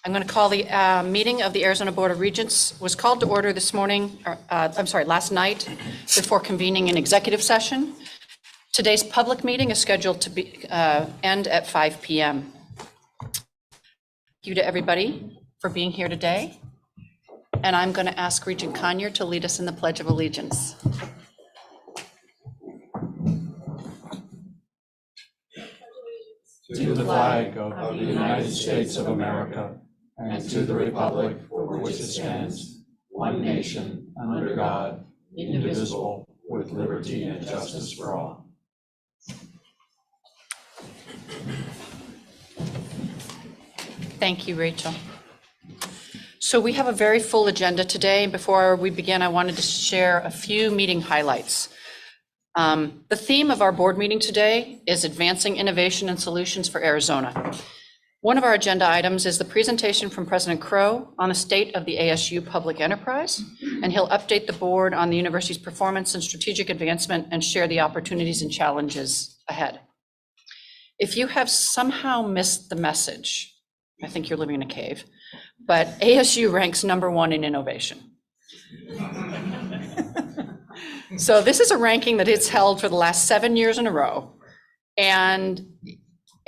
I'm going to call the meeting of the Arizona Board of Regents was called to order this morning, last night, before convening an executive session. Today's public meeting is scheduled to end at 5 p.m. Thank you to everybody for being here today. And I'm going to ask Regent Conyer to lead us in the Pledge of Allegiance. To the flag of the United States of America, and to the republic for which it stands, one nation, under God, indivisible, with liberty and justice for all. Thank you, Rachel. So we have a very full agenda today. Before we begin, I wanted to share a few meeting highlights. The theme of our board meeting today is Advancing Innovation and Solutions for Arizona. One of our agenda items is the presentation from President Crow on the state of the ASU public enterprise, and he'll update the board on the university's performance and strategic advancement and share the opportunities and challenges ahead. If you have somehow missed the message, I think you're living in a cave, but ASU ranks #1 in innovation. So this is a ranking that it's held for the last 7 years in a row. And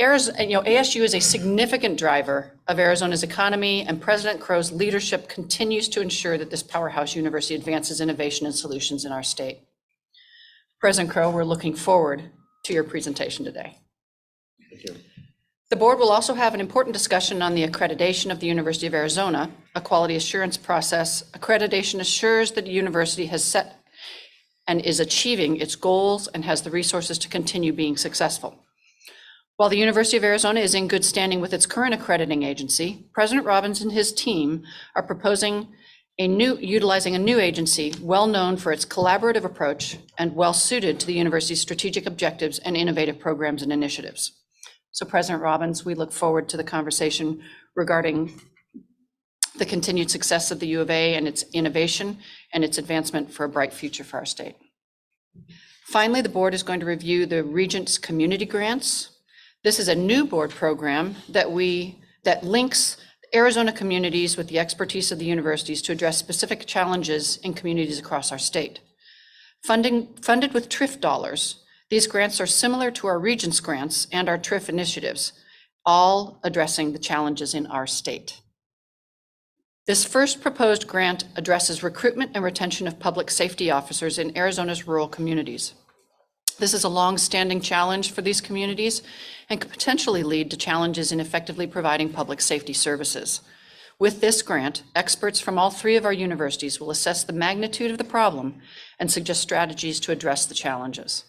ASU is a significant driver of Arizona's economy, and President Crow's leadership continues to ensure that this powerhouse university advances innovation and solutions in our state. President Crow, we're looking forward to your presentation today. Thank you. The board will also have an important discussion on the accreditation of the University of Arizona, a quality assurance process. Accreditation assures that the university has set and is achieving its goals and has the resources to continue being successful. While the University of Arizona is in good standing with its current accrediting agency, President Robbins and his team are proposing utilizing a new agency well known for its collaborative approach and well suited to the university's strategic objectives and innovative programs and initiatives. So President Robbins, we look forward to the conversation regarding the continued success of the U of A and its innovation and its advancement for a bright future for our state. Finally, the board is going to review the Regents Community Grants. This is a new board program that links Arizona communities with the expertise of the universities to address specific challenges in communities across our state. Funded with TRIF dollars, these grants are similar to our Regents grants and our TRIF initiatives, all addressing the challenges in our state. This first proposed grant addresses recruitment and retention of public safety officers in Arizona's rural communities. This is a long-standing challenge for these communities and could potentially lead to challenges in effectively providing public safety services. With this grant, experts from all 3 of our universities will assess the magnitude of the problem and suggest strategies to address the challenges.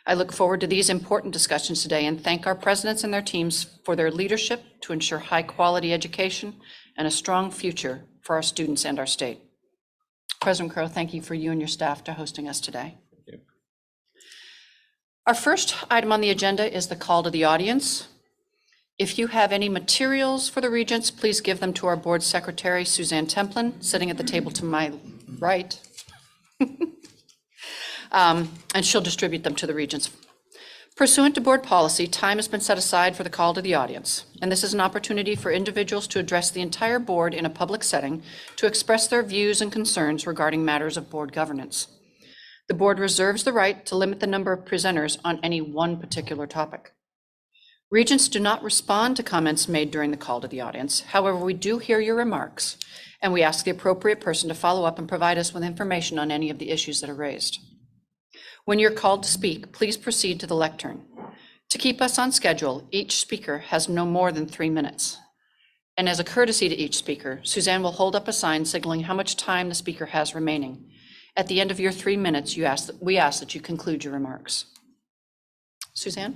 I look forward to these important discussions today and thank our presidents and their teams for their leadership to ensure high-quality education and a strong future for our students and our state. President Crow, thank you for you and your staff to hosting us today. Thank you. Our first item on the agenda is the call to the audience. If you have any materials for the Regents, please give them to our board secretary, Suzanne Templin, sitting at the table to my right. And she'll distribute them to the Regents. Pursuant to board policy, time has been set aside for the call to the audience, and this is an opportunity for individuals to address the entire board in a public setting to express their views and concerns regarding matters of board governance. The board reserves the right to limit the number of presenters on any one particular topic. Regents do not respond to comments made during the call to the audience. However, we do hear your remarks, and we ask the appropriate person to follow up and provide us with information on any of the issues that are raised. When you're called to speak, please proceed to the lectern. To keep us on schedule, each speaker has no more than 3 minutes. And as a courtesy to each speaker, Suzanne will hold up a sign signaling how much time the speaker has remaining. At the end of your 3 minutes, we ask that you conclude your remarks. Suzanne?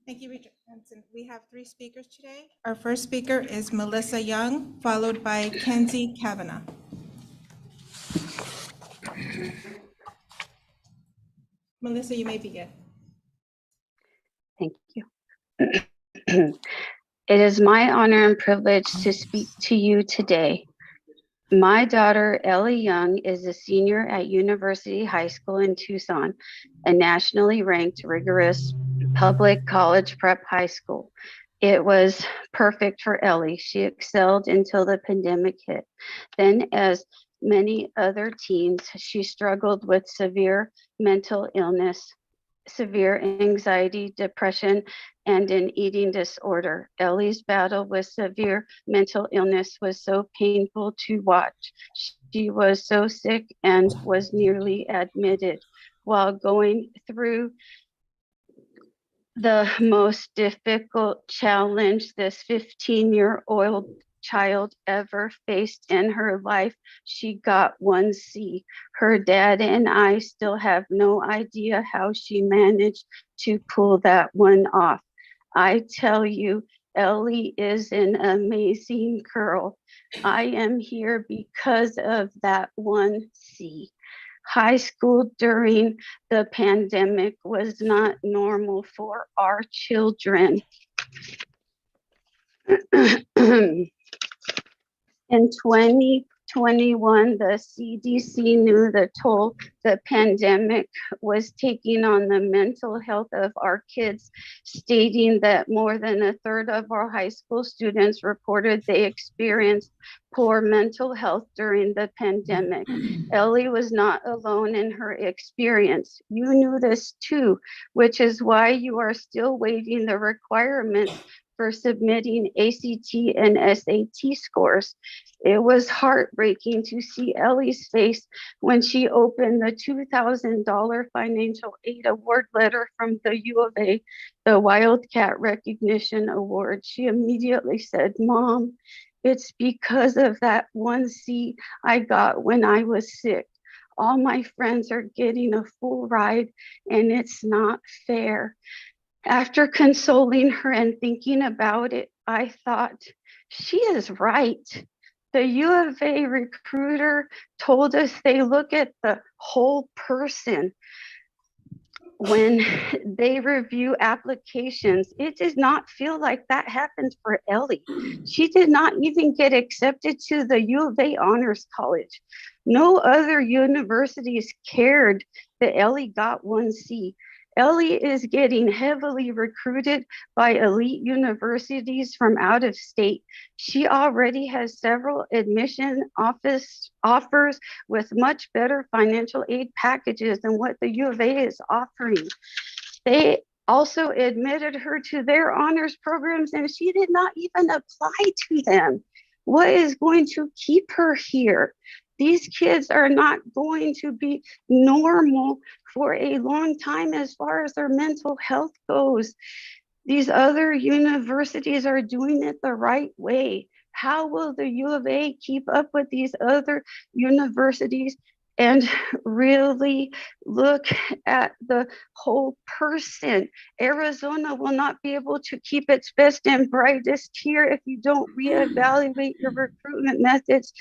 Thank you, Regent Hanson. We have 3 speakers today. Our first speaker is Melissa Young, followed by Kenzie Kavanaugh. Melissa, you may begin. Thank you. It is my honor and privilege to speak to you today. My daughter, Ellie Young, is a senior at University High School in Tucson, a nationally ranked rigorous public college prep high school. It was perfect for Ellie. She excelled until the pandemic hit. Then, as many other teens, she struggled with severe mental illness, severe anxiety, depression, and an eating disorder. Ellie's battle with severe mental illness was so painful to watch. She was so sick and was nearly admitted. While going through the most difficult challenge this 15-year-old child ever faced in her life, she got 1C. Her dad and I still have no idea how she managed to pull that one off. I tell you, Ellie is an amazing girl. I am here because of that 1C. High school during the pandemic was not normal for our children. In 2021, the CDC knew the toll the pandemic was taking on the mental health of our kids, stating that more than a third of our high school students reported they experienced poor mental health during the pandemic. Ellie was not alone in her experience. You knew this too, which is why you are still waiving the requirements for submitting ACT and SAT scores. It was heartbreaking to see Ellie's face when she opened the $2,000 financial aid award letter from the U of A, the Wildcat Recognition Award. She immediately said, "Mom, it's because of that 1C I got when I was sick. All my friends are getting a full ride and it's not fair." After consoling her and thinking about it, I thought, she is right. The U of A recruiter told us they look at the whole person when they review applications. It did not feel like that happened for Ellie. She did not even get accepted to the U of A Honors College. No other universities cared that Ellie got 1C. Ellie is getting heavily recruited by elite universities from out of state. She already has several admission offers with much better financial aid packages than what the U of A is offering. They also admitted her to their honors programs and she did not even apply to them. What is going to keep her here? These kids are not going to be normal for a long time as far as their mental health goes. These other universities are doing it the right way. How will the U of A keep up with these other universities and really look at the whole person? Arizona will not be able to keep its best and brightest here if you don't reevaluate your recruitment methods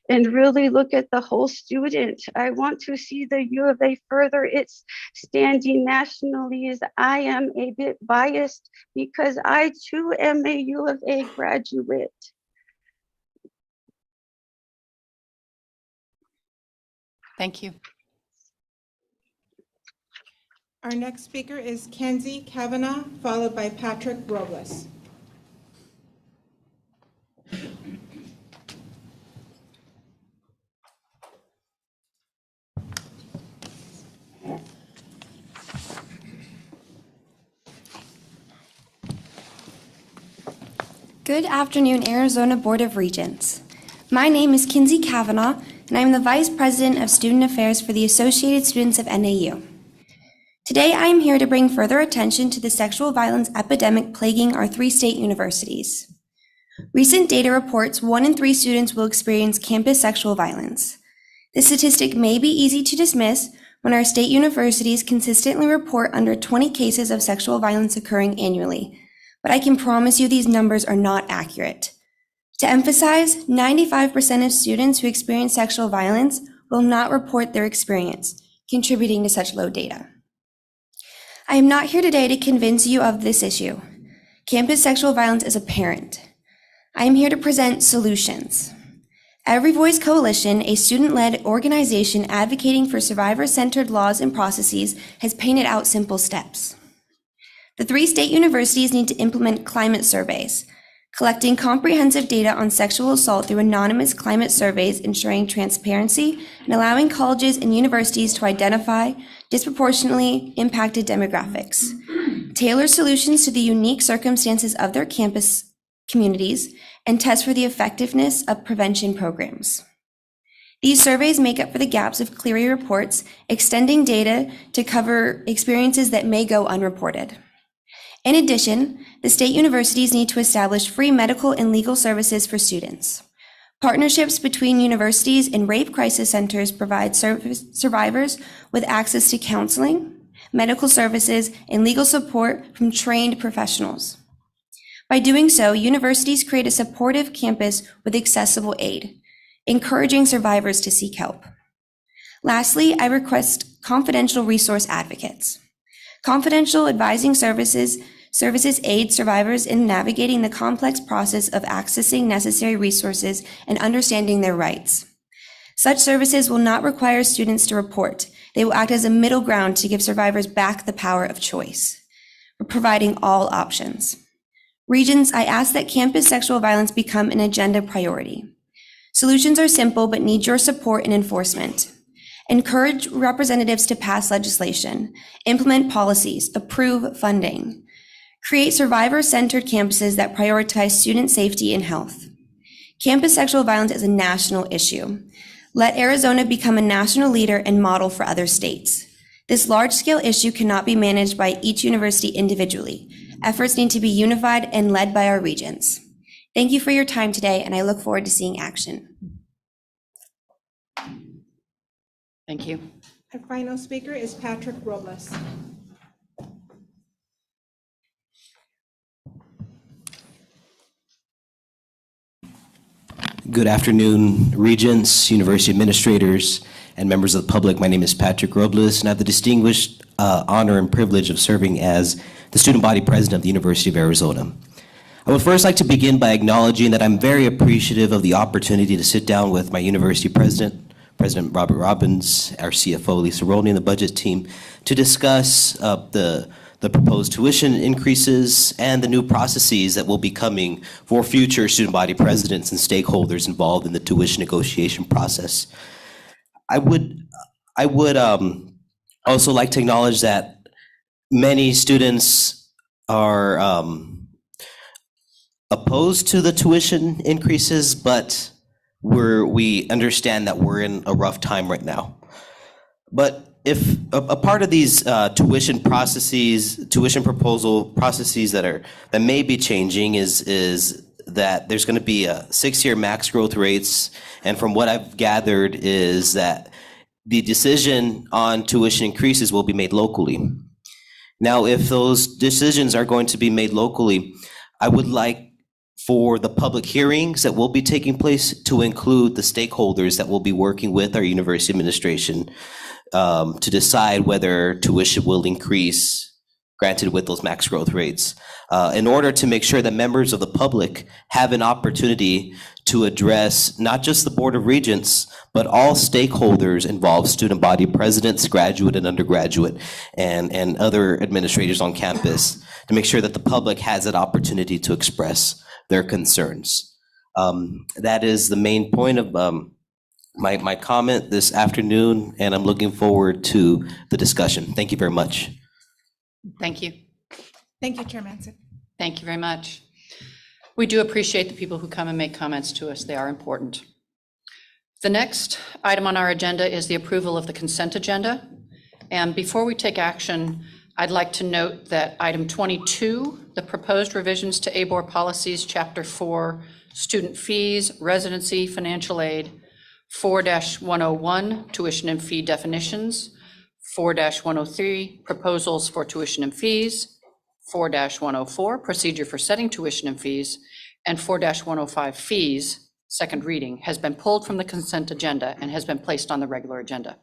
and really look at the whole student. I want to see the U of A further its standing nationally. As I am a bit biased because I too am a U of A graduate. Thank you. Our next speaker is Kenzie Kavanaugh, followed by Patrick Robles. Good afternoon, Arizona Board of Regents. My name is Kinsey Kavanaugh, and I am the Vice President of Student Affairs for the Associated Students of NAU. Today, I am here to bring further attention to the sexual violence epidemic plaguing our 3 state universities. Recent data reports 1 in 3 students will experience campus sexual violence. This statistic may be easy to dismiss when our state universities consistently report under 20 cases of sexual violence occurring annually, but I can promise you these numbers are not accurate. To emphasize, 95% of students who experience sexual violence will not report their experience, contributing to such low data. I am not here today to convince you of this issue. Campus sexual violence is apparent. I am here to present solutions. Every Voice Coalition, a student-led organization advocating for survivor-centered laws and processes, has painted out simple steps. The 3 state universities need to implement climate surveys, collecting comprehensive data on sexual assault through anonymous climate surveys, ensuring transparency and allowing colleges and universities to identify disproportionately impacted demographics, tailor solutions to the unique circumstances of their campus communities, and test for the effectiveness of prevention programs. These surveys make up for the gaps of Clery reports, extending data to cover experiences that may go unreported. In addition, the state universities need to establish free medical and legal services for students. Partnerships between universities and rape crisis centers provide survivors with access to counseling, medical services, and legal support from trained professionals. By doing so, universities create a supportive campus with accessible aid, encouraging survivors to seek help. Lastly, I request confidential resource advocates. Confidential advising services aid survivors in navigating the complex process of accessing necessary resources and understanding their rights. Such services will not require students to report. They will act as a middle ground to give survivors back the power of choice, providing all options. Regents, I ask that campus sexual violence become an agenda priority. Solutions are simple but need your support and enforcement. Encourage representatives to pass legislation, implement policies, approve funding. Create survivor-centered campuses that prioritize student safety and health. Campus sexual violence is a national issue. Let Arizona become a national leader and model for other states. This large-scale issue cannot be managed by each university individually. Efforts need to be unified and led by our regents. Thank you for your time today, and I look forward to seeing action. Thank you. Our final speaker is Patrick Robles. Good afternoon, regents, university administrators, and members of the public. My name is Patrick Robles, and I have the distinguished honor and privilege of serving as the student body president of the University of Arizona. I would first like to begin by acknowledging that I'm very appreciative of the opportunity to sit down with my university president, President Robert Robbins, our CFO, Lisa Rolney, and the budget team to discuss the proposed tuition increases and the new processes that will be coming for future student body presidents and stakeholders involved in the tuition negotiation process. I would also like to acknowledge that many students are opposed to the tuition increases, but we understand that we're in a rough time right now. But if a part of these tuition proposal processes that may be changing is that there's going to be a 6-year max growth rates, and from what I've gathered is that the decision on tuition increases will be made locally. Now, if those decisions are going to be made locally, I would like for the public hearings that will be taking place to include the stakeholders that will be working with our university administration to decide whether tuition will increase, granted with those max growth rates, in order to make sure that members of the public have an opportunity to address not just the Board of Regents, but all stakeholders involved, student body presidents, graduate and undergraduate, and other administrators on campus, to make sure that the public has that opportunity to express their concerns. That is the main point of my comment this afternoon, and I'm looking forward to the discussion. Thank you very much. Thank you. Thank you, Chair Manson. Thank you very much. We do appreciate the people who come and make comments to us. They are important. The next item on our agenda is the approval of the consent agenda. And before we take action, I'd like to note that item 22, the proposed revisions to ABOR policies, Chapter 4, student fees, residency, financial aid, 4-101, tuition and fee definitions, 4-103, proposals for tuition and fees, 4-104, procedure for setting tuition and fees, and 4-105, fees, second reading, has been pulled from the consent agenda and has been placed on the regular agenda.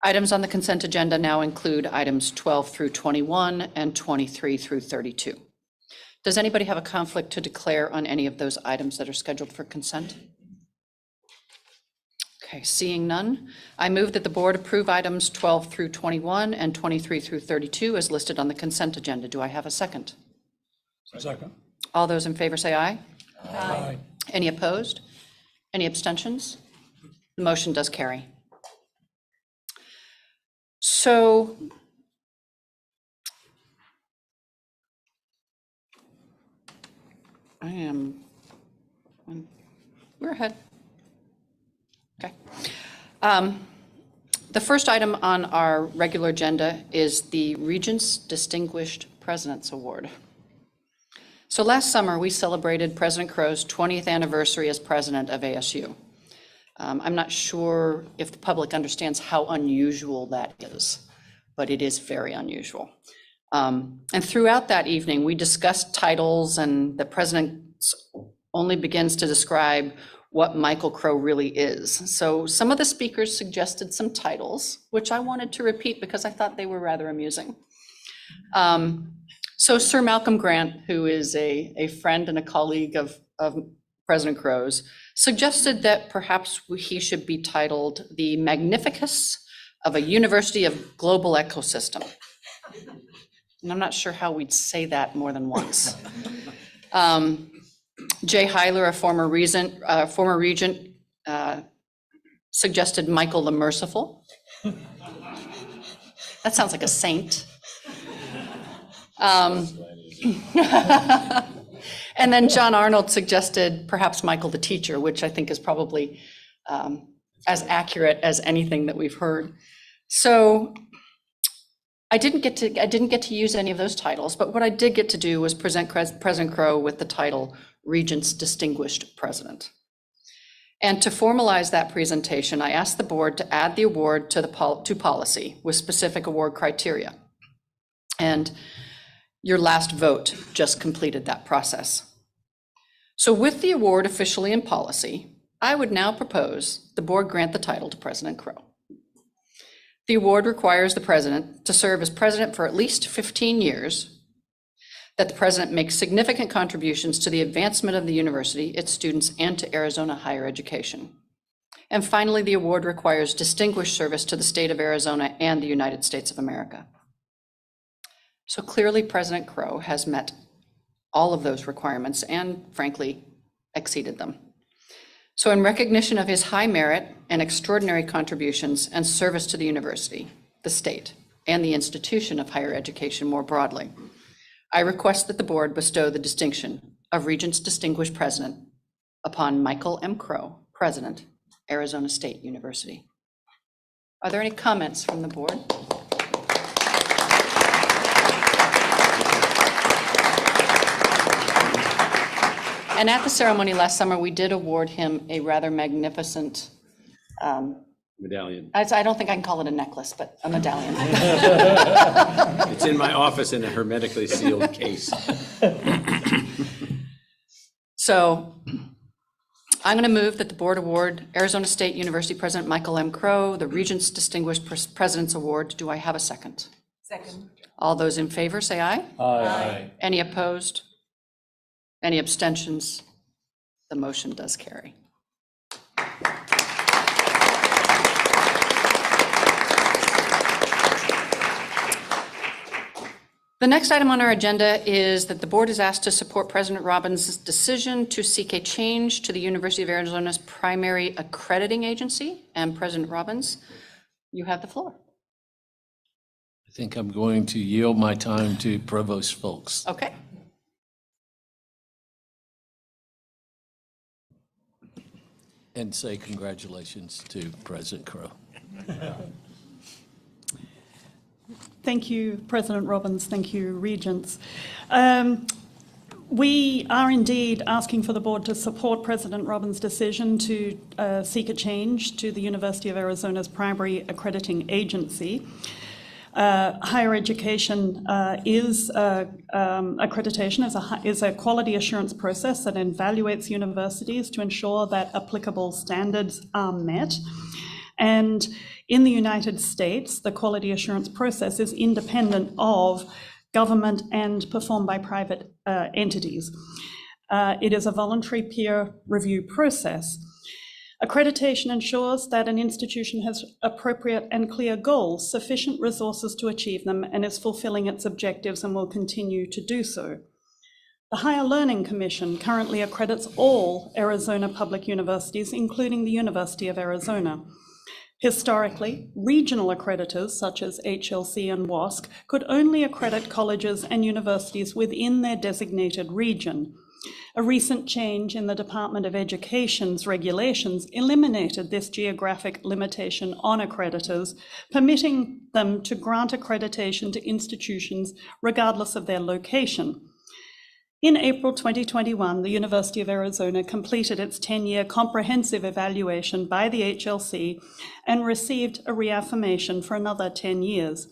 Items on the consent agenda now include items 12 through 21 and 23 through 32. Does anybody have a conflict to declare on any of those items that are scheduled for consent? Okay, seeing none, I move that the board approve items 12 through 21 and 23 through 32 as listed on the consent agenda. Do I have a second? Second. All those in favor say aye. Aye. Any opposed? Any abstentions? The motion does carry. So we're ahead. Okay. The first item on our regular agenda is the Regents Distinguished President's Award. So last summer, we celebrated President Crow's 20th anniversary as president of ASU. I'm not sure if the public understands how unusual that is, but it is very unusual. And throughout that evening, we discussed titles, and the president only begins to describe what Michael Crow really is. So some of the speakers suggested some titles, which I wanted to repeat because I thought they were rather amusing. So Sir Malcolm Grant, who is a friend and a colleague of President Crow's, suggested that perhaps he should be titled the Magnificus of a University of Global Ecosystem. And I'm not sure how we'd say that more than once. Jay Hyler, a former regent, suggested Michael the Merciful. That sounds like a saint. And then John Arnold suggested perhaps Michael the Teacher, which I think is probably as accurate as anything that we've heard. So I didn't get to use any of those titles, but what I did get to do was present President Crow with the title Regents Distinguished President. And to formalize that presentation, I asked the board to add the award to policy with specific award criteria. And your last vote just completed that process. So with the award officially in policy, I would now propose the board grant the title to President Crow. The award requires the president to serve as president for at least 15 years, that the president makes significant contributions to the advancement of the university, its students, and to Arizona higher education. And finally, the award requires distinguished service to the state of Arizona and the United States of America. So clearly, President Crow has met all of those requirements and, frankly, exceeded them. So in recognition of his high merit and extraordinary contributions and service to the university, the state, and the institution of higher education more broadly, I request that the board bestow the distinction of Regents Distinguished President upon Michael M. Crow, President, Arizona State University. Are there any comments from the board? And at the ceremony last summer, we did award him a rather magnificent medallion. I don't think I can call it a necklace, but a medallion. It's in my office in a hermetically sealed case. So I'm going to move that the board award Arizona State University President Michael M. Crow the Regents Distinguished President's Award. Do I have a second? Second. All those in favor say aye. Aye. Any opposed? Any abstentions? The motion does carry. The next item on our agenda is that the board is asked to support President Robbins' decision to seek a change to the University of Arizona's primary accrediting agency. And President Robbins, you have the floor. I think I'm going to yield my time to Provost Folks. Okay. And say congratulations to President Crow. Thank you, President Robbins. Thank you, Regents. We are indeed asking for the board to support President Robbins' decision to seek a change to the University of Arizona's primary accrediting agency. Higher education accreditation is a quality assurance process that evaluates universities to ensure that applicable standards are met. And in the United States, the quality assurance process is independent of government and performed by private entities. It is a voluntary peer review process. Accreditation ensures that an institution has appropriate and clear goals, sufficient resources to achieve them, and is fulfilling its objectives and will continue to do so. The Higher Learning Commission currently accredits all Arizona public universities, including the University of Arizona. Historically, regional accreditors such as HLC and WASC could only accredit colleges and universities within their designated region. A recent change in the Department of Education's regulations eliminated this geographic limitation on accreditors, permitting them to grant accreditation to institutions regardless of their location. In April 2021, the University of Arizona completed its 10-year comprehensive evaluation by the HLC and received a reaffirmation for another 10 years.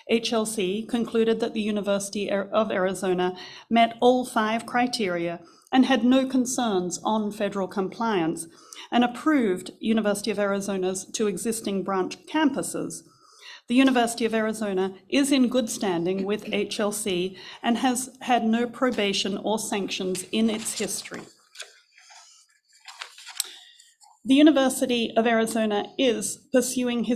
HLC concluded that the University of Arizona met all 5 criteria and had no concerns on federal compliance, and approved University of Arizona's 2 existing branch campuses. The University of Arizona is in good standing with HLC and has had no probation or sanctions in its history. The University of Arizona is pursuing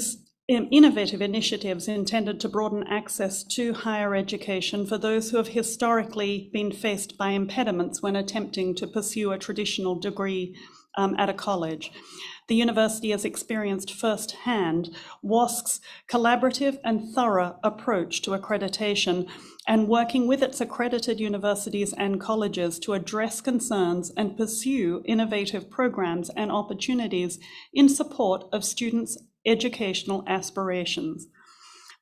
innovative initiatives intended to broaden access to higher education for those who have historically been faced by impediments when attempting to pursue a traditional degree at a college. The university has experienced firsthand WASC's collaborative and thorough approach to accreditation and working with its accredited universities and colleges to address concerns and pursue innovative programs and opportunities in support of students' educational aspirations.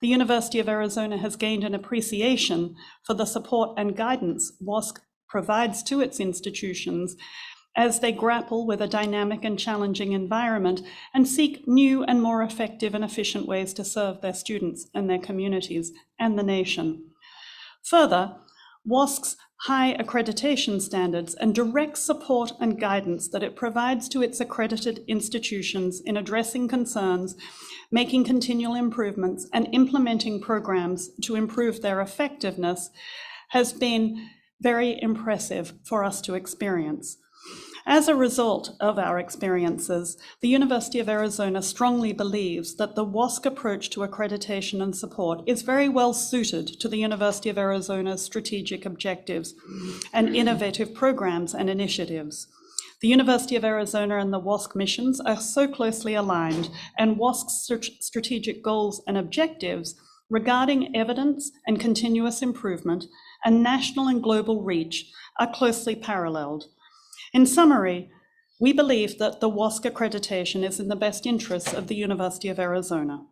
The University of Arizona has gained an appreciation for the support and guidance WASC provides to its institutions as they grapple with a dynamic and challenging environment and seek new and more effective and efficient ways to serve their students and their communities and the nation. Further, WASC's high accreditation standards and direct support and guidance that it provides to its accredited institutions in addressing concerns, making continual improvements, and implementing programs to improve their effectiveness has been very impressive for us to experience. As a result of our experiences, the University of Arizona strongly believes that the WASC approach to accreditation and support is very well suited to the University of Arizona's strategic objectives and innovative programs and initiatives. The University of Arizona and the WASC missions are so closely aligned, and WASC's strategic goals and objectives regarding evidence and continuous improvement and national and global reach are closely paralleled. In summary, we believe that the WASC accreditation is in the best interests of the University of Arizona.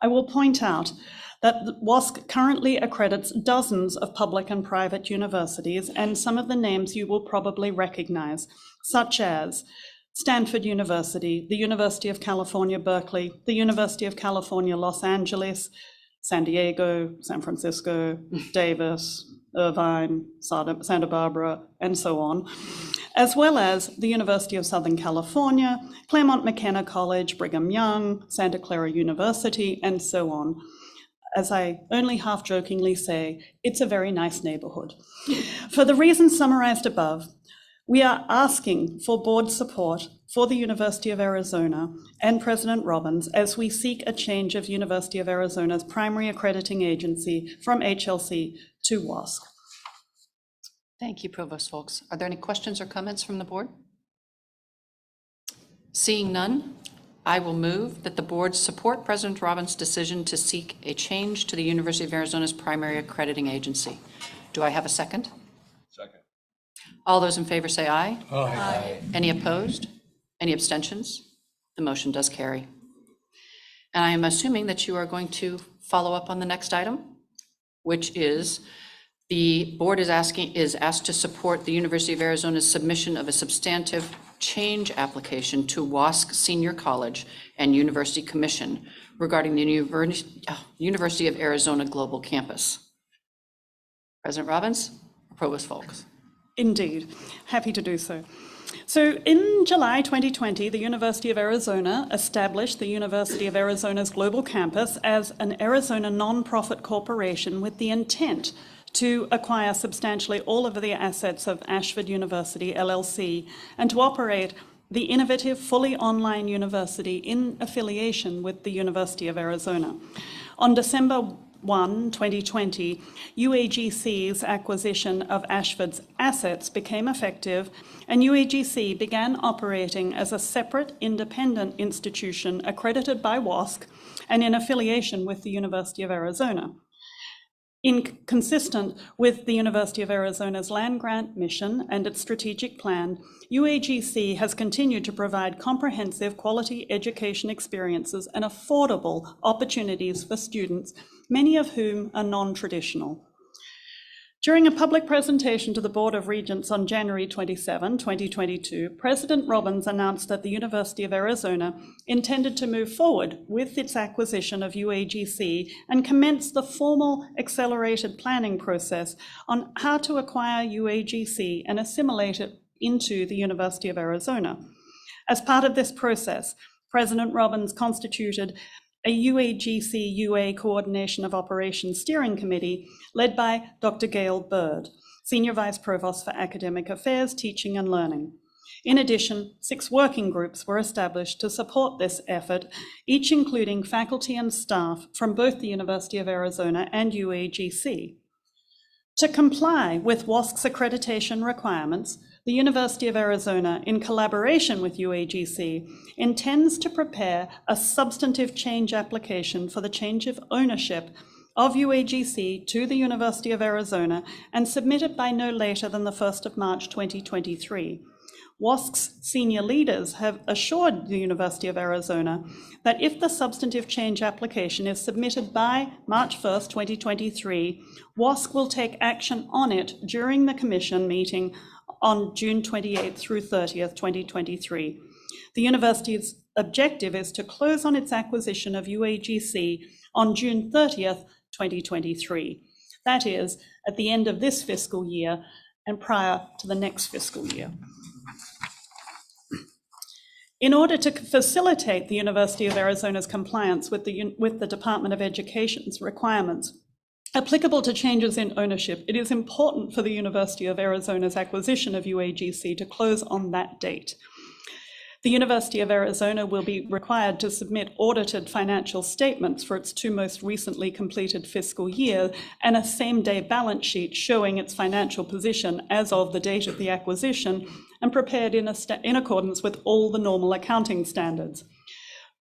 I will point out that WASC currently accredits dozens of public and private universities, and some of the names you will probably recognize, such as Stanford University, the University of California, Berkeley, the University of California, Los Angeles, San Diego, San Francisco, Davis, Irvine, Santa Barbara, and so on, as well as the University of Southern California, Claremont McKenna College, Brigham Young, Santa Clara University, and so on. As I only half-jokingly say, it's a very nice neighborhood. For the reasons summarized above, we are asking for board support for the University of Arizona and President Robbins as we seek a change of University of Arizona's primary accrediting agency from HLC to WASC. Thank you, Provost Folks. Are there any questions or comments from the board? Seeing none, I will move that the board support President Robbins' decision to seek a change to the University of Arizona's primary accrediting agency. Do I have a second? Second. All those in favor say aye. Aye. Any opposed? Any abstentions? The motion does carry. And I am assuming that you are going to follow up on the next item, which is the board is asked to support the University of Arizona's submission of a substantive change application to WASC Senior College and University Commission regarding the University of Arizona Global Campus. President Robbins, Provost Folks. Indeed, happy to do so. So in July 2020, the University of Arizona established the University of Arizona's Global Campus as an Arizona nonprofit corporation with the intent to acquire substantially all of the assets of Ashford University, LLC, and to operate the innovative, fully online university in affiliation with the University of Arizona. On December 1, 2020, UAGC's acquisition of Ashford's assets became effective, and UAGC began operating as a separate, independent institution accredited by WASC and in affiliation with the University of Arizona. Consistent with the University of Arizona's land grant mission and its strategic plan, UAGC has continued to provide comprehensive quality education experiences and affordable opportunities for students, many of whom are non-traditional. During a public presentation to the Board of Regents on January 27, 2022, President Robbins announced that the University of Arizona intended to move forward with its acquisition of UAGC and commence the formal accelerated planning process on how to acquire UAGC and assimilate it into the University of Arizona. As part of this process, President Robbins constituted a UAGC UA Coordination of Operations Steering Committee led by Dr. Gail Bird, Senior Vice Provost for Academic Affairs, Teaching and Learning. In addition, 6 working groups were established to support this effort, each including faculty and staff from both the University of Arizona and UAGC. To comply with WASC's accreditation requirements, the University of Arizona, in collaboration with UAGC, intends to prepare a substantive change application for the change of ownership of UAGC to the University of Arizona and submit it by no later than the 1st of March 2023. WASC's senior leaders have assured the University of Arizona that if the substantive change application is submitted by March 1st, 2023, WASC will take action on it during the commission meeting on June 28th through 30th, 2023. The university's objective is to close on its acquisition of UAGC on June 30th, 2023. That is, at the end of this fiscal year and prior to the next fiscal year. In order to facilitate the University of Arizona's compliance with the Department of Education's requirements applicable to changes in ownership, it is important for the University of Arizona's acquisition of UAGC to close on that date. The University of Arizona will be required to submit audited financial statements for its 2 most recently completed fiscal year and a same-day balance sheet showing its financial position as of the date of the acquisition and prepared in accordance with all the normal accounting standards.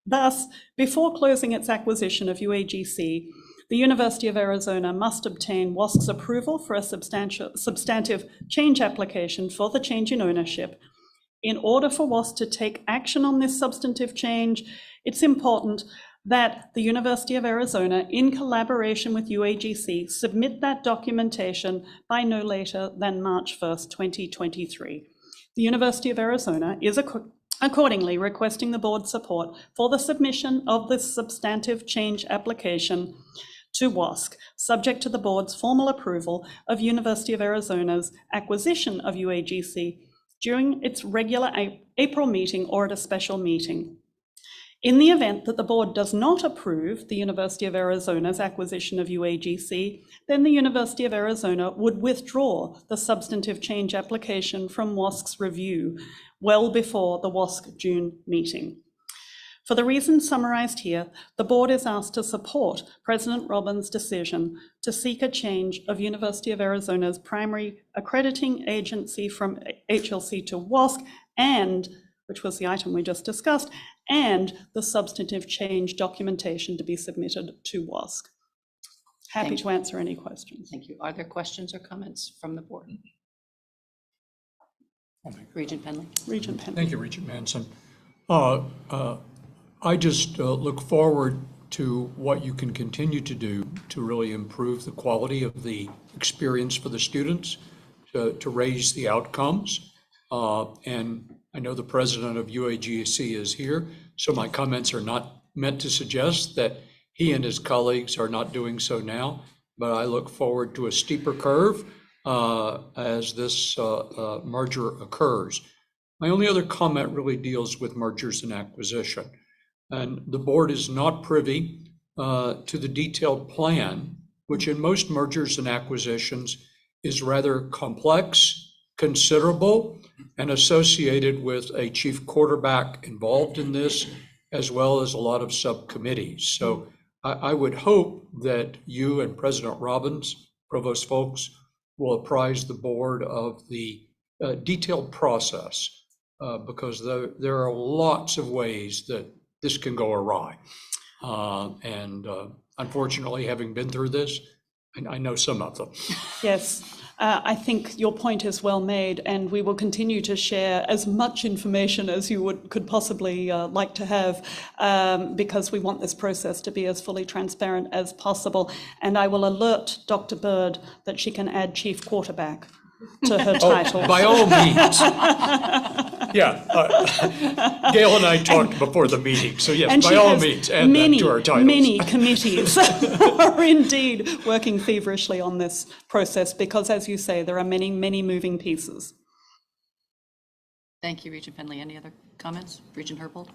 Thus, before closing its acquisition of UAGC, the University of Arizona must obtain WASC's approval for a substantive change application for the change in ownership. In order for WASC to take action on this substantive change, it's important that the University of Arizona, in collaboration with UAGC, submit that documentation by no later than March 1st, 2023. The University of Arizona is accordingly requesting the board's support for the submission of this substantive change application to WASC, subject to the board's formal approval of University of Arizona's acquisition of UAGC during its regular April meeting or at a special meeting. In the event that the board does not approve the University of Arizona's acquisition of UAGC, then the University of Arizona would withdraw the substantive change application from WASC's review well before the WASC June meeting. For the reasons summarized here, the board is asked to support President Robbins' decision to seek a change of University of Arizona's primary accrediting agency from HLC to WASC, and, which was the item we just discussed, and the substantive change documentation to be submitted to WASC. Happy to answer any questions. Thank you. Are there questions or comments from the board? Regent Penley. Regent Penley. Thank you, Regent Manson. I just look forward to what you can continue to do to really improve the quality of the experience for the students, to raise the outcomes. And I know the president of UAGC is here, so my comments are not meant to suggest that he and his colleagues are not doing so now, but I look forward to a steeper curve as this merger occurs. My only other comment really deals with mergers and acquisition. And the board is not privy to the detailed plan, which in most mergers and acquisitions is rather complex, considerable, and associated with a chief quarterback involved in this, as well as a lot of subcommittees. So I would hope that you and President Robbins, Provost Folks, will apprise the board of the detailed process, because there are lots of ways that this can go awry. Unfortunately, having been through this, I know some of them. Yes, I think your point is well made, and we will continue to share as much information as you could possibly like to have, because we want this process to be as fully transparent as possible. And I will alert Dr. Bird that she can add chief quarterback to her title. By all means. Yeah, Gail and I talked before the meeting, so yes, And by she all has means, add that to our titles. Many committees are indeed working feverishly on this process because, as you say, there are many, many moving pieces. Thank you, Regent Penley. Any other comments? Regent Herbold?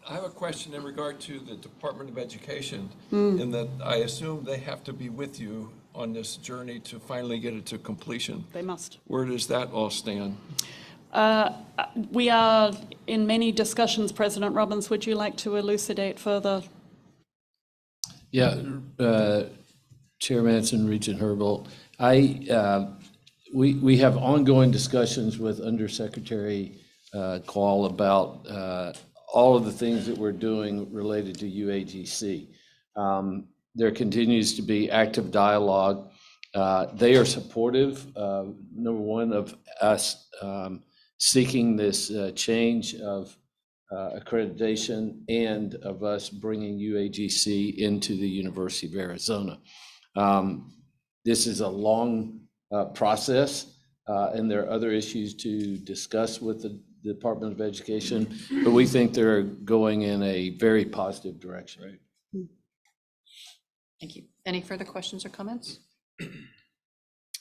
I have a question in regard to the Department of Education, in that I assume they have to be with you on this journey to finally get it to completion. They must. Where does that all stand? We are in many discussions. President Robbins, would you like to elucidate further? Yeah, Chair Manson, Regent Herbold. We have ongoing discussions with Undersecretary Call about all of the things that we're doing related to UAGC. There continues to be active dialogue. They are supportive, number one, of us seeking this change of accreditation and of us bringing UAGC into the University of Arizona. This is a long process, and there are other issues to discuss with the Department of Education, but we think they're going in a very positive direction. Right. Thank you. Any further questions or comments?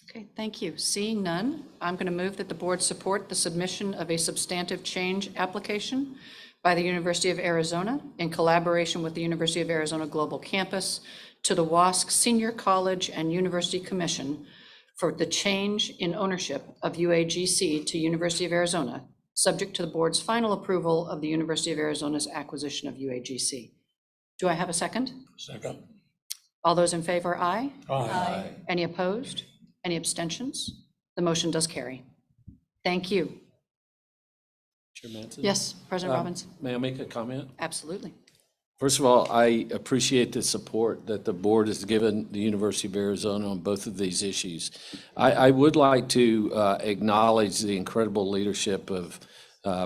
Okay, thank you. Seeing none, I'm going to move that the board support the submission of a substantive change application by the University of Arizona in collaboration with the University of Arizona Global Campus to the WASC Senior College and University Commission for the change in ownership of UAGC to University of Arizona, subject to the board's final approval of the University of Arizona's acquisition of UAGC. Do I have a second? Second. All those in favor, aye? Aye. Any opposed? Any abstentions? The motion does carry. Thank you. Chair Manson? Yes, President Robbins? May I make a comment? Absolutely. First of all, I appreciate the support that the board has given the University of Arizona on both of these issues. I would like to acknowledge the incredible leadership of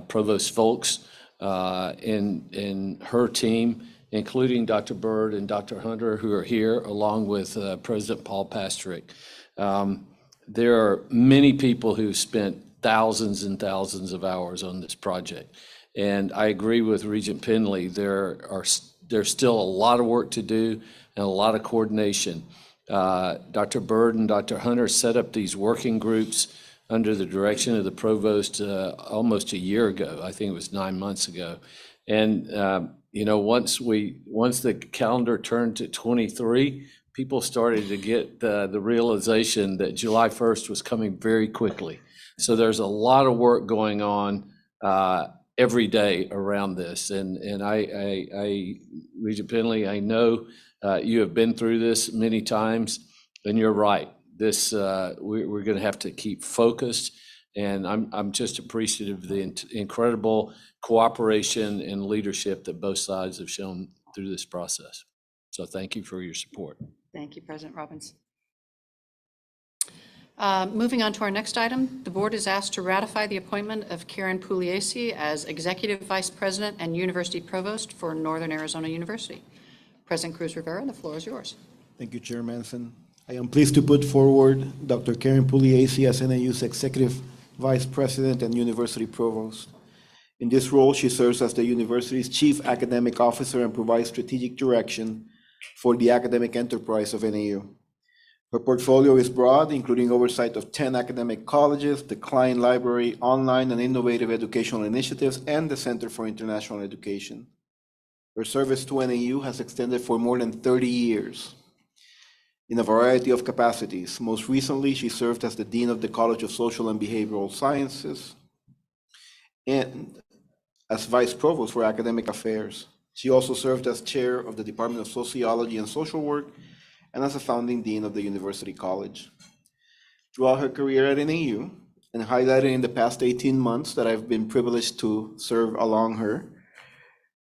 Provost Folks and her team, including Dr. Bird and Dr. Hunter, who are here, along with President Paul Pastrick. There are many people who spent thousands and thousands of hours on this project. And I agree with Regent Penley, there's still a lot of work to do and a lot of coordination. Dr. Bird and Dr. Hunter set up these working groups under the direction of the provost almost a year ago. I think it was 9 months ago. And once the calendar turned to 23, people started to get the realization that July 1st was coming very quickly. So there's a lot of work going on every day around this. And Regent Penley, I know you have been through this many times, and you're right. This we're going to have to keep focused, and I'm just appreciative of the incredible cooperation and leadership that both sides have shown through this process. So thank you for your support. Thank you, President Robbins. Moving on to our next item, the board is asked to ratify the appointment of Karen Pugliese as Executive Vice President and University Provost for Northern Arizona University. President Cruz Rivera, the floor is yours. Thank you, Chair Manson. I am pleased to put forward Dr. Karen Pugliese as NAU's Executive Vice President and University Provost. In this role, she serves as the university's Chief Academic Officer and provides strategic direction for the academic enterprise of NAU. Her portfolio is broad, including oversight of 10 academic colleges, the Klein Library, online and innovative educational initiatives, and the Center for International Education. Her service to NAU has extended for more than 30 years in a variety of capacities. Most recently, she served as the Dean of the College of Social and Behavioral Sciences, and as Vice Provost for Academic Affairs. She also served as Chair of the Department of Sociology and Social Work and as a founding Dean of the University College. Throughout her career at NAU, and highlighted in the past 18 months that I've been privileged to serve along her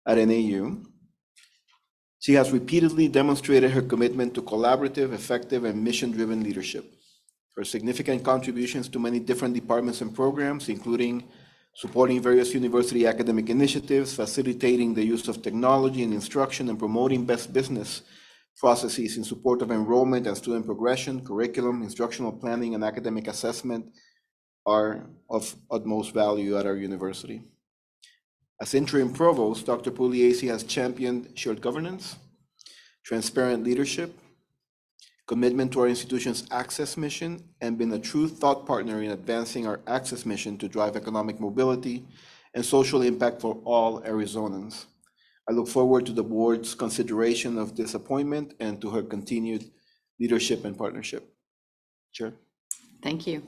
at NAU, she has repeatedly demonstrated her commitment to collaborative, effective, and mission-driven leadership. Her significant contributions to many different departments and programs, including supporting various university academic initiatives, facilitating the use of technology in instruction, and promoting best business processes in support of enrollment and student progression, curriculum, instructional planning, and academic assessment, are of utmost value at our university. As interim provost, Dr. Pugliese has championed shared governance, transparent leadership, commitment to our institution's access mission, and been a true thought partner in advancing our access mission to drive economic mobility and social impact for all Arizonans. I look forward to the board's consideration of this appointment and to her continued leadership and partnership. Chair. Thank you.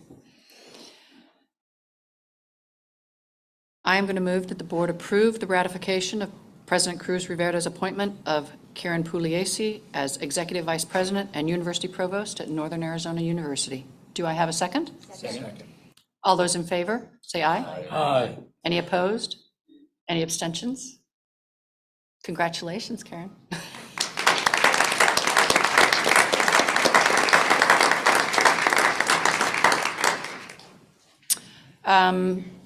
I am going to move that the board approve the ratification of President Cruz Rivera's appointment of Karen Pugliese as Executive Vice President and University Provost at Northern Arizona University. Do I have a second? Second. All those in favor, say aye. Aye. Any opposed? Any abstentions? Congratulations, Karen.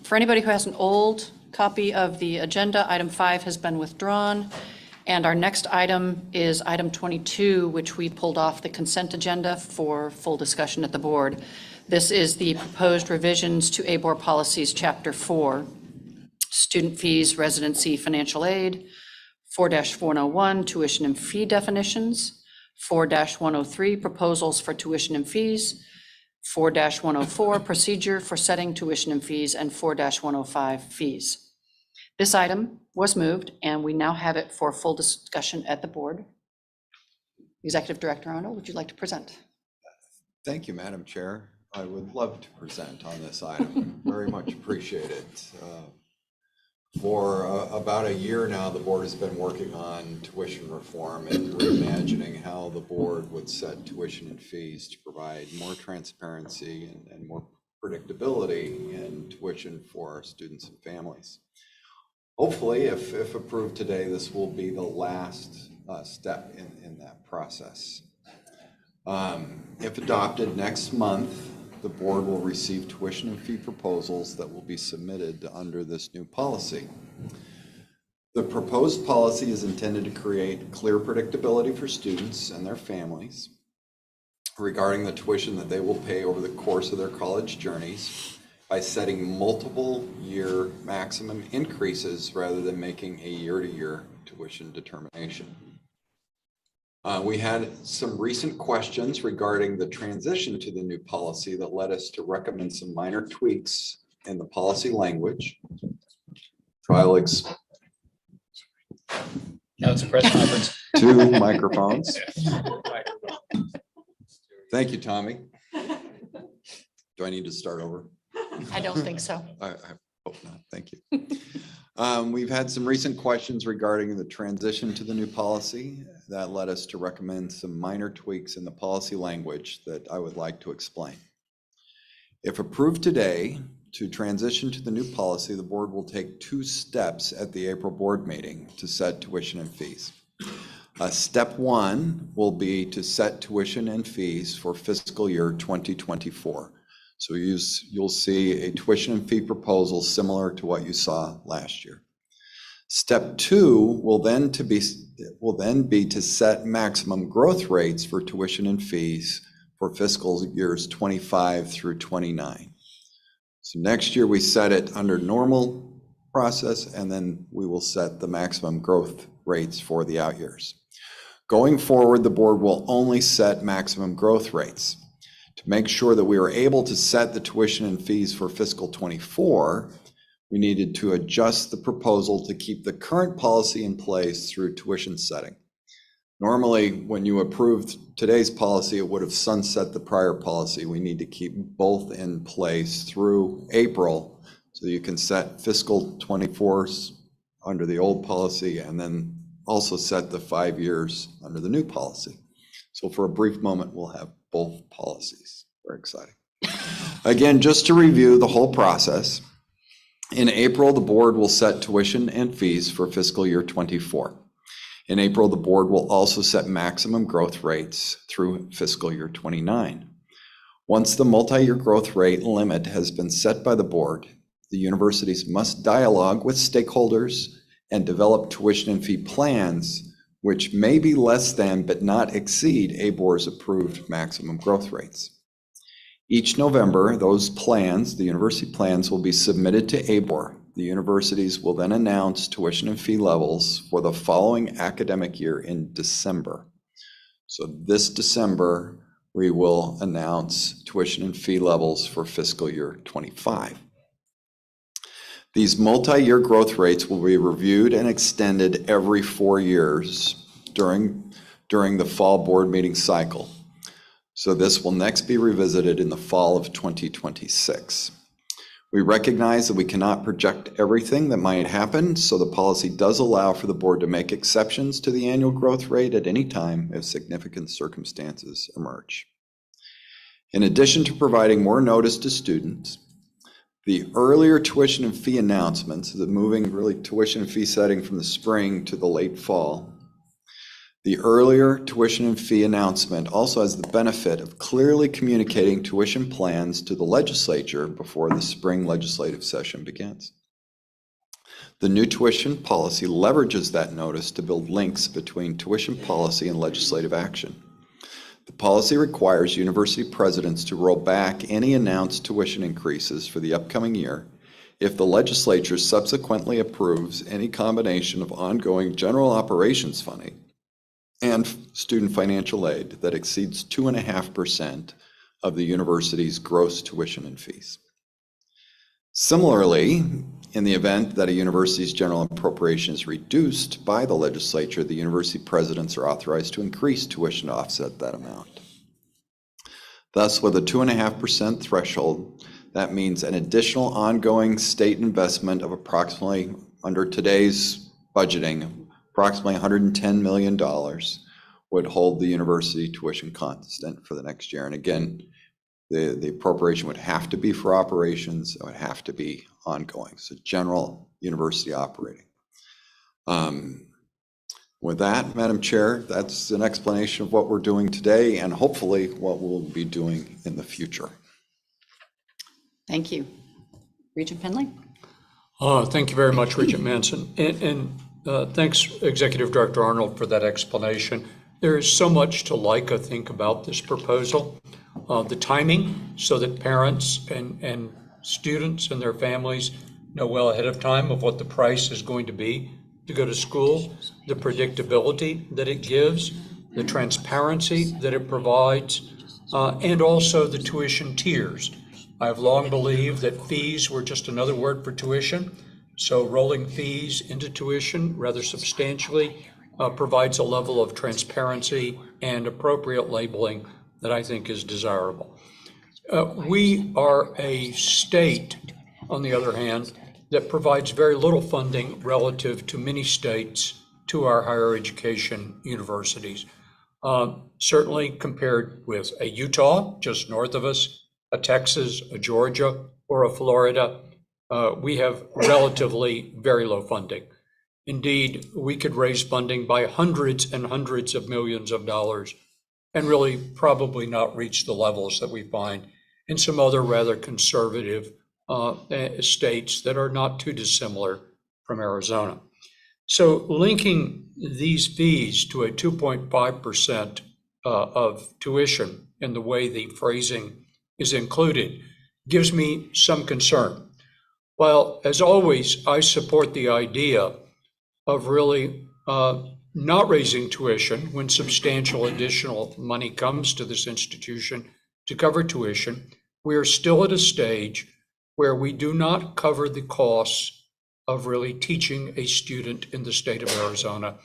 For anybody who has an old copy of the agenda, item 5 has been withdrawn. And our next item is item 22, which we pulled off the consent agenda for full discussion at the board. This is the proposed revisions to ABOR policies, chapter 4, student fees, residency, financial aid, 4-401, tuition and fee definitions, 4-103, proposals for tuition and fees, 4-104, procedure for setting tuition and fees, and 4-105, fees. This item was moved, and we now have it for full discussion at the board. Executive Director Arnold, would you like to present? Thank you, Madam Chair. I would love to present on this item. Very much appreciate it. For about a year now, the board has been working on tuition reform and reimagining how the board would set tuition and fees to provide more transparency and more predictability in tuition for our students and families. Hopefully, if approved today, this will be the last step in that process. If adopted next month, the board will receive tuition and fee proposals that will be submitted under this new policy. The proposed policy is intended to create clear predictability for students and their families regarding the tuition that they will pay over the course of their college journeys by setting multiple year maximum increases rather than making a year-to-year tuition determination. We had some recent questions regarding the transition to the new policy that led us to recommend some minor tweaks in the policy language. Now it's a press conference. 2 microphones. Thank you, Tommy. Do I need to start over? I don't think so. I hope not. Thank you. We've had some recent questions regarding the transition to the new policy that led us to recommend some minor tweaks in the policy language that I would like to explain. If approved today, to transition to the new policy, the board will take 2 steps at the April board meeting to set tuition and fees. Step 1 will be to set tuition and fees for fiscal year 2024. So you'll see a tuition and fee proposal similar to what you saw last year. Step 2 will then be to set maximum growth rates for tuition and fees for fiscal years 25 through 29. So next year we set it under normal process, and then we will set the maximum growth rates for the out years. Going forward, the board will only set maximum growth rates. To make sure that we are able to set the tuition and fees for fiscal 24, we needed to adjust the proposal to keep the current policy in place through tuition setting. Normally, when you approved today's policy, it would have sunset the prior policy. We need to keep both in place through April So you can set fiscal 24s under the old policy and then also set the 5 years under the new policy. So for a brief moment, we'll have both policies. Very exciting. Again, just to review the whole process, in April, the board will set tuition and fees for fiscal year 24. In April, the board will also set maximum growth rates through fiscal year 29. Once the multi-year growth rate limit has been set by the board, the universities must dialogue with stakeholders and develop tuition and fee plans, which may be less than but not exceed ABOR's approved maximum growth rates. Each November, those plans, the university plans, will be submitted to ABOR. The universities will then announce tuition and fee levels for the following academic year in December. So this December, we will announce tuition and fee levels for fiscal year 25. These multi-year growth rates will be reviewed and extended every 4 years during the fall board meeting cycle. So this will next be revisited in the fall of 2026. We recognize that we cannot project everything that might happen, so the policy does allow for the board to make exceptions to the annual growth rate at any time if significant circumstances emerge. In addition to providing more notice to students, the earlier tuition and fee announcements, the moving really tuition and fee setting from the spring to the late fall, the earlier tuition and fee announcement also has the benefit of clearly communicating tuition plans to the legislature before the spring legislative session begins. The new tuition policy leverages that notice to build links between tuition policy and legislative action. The policy requires university presidents to roll back any announced tuition increases for the upcoming year if the legislature subsequently approves any combination of ongoing general operations funding and student financial aid that exceeds 2.5% of the university's gross tuition and fees. Similarly, in the event that a university's general appropriation is reduced by the legislature, the university presidents are authorized to increase tuition to offset that amount. Thus, with a 2.5% threshold, that means an additional ongoing state investment of approximately, under today's budgeting, approximately $110 million would hold the university tuition constant for the next year. And again, the appropriation would have to be for operations, it would have to be ongoing, so general university operating. With that, Madam Chair, that's an explanation of what we're doing today and hopefully what we'll be doing in the future. Thank you. Regent Penley? Thank you very much, Regent Manson. And thanks, Executive Director Arnold, for that explanation. There is so much to like, I think, about this proposal. The timing, so that parents and students and their families know well ahead of time of what the price is going to be to go to school, the predictability that it gives, the transparency that it provides, and also the tuition tiers. I've long believed that fees were just another word for tuition, so rolling fees into tuition rather substantially provides a level of transparency and appropriate labeling that I think is desirable. We are a state, on the other hand, that provides very little funding relative to many states to our higher education universities. Certainly compared with a Utah, just north of us, a Texas, a Georgia, or a Florida, we have relatively very low funding. Indeed, we could raise funding by hundreds and hundreds of millions of dollars and really probably not reach the levels that we find in some other rather conservative states that are not too dissimilar from Arizona. So linking these fees to a 2.5% of tuition in the way the phrasing is included gives me some concern. While, as always, I support the idea of really not raising tuition when substantial additional money comes to this institution to cover tuition, we are still at a stage where we do not cover the costs of really teaching a student in the state of Arizona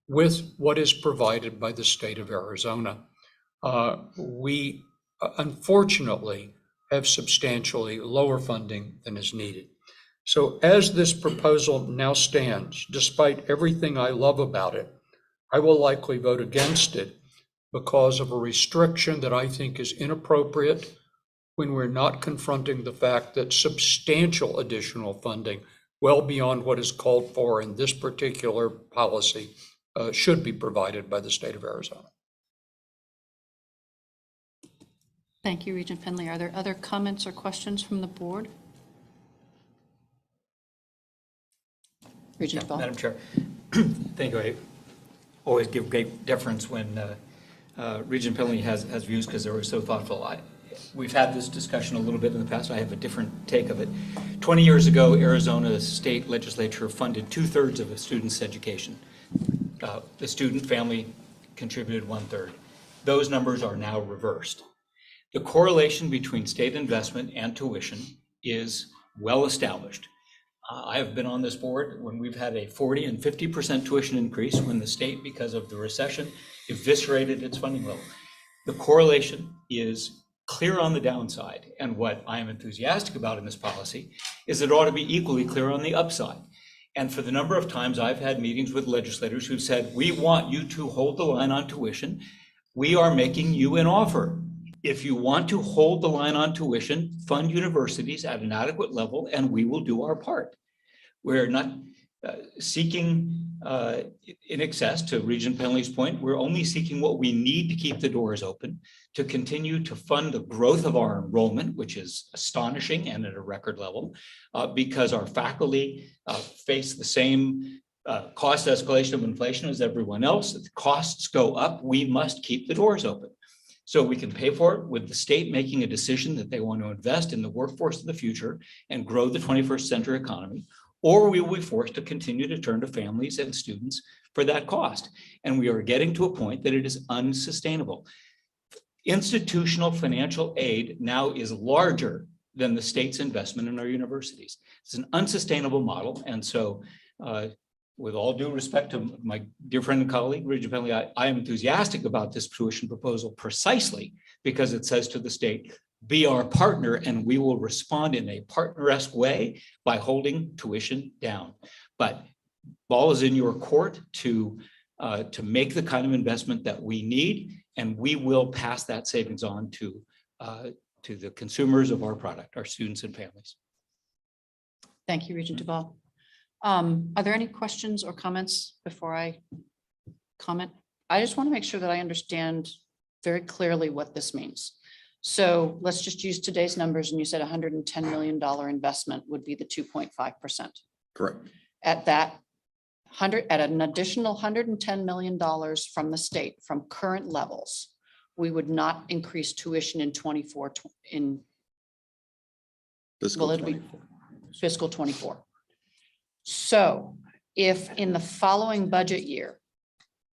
with what is provided by the state of Arizona. We unfortunately have substantially lower funding than is needed. So as this proposal now stands, despite everything I love about it, I will likely vote against it because of a restriction that I think is inappropriate when we're not confronting the fact that substantial additional funding, well beyond what is called for in this particular policy, should be provided by the state of Arizona. Thank you, Regent Penley. Are there other comments or questions from the board? Regent Ball. Madam Chair, thank you. I always give great deference when Regent Penley has views because they were so thoughtful. We've had this discussion a little bit in the past. I have a different take of it. 20 years ago, Arizona state legislature funded 2/3 of a student's education. The student family contributed 1/3. Those numbers are now reversed. The correlation between state investment and tuition is well established. I have been on this board when we've had a 40% and 50% tuition increase when the state, because of the recession, eviscerated its funding level. The correlation is clear on the downside, and what I am enthusiastic about in this policy is it ought to be equally clear on the upside. And for the number of times I've had meetings with legislators who said, we want you to hold the line on tuition, we are making you an offer. If you want to hold the line on tuition, fund universities at an adequate level, and we will do our part. We're not seeking in excess, to Regent Penley's point, we're only seeking what we need to keep the doors open, to continue to fund the growth of our enrollment, which is astonishing and at a record level, because our faculty face the same cost escalation of inflation as everyone else. If the costs go up, we must keep the doors open. So we can pay for it with the state making a decision that they want to invest in the workforce of the future and grow the 21st century economy, or we will be forced to continue to turn to families and students for that cost. And we are getting to a point that it is unsustainable. Institutional financial aid now is larger than the state's investment in our universities. It's an unsustainable model. And so with all due respect to my dear friend and colleague, Regent Penley, I am enthusiastic about this tuition proposal precisely because it says to the state, be our partner and we will respond in a partner-esque way by holding tuition down. But ball is in your court to make the kind of investment that we need, and we will pass that savings on to the consumers of our product, our students and families. Thank you, Regent Duvall. Are there any questions or comments before I comment? I just want to make sure that I understand very clearly what this means. So let's just use today's numbers. And you said $110 million investment would be the 2.5%. Correct. At that at an additional $110 million from the state from current levels, we would not increase tuition in fiscal 24. So if in the following budget year,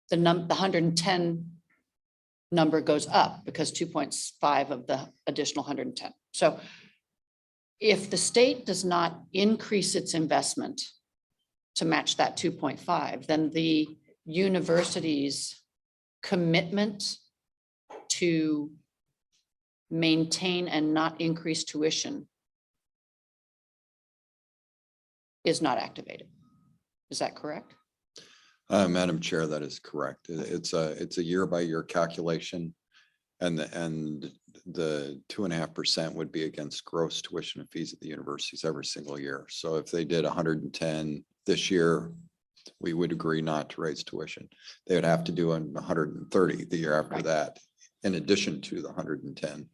the 110 number goes up because 2.5 of the additional 110. So if the state does not increase its investment to match that 2.5, then the university's commitment to maintain and not increase tuition is not activated. Is that correct? Madam Chair, that is correct. It's a year-by-year calculation, and the 2.5% would be against gross tuition and fees at the universities every single year. So if they did 110 this year, we would agree not to raise tuition. They would have to do 130 the year after that, in addition to the 110.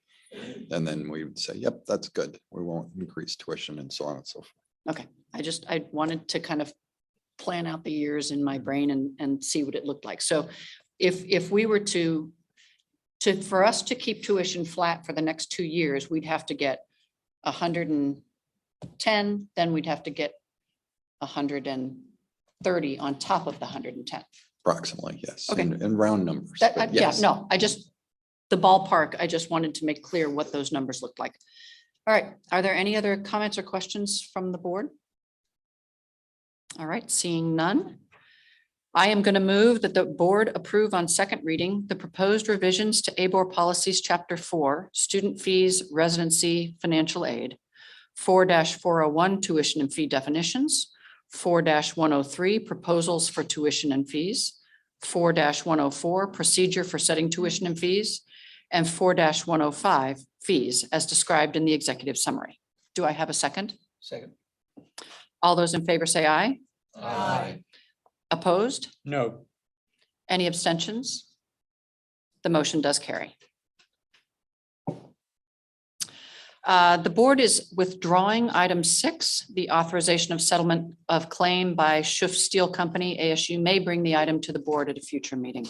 And then we would say, yep, that's good. We won't increase tuition and so on and so forth. Okay, I wanted to kind of plan out the years in my brain and see what it looked like. So if we were for us to keep tuition flat for the next 2 years, we'd have to get 110, then we'd have to get 130 on top of the 110. Approximately, yes. Okay. In round numbers. Yeah, Yes. no, the ballpark, I just wanted to make clear what those numbers looked like. All right, are there any other comments or questions from the board? All right, seeing none. I am going to move that the board approve on second reading the proposed revisions to ABOR policies, Chapter 4, student fees, residency, financial aid 4-401 tuition and fee definitions, 4-103 proposals for tuition and fees, 4-104 procedure for setting tuition and fees, and 4-105 fees as described in the executive summary. Do I have a second? Second. All those in favor say aye. Aye. Opposed? No. Any abstentions? The motion does carry. The board is withdrawing item 6, the authorization of settlement of claim by Schuff Steel Company. ASU may bring the item to the board at a future meeting.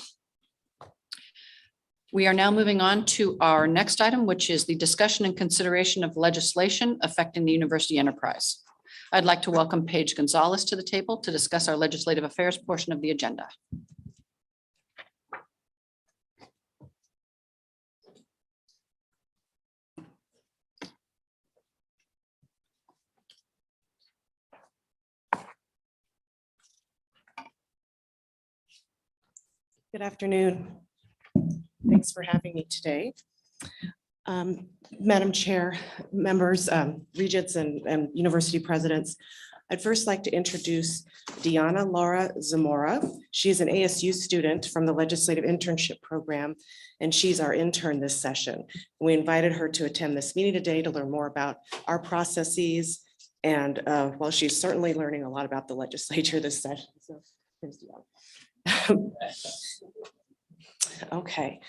We are now moving on to our next item, which is the discussion and consideration of legislation affecting the university enterprise. I'd like to welcome Paige Gonzalez to the table to discuss our legislative affairs portion of the agenda. Good afternoon. Thanks for having me today. Madam Chair, members, regents, and university presidents, I'd first like to introduce Diana Laura Zamora. She is an ASU student from the Legislative Internship Program, and she's our intern this session. We invited her to attend this meeting today to learn more about our processes, and well, she's certainly learning a lot about the legislature this session. So, here's Diana. Okay,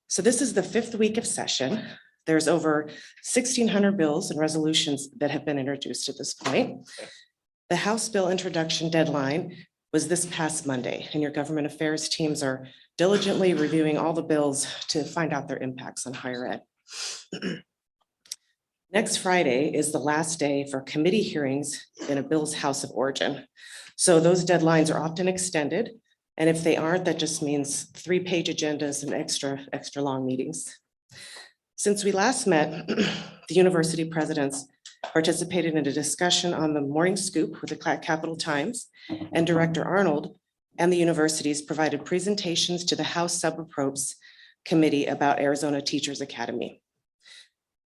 so this is the 5th week of session. There's over 1,600 bills and resolutions that have been introduced at this point. The House bill introduction deadline was this past Monday, and your government affairs teams are diligently reviewing all the bills to find out their impacts on higher ed. Next Friday is the last day for committee hearings in a bill's House of origin. So those deadlines are often extended. And if they aren't, that just means 3-page agendas and extra long meetings. Since we last met, the university presidents participated in a discussion on the Morning Scoop with the Capital Times, and Director Arnold and the universities provided presentations to the House Subappropriations Committee about Arizona Teachers Academy.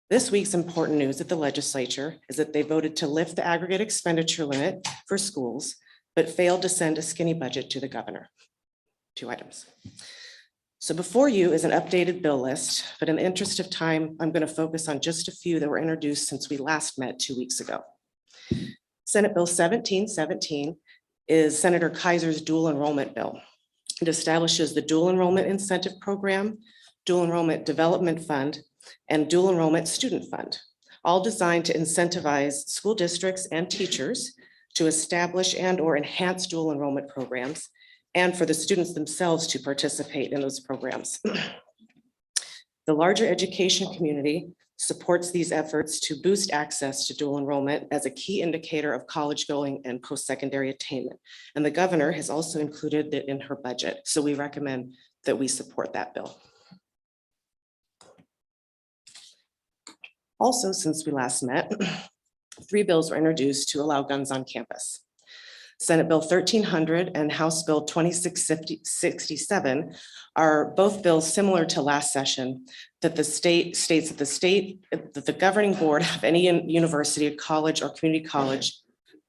This week's important news at the legislature is that they voted to lift the aggregate expenditure limit for schools, but failed to send a skinny budget to the governor. 2 items. So before you is an updated bill list, but in the interest of time, I'm going to focus on just a few that were introduced since we last met 2 weeks ago. Senate Bill 1717 is Senator Kaiser's dual enrollment bill. It establishes the dual enrollment incentive program, dual enrollment development fund, and dual enrollment student fund, all designed to incentivize school districts and teachers to establish and/or enhance dual enrollment programs, and for the students themselves to participate in those programs. The larger education community supports these efforts to boost access to dual enrollment as a key indicator of college going and post-secondary attainment. And the governor has also included it in her budget. So we recommend that we support that bill. Also, since we last met, 3 bills were introduced to allow guns on campus. Senate Bill 1300 and House Bill 2667 are both bills similar to last session, that the state states that the governing board of any university, college, or community college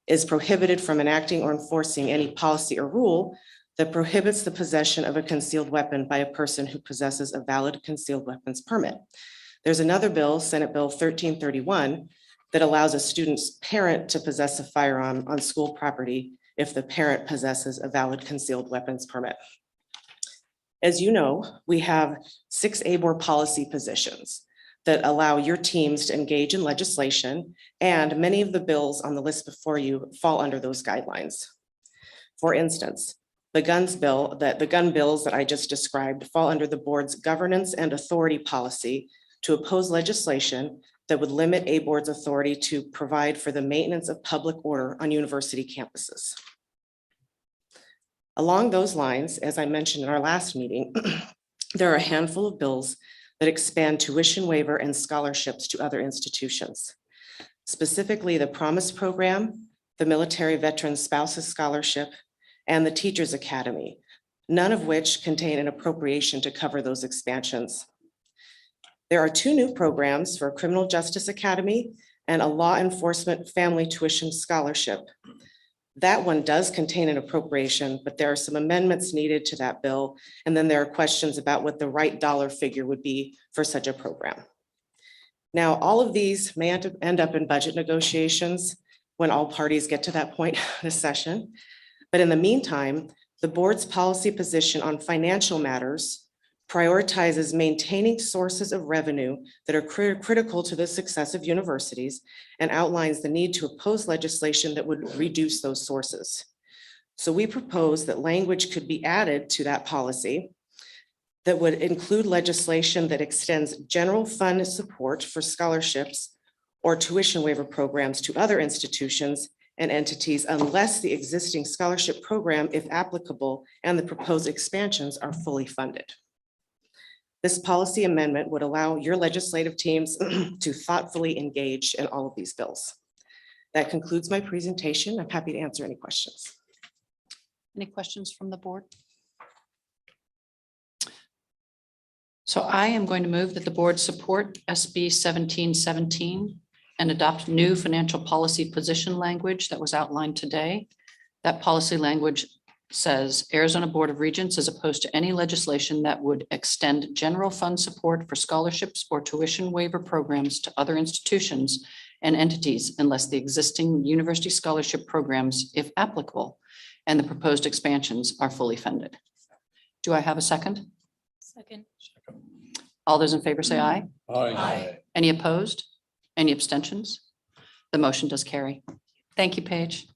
is prohibited from enacting or enforcing any policy or rule that prohibits the possession of a concealed weapon by a person who possesses a valid concealed weapons permit. There's another bill, Senate Bill 1331, that allows a student's parent to possess a firearm on school property if the parent possesses a valid concealed weapons permit. As you know, we have 6 ABOR policy positions that allow your teams to engage in legislation, and many of the bills on the list before you fall under those guidelines. For instance, the gun bills that I just described fall under the board's governance and authority policy to oppose legislation that would limit a board's authority to provide for the maintenance of public order on university campuses. Along those lines, as I mentioned in our last meeting, there are a handful of bills that expand tuition waiver and scholarships to other institutions. Specifically, the Promise Program, the Military Veteran Spouses Scholarship, and the Teachers Academy, none of which contain an appropriation to cover those expansions. There are 2 new programs for Criminal Justice Academy and a law enforcement family tuition scholarship. That one does contain an appropriation, but there are some amendments needed to that bill. And then there are questions about what the right dollar figure would be for such a program. Now, all of these may end up in budget negotiations when all parties get to that point in this session. But in the meantime, the board's policy position on financial matters prioritizes maintaining sources of revenue that are critical to the success of universities and outlines the need to oppose legislation that would reduce those sources. So we propose that language could be added to that policy that would include legislation that extends general fund support for scholarships or tuition waiver programs to other institutions and entities unless the existing scholarship program, if applicable, and the proposed expansions are fully funded. This policy amendment would allow your legislative teams to thoughtfully engage in all of these bills. That concludes my presentation. I'm happy to answer any questions. Any questions from the board? So I am going to move that the board support SB 1717 and adopt new financial policy position language that was outlined today. That policy language says Arizona Board of Regents is opposed to any legislation that would extend general fund support for scholarships or tuition waiver programs to other institutions and entities unless the existing university scholarship programs, if applicable, and the proposed expansions are fully funded. Do I have a second? Second. All those in favor say aye. Aye. Any opposed? Any abstentions? The motion does carry. Thank you, Paige.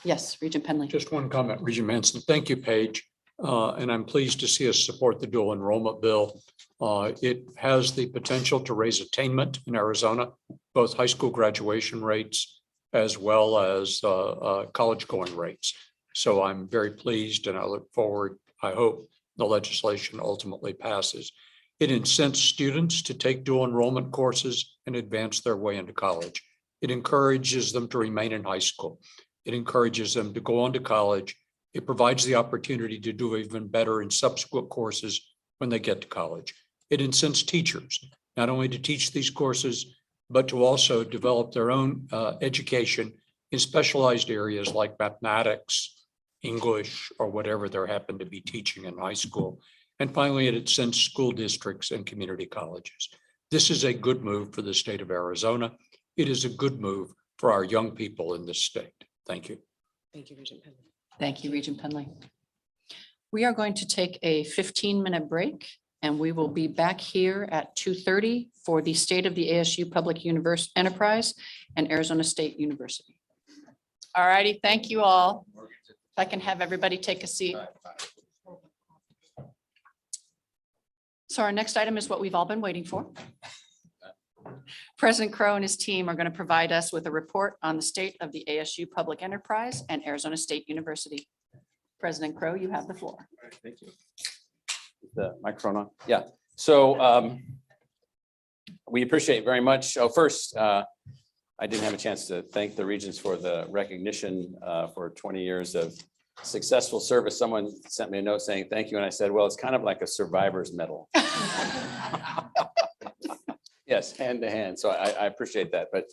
Yes, Regent Penley. Just one comment, Regent Manson. Thank you, Paige. And I'm pleased to see us support the dual enrollment bill. It has the potential to raise attainment in Arizona, both high school graduation rates as well as college going rates. So I'm very pleased and I look forward, I hope the legislation ultimately passes. It incents students to take dual enrollment courses and advance their way into college. It encourages them to remain in high school. It encourages them to go on to college. It provides the opportunity to do even better in subsequent courses when they get to college. It incents teachers not only to teach these courses, but to also develop their own education in specialized areas like mathematics, English, or whatever they happen to be teaching in high school. And finally, it sends school districts and community colleges. This is a good move for the state of Arizona. It is a good move for our young people in this state. Thank you. Thank you, Regent Penley. Thank you, Regent Penley. We are going to take a 15-minute break and we will be back here at 2:30 for the State of the ASU Public Enterprise and Arizona State University. All righty, thank you all. If I can have everybody take a seat. So our next item is what we've all been waiting for. President Crow and his team are going to provide us with a report on the state of the ASU Public Enterprise and Arizona State University. President Crow, you have the floor. Thank you. The microphone on? Yeah. So we appreciate very much. Oh, first, I didn't have a chance to thank the Regents for the recognition for 20 years of successful service. Someone sent me a note saying thank you, and I said, well, it's kind of like a survivor's medal. Yes, hand to hand. So I appreciate that. But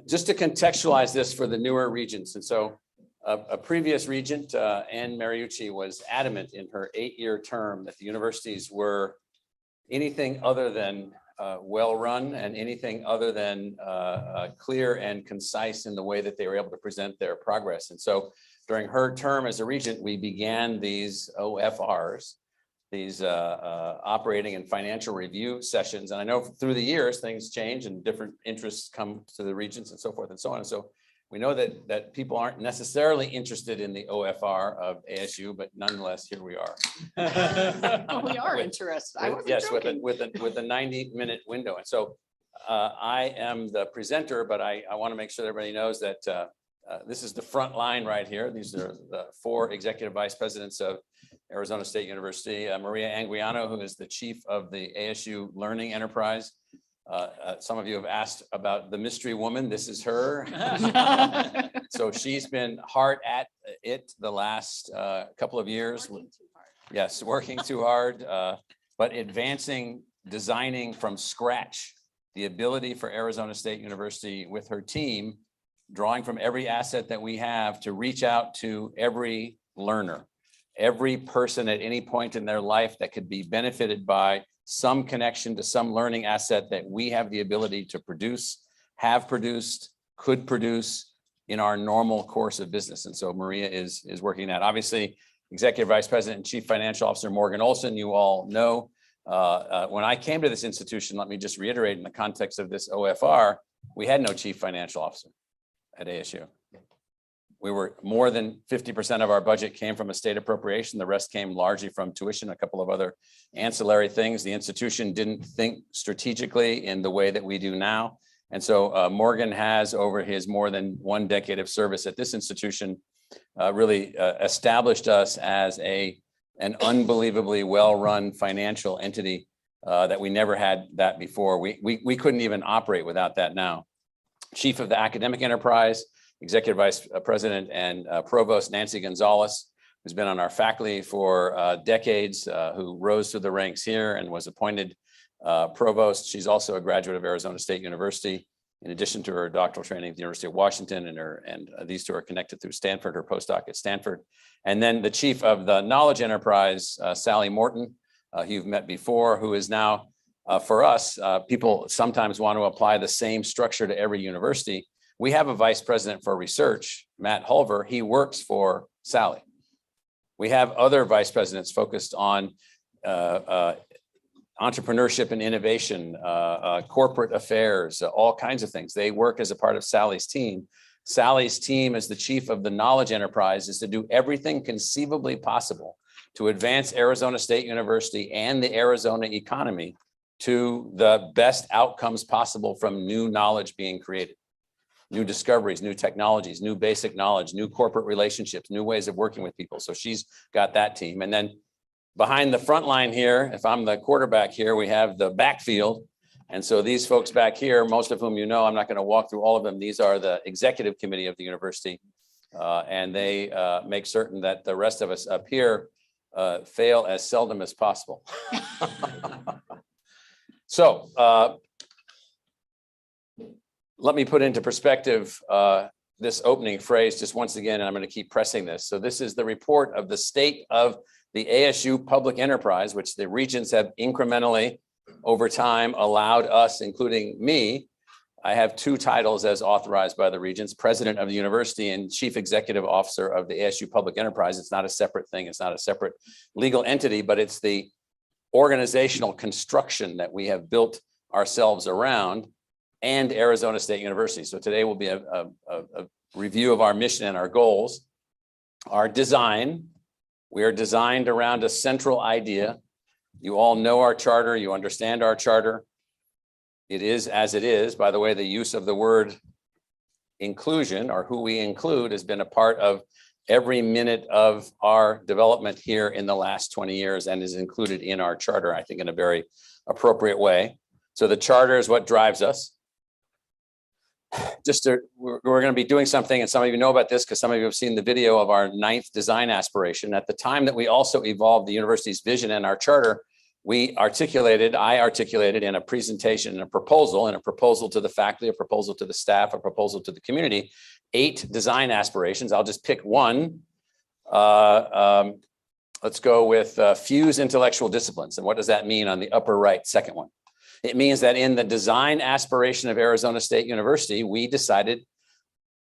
just to contextualize this for the newer regents, and so a previous regent, Ann Mariucci, was adamant in her 8-year term that the universities were anything other than well-run and anything other than clear and concise in the way that they were able to present their progress. And so during her term as a regent, we began these OFRs, these operating and financial review sessions. And I know through the years, things change and different interests come to the regents and so forth and so on. And so we know that people aren't necessarily interested in the OFR of ASU, but nonetheless, here we are. Oh, we are interested. I wasn't Yes, joking. with a 90-minute window. And so I am the presenter, but I want to make sure everybody knows that this is the front line right here. These are the 4 executive vice presidents of Arizona State University. Maria Anguiano, who is the chief of the ASU Learning Enterprise. Some of you have asked about the mystery woman. This is her. So she's been hard at it the last couple of years. Yes, working too hard, but advancing, designing from scratch the ability for Arizona State University with her team, drawing from every asset that we have to reach out to every learner, every person at any point in their life that could be benefited by some connection to some learning asset that we have the ability to produce, have produced, could produce in our normal course of business. And so Maria is working that. Obviously, Executive Vice President and Chief Financial Officer Morgan Olson, you all know. When I came to this institution, let me just reiterate in the context of this OFR, we had no Chief Financial Officer at ASU. We were more than 50% of our budget came from a state appropriation. The rest came largely from tuition, a couple of other ancillary things. The institution didn't think strategically in the way that we do now. And so Morgan has, over his more than 1 decade of service at this institution, really established us as an unbelievably well-run financial entity that we never had that before. We couldn't even operate without that now. Chief of the Academic Enterprise, Executive Vice President and Provost Nancy Gonzalez, who's been on our faculty for decades, who rose through the ranks here and was appointed Provost. She's also a graduate of Arizona State University, in addition to her doctoral training at the University of Washington, and these two are connected through Stanford, her postdoc at Stanford. And then the Chief of the Knowledge Enterprise, Sally Morton, who you've met before, who is now, for us, people sometimes want to apply the same structure to every university. We have a Vice President for Research, Matt Hulver. He works for Sally. We have other Vice Presidents focused on entrepreneurship and innovation, corporate affairs, all kinds of things. They work as a part of Sally's team. Sally's team, as the Chief of the Knowledge Enterprise, is to do everything conceivably possible to advance Arizona State University and the Arizona economy to the best outcomes possible from new knowledge being created. New discoveries, new technologies, new basic knowledge, new corporate relationships, new ways of working with people. So she's got that team. And then behind the front line here, if I'm the quarterback here, we have the backfield. And so these folks back here, most of whom you know, I'm not going to walk through all of them. These are the executive committee of the university. And they make certain that the rest of us up here fail as seldom as possible. So let me put into perspective this opening phrase just once again, and I'm going to keep pressing this. So this is the report of the state of the ASU public enterprise, which the regents have incrementally over time allowed us, including me. I have 2 titles as authorized by the regents: President of the University and Chief Executive Officer of the ASU public enterprise. It's not a separate thing. It's not a separate legal entity, but it's the organizational construction that we have built ourselves around, and Arizona State University. So today will be a review of our mission and our goals. Our design, we are designed around a central idea. You all know our charter, you understand our charter. It is as it is. By the way, the use of the word inclusion, or who we include, has been a part of every minute of our development here in the last 20 years and is included in our charter, I think, in a very appropriate way. So the charter is what drives us. We're going to be doing something, and some of you know about this because some of you have seen the video of our 9th design aspiration. At the time that we also evolved the university's vision and our charter, I articulated in a presentation, in a proposal to the faculty, a proposal to the staff, a proposal to the community, 8 design aspirations. I'll just pick one. Let's go with fuse intellectual disciplines. And what does that mean on the upper right, second one? It means that in the design aspiration of Arizona State University, we decided,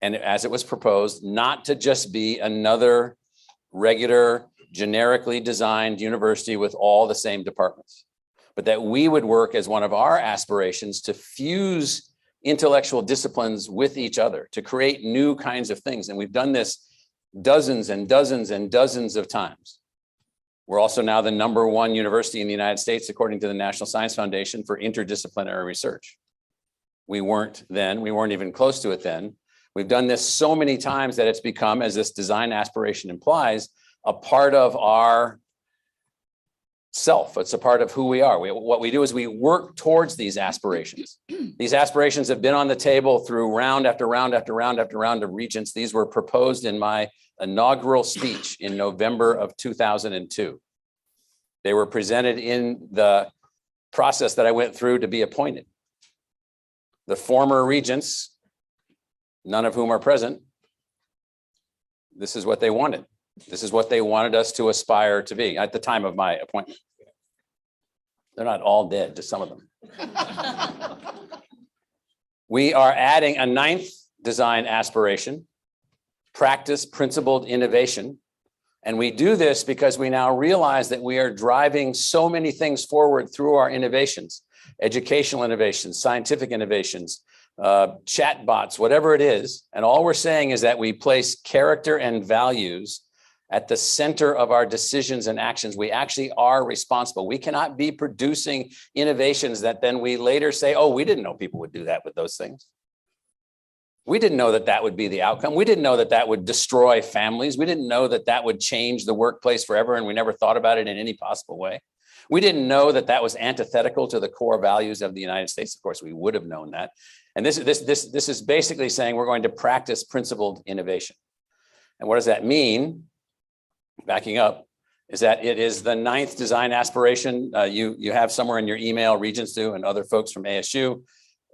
and as it was proposed, not to just be another regular, generically designed university with all the same departments, but that we would work as one of our aspirations to fuse intellectual disciplines with each other, to create new kinds of things. And we've done this dozens and dozens and dozens of times. We're also now the #1 university in the United States, according to the National Science Foundation, for interdisciplinary research. We weren't then, we weren't even close to it then. We've done this so many times that it's become, as this design aspiration implies, a part of our self. It's a part of who we are. What we do is we work towards these aspirations. These aspirations have been on the table through round after round after round after round of regents. These were proposed in my inaugural speech in November of 2002. They were presented in the process that I went through to be appointed. the former regents, none of whom are present, this is what they wanted. This is what they wanted us to aspire to be at the time of my appointment. They're not all dead, just some of them. We are adding a 9th design aspiration, practice principled innovation. And we do this because we now realize that we are driving so many things forward through our innovations, educational innovations, scientific innovations, chat bots, whatever it is. And all we're saying is that we place character and values at the center of our decisions and actions. We actually are responsible. We cannot be producing innovations that then we later say, oh, we didn't know people would do that with those things. We didn't know that that would be the outcome. We didn't know that that would destroy families. We didn't know that that would change the workplace forever, and we never thought about it in any possible way. We didn't know that that was antithetical to the core values of the United States. Of course, we would have known that. And this is basically saying we're going to practice principled innovation. And what does that mean? Backing up, is that it is the 9th design aspiration. You have somewhere in your email, Regents do, and other folks from ASU,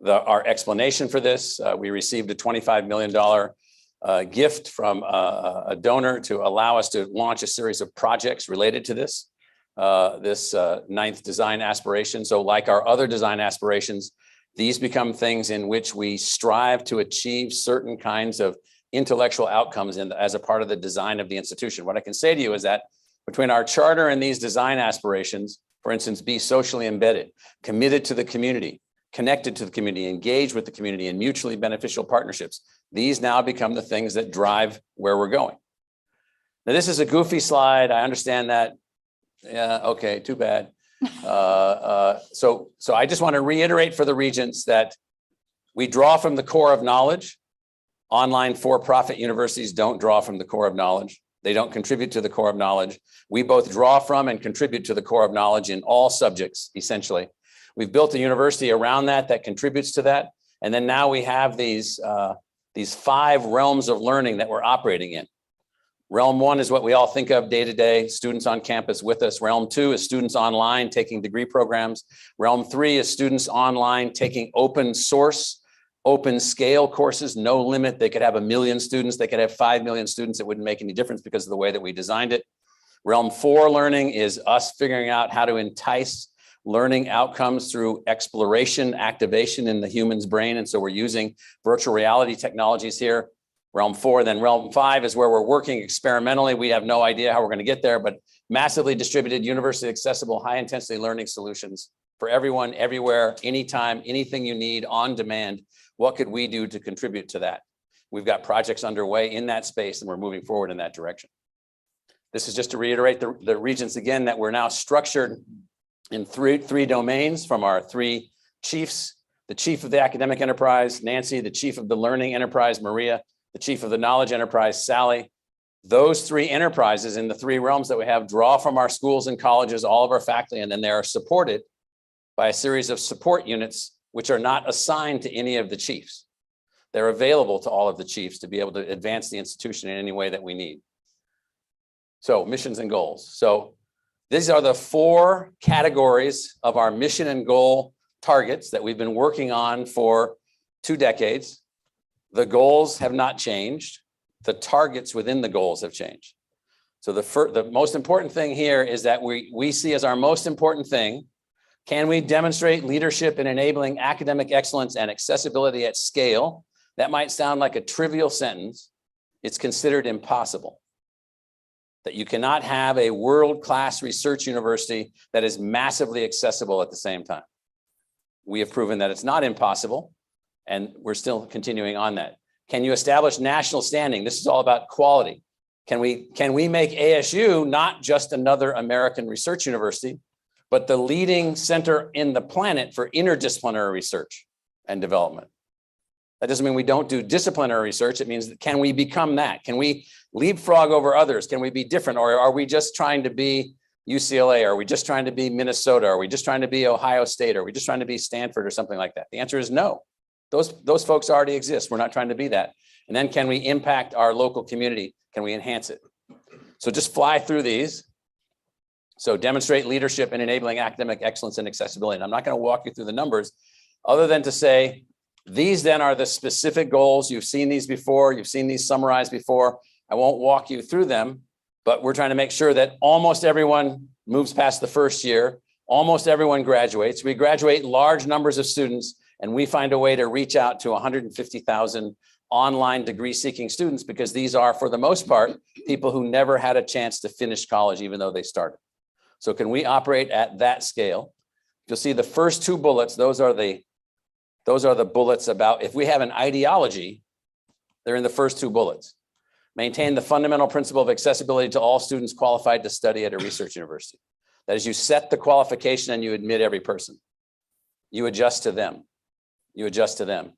our explanation for this. We received a $25 million gift from a donor to allow us to launch a series of projects related to this 9th design aspiration. So like our other design aspirations, these become things in which we strive to achieve certain kinds of intellectual outcomes as a part of the design of the institution. What I can say to you is that between our charter and these design aspirations, for instance, be socially embedded, committed to the community, connected to the community, engaged with the community in mutually beneficial partnerships. These now become the things that drive where we're going. Now, this is a goofy slide. I understand that. Yeah, okay, too bad. So I just want to reiterate for the regents that we draw from the core of knowledge. Online for-profit universities don't draw from the core of knowledge. They don't contribute to the core of knowledge. We both draw from and contribute to the core of knowledge in all subjects, essentially. We've built a university around that contributes to that. And then now we have these 5 realms of learning that we're operating in. Realm 1 is what we all think of day to day, students on campus with us. Realm 2 is students online taking degree programs. Realm 3 is students online taking open source, open scale courses, no limit. They could have 1 million students. They could have 5 million students. It wouldn't make any difference because of the way that we designed it. Realm 4 learning is us figuring out how to entice learning outcomes through exploration, activation in the human's brain. And so we're using virtual reality technologies here. Realm 4, then Realm 5 is where we're working experimentally. We have no idea how we're going to get there, but massively distributed, university accessible, high intensity learning solutions for everyone, everywhere, anytime, anything you need on demand. What could we do to contribute to that? We've got projects underway in that space and we're moving forward in that direction. This is just to reiterate the regents again, that we're now structured in three domains from our 3 chiefs: the chief of the academic enterprise, Nancy; the chief of the learning enterprise, Maria; the chief of the knowledge enterprise, Sally. Those 3 enterprises in the 3 realms that we have draw from our schools and colleges, all of our faculty, and then they are supported by a series of support units which are not assigned to any of the chiefs. They're available to all of the chiefs to be able to advance the institution in any way that we need. So missions and goals. So these are the 4 categories of our mission and goal targets that we've been working on for 2 decades. The goals have not changed. The targets within the goals have changed. So the most important thing here is that we see as our most important thing, can we demonstrate leadership in enabling academic excellence and accessibility at scale? That might sound like a trivial sentence. It's considered impossible. That you cannot have a world-class research university that is massively accessible at the same time. We have proven that it's not impossible, and we're still continuing on that. Can you establish national standing? This is all about quality. Can we make ASU not just another American research university, but the leading center in the planet for interdisciplinary research and development? That doesn't mean we don't do disciplinary research. It means that can we become that? Can we leapfrog over others? Can we be different? Or are we just trying to be UCLA? Are we just trying to be Minnesota? Are we just trying to be Ohio State? Are we just trying to be Stanford or something like that? The answer is no. Those folks already exist. We're not trying to be that. And then can we impact our local community? Can we enhance it? So just fly through these. So demonstrate leadership in enabling academic excellence and accessibility. And I'm not going to walk you through the numbers other than to say, These then are the specific goals. You've seen these before. You've seen these summarized before. I won't walk you through them, but we're trying to make sure that almost everyone moves past the first year. Almost everyone graduates. We graduate large numbers of students, and we find a way to reach out to 150,000 online degree-seeking students, because these are, for the most part, people who never had a chance to finish college, even though they started. So can we operate at that scale? You'll see the first two bullets, those are the bullets about, if we have an ideology, they're in the first two bullets. Maintain the fundamental principle of accessibility to all students qualified to study at a research university. That is, you set the qualification and you admit every person. You adjust to them. You adjust to them.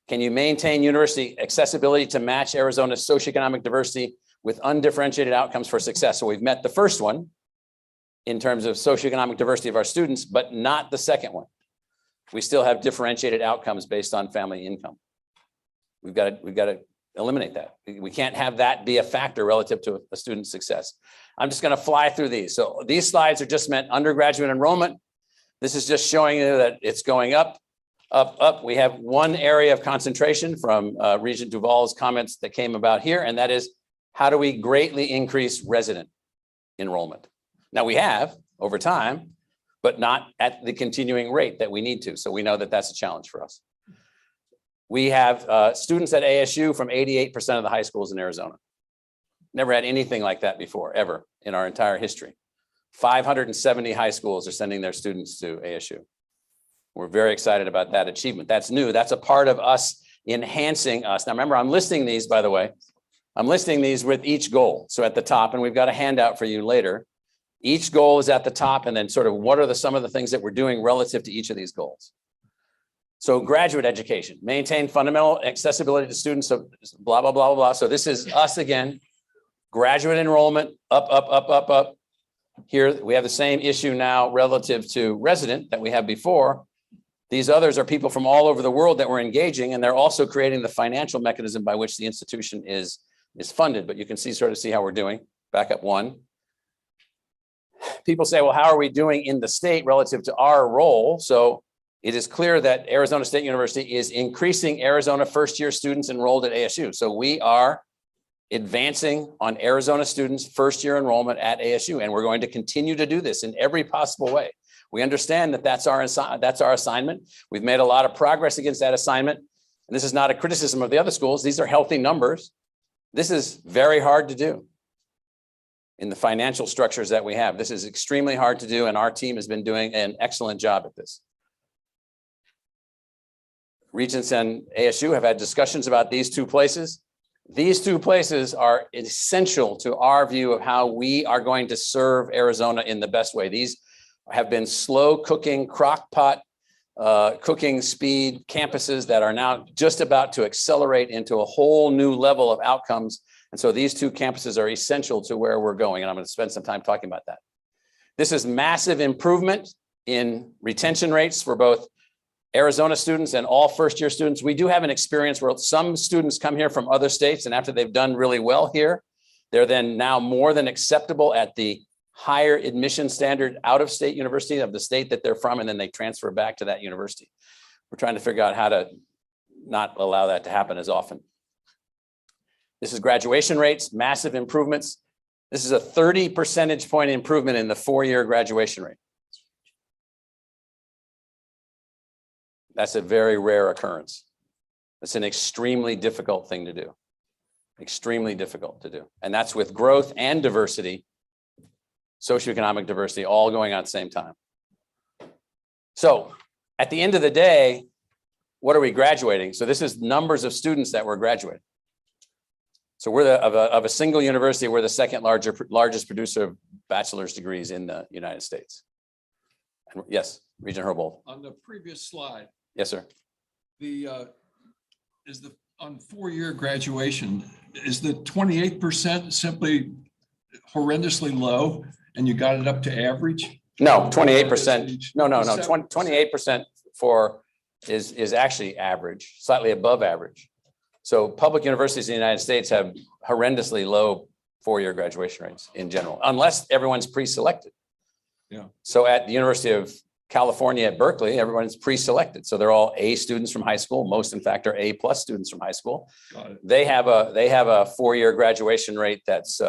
Can you maintain university accessibility to match Arizona's socioeconomic diversity with undifferentiated outcomes for success? So we've met the first one in terms of socioeconomic diversity of our students, but not the second one. We still have differentiated outcomes based on family income. We've got to eliminate that. We can't have that be a factor relative to a student's success. I'm just going to fly through these. So these slides are just meant undergraduate enrollment. This is just showing you that it's going up, up, up. We have one area of concentration from Regent Duval's comments that came about here, and that is, how do we greatly increase resident enrollment? Now we have over time, but not at the continuing rate that we need to. So we know that that's a challenge for us. We have students at ASU from 88% of the high schools in Arizona. Never had anything like that before, ever, in our entire history. 570 high schools are sending their students to ASU. We're very excited about that achievement. That's new. That's a part of us enhancing us. Now remember, I'm listing these, by the way. I'm listing these with each goal. So at the top, and we've got a handout for you later. Each goal is at the top, and then sort of what are some of the things that we're doing relative to each of these goals. So graduate education, maintain fundamental accessibility to students, so blah, blah, blah, blah, blah. So this is us again, graduate enrollment, up, up, up, up, up. Here we have the same issue now relative to resident that we had before. These others are people from all over the world that we're engaging, and they're also creating the financial mechanism by which the institution is funded. But you can sort of see how we're doing. Back up one. People say, well, how are we doing in the state relative to our role? So it is clear that Arizona State University is increasing Arizona first-year students enrolled at ASU. So we are advancing on Arizona students' first-year enrollment at ASU, and we're going to continue to do this in every possible way. We understand that that's our assignment. We've made a lot of progress against that assignment, and this is not a criticism of the other schools. These are healthy numbers. This is very hard to do in the financial structures that we have. This is extremely hard to do, and our team has been doing an excellent job at this. Regents and ASU have had discussions about these two places. These two places are essential to our view of how we are going to serve Arizona in the best way. These have been slow cooking, crock pot cooking speed campuses that are now just about to accelerate into a whole new level of outcomes. And so these two campuses are essential to where we're going. And I'm going to spend some time talking about that. This is massive improvement in retention rates for both Arizona students and all first-year students. We do have an experience where some students come here from other states, and after they've done really well here, they're then now more than acceptable at the higher admission standard out-of-state university of the state that they're from, and then they transfer back to that university. We're trying to figure out how to not allow that to happen as often. This is graduation rates, massive improvements. This is a 30 percentage point improvement in the four-year graduation rate. That's a very rare occurrence. It's an extremely difficult thing to do. Extremely difficult to do. And that's with growth and diversity, socioeconomic diversity, all going on at the same time. So at the end of the day, what are we graduating? So this is numbers of students that we're graduating. So we're of a single university, we're the second largest producer of bachelor's degrees in the United States. And yes, Regent Herbold. On the previous slide, Yes, sir. On four-year graduation, is the 28% simply horrendously low and you got it up to average? No, 28%. No. 28% is actually average, slightly above average. So public universities in the United States have horrendously low four-year graduation rates in general, unless everyone's pre-selected. Yeah. So at the University of California at Berkeley, everyone's pre-selected. So they're all A students from high school. Most, in fact, are A+ students from high school. They have a 4-year graduation rate that's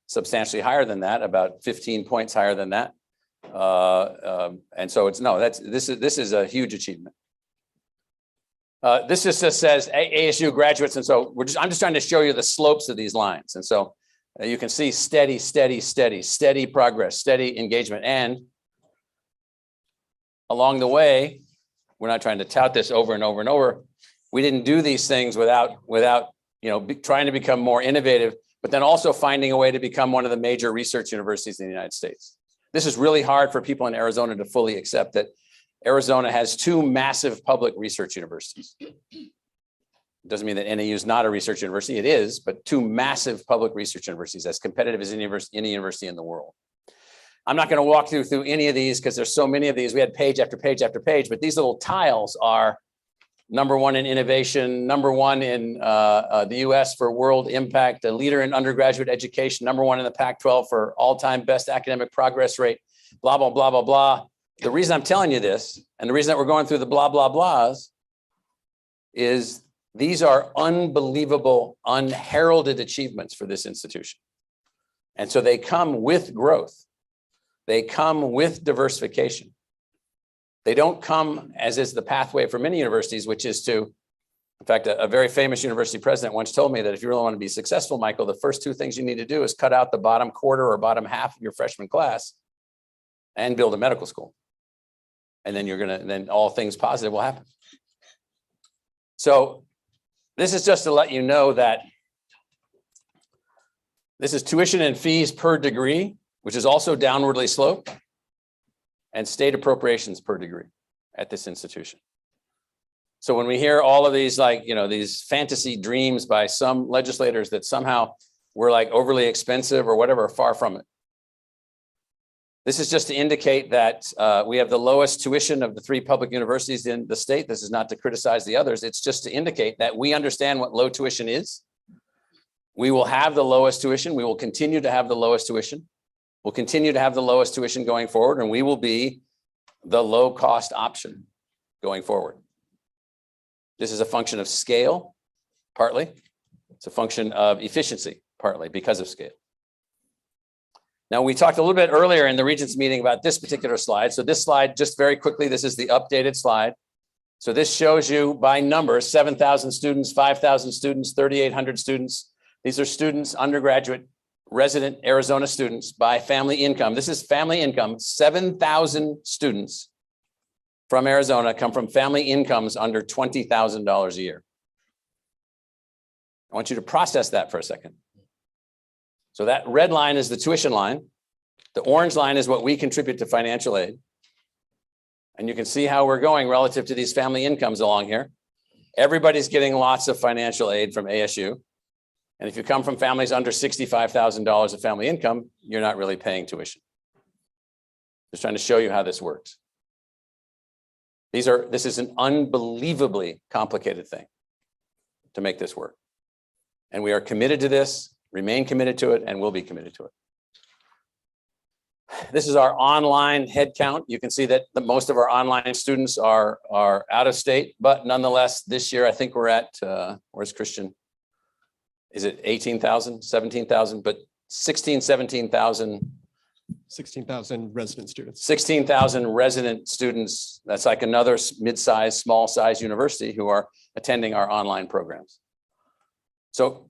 substantially higher than that, about 15 points higher than that. And so this is a huge achievement. This just says ASU graduates. And so I'm just trying to show you the slopes of these lines. And so you can see steady progress, steady engagement. And along the way, we're not trying to tout this over and over and over. We didn't do these things without trying to become more innovative, but then also finding a way to become one of the major research universities in the United States. This is really hard for people in Arizona to fully accept, that Arizona has 2 massive public research universities. It doesn't mean that NAU is not a research university. It is, but 2 massive public research universities, as competitive as any university in the world. I'm not going to walk through any of these because there's so many of these. We had page after page after page, but these little tiles are #1 in innovation, #1 in the US for world impact, a leader in undergraduate education, #1 in the Pac-12 for all-time best academic progress rate, blah, blah, blah, blah, blah. The reason I'm telling you this, and the reason that we're going through the blah, blah, blahs, is these are unbelievable, unheralded achievements for this institution. And so they come with growth. They come with diversification. They don't come, as is the pathway for many universities, which is to, in fact, a very famous university president once told me that if you really want to be successful, Michael, the first 2 things you need to do is cut out the bottom quarter or bottom half of your freshman class and build a medical school. And then then all things positive will happen. So this is just to let you know that this is tuition and fees per degree, which is also downwardly sloped, and state appropriations per degree at this institution. So when we hear all of these, these fantasy dreams by some legislators that somehow we're like overly expensive or whatever, far from it. This is just to indicate that we have the lowest tuition of the 3 public universities in the state. This is not to criticize the others. It's just to indicate that we understand what low tuition is. We will have the lowest tuition. We will continue to have the lowest tuition. We'll continue to have the lowest tuition going forward, and we will be the low-cost option going forward. This is a function of scale, partly. It's a function of efficiency, partly, because of scale. Now, we talked a little bit earlier in the Regents meeting about this particular slide. So this slide, just very quickly, this is the updated slide. So this shows you by numbers, 7,000 students, 5,000 students, 3,800 students. These are students, undergraduate, resident Arizona students by family income. This is family income. 7,000 students from Arizona come from family incomes under $20,000 a year. I want you to process that for a second. So that red line is the tuition line. The orange line is what we contribute to financial aid. And you can see how we're going relative to these family incomes along here. Everybody's getting lots of financial aid from ASU. And if you come from families under $65,000 of family income, you're not really paying tuition. Just trying to show you how this works. This is an unbelievably complicated thing to make this work. And we are committed to this, remain committed to it, and will be committed to it. This is our online head count. You can see that most of our online students are out of state, but nonetheless, this year, I think we're at, where's Christian? Is it 18,000, 17,000, but 17,000 resident students. 16,000 resident students. That's like another mid-sized, small-sized university who are attending our online programs. So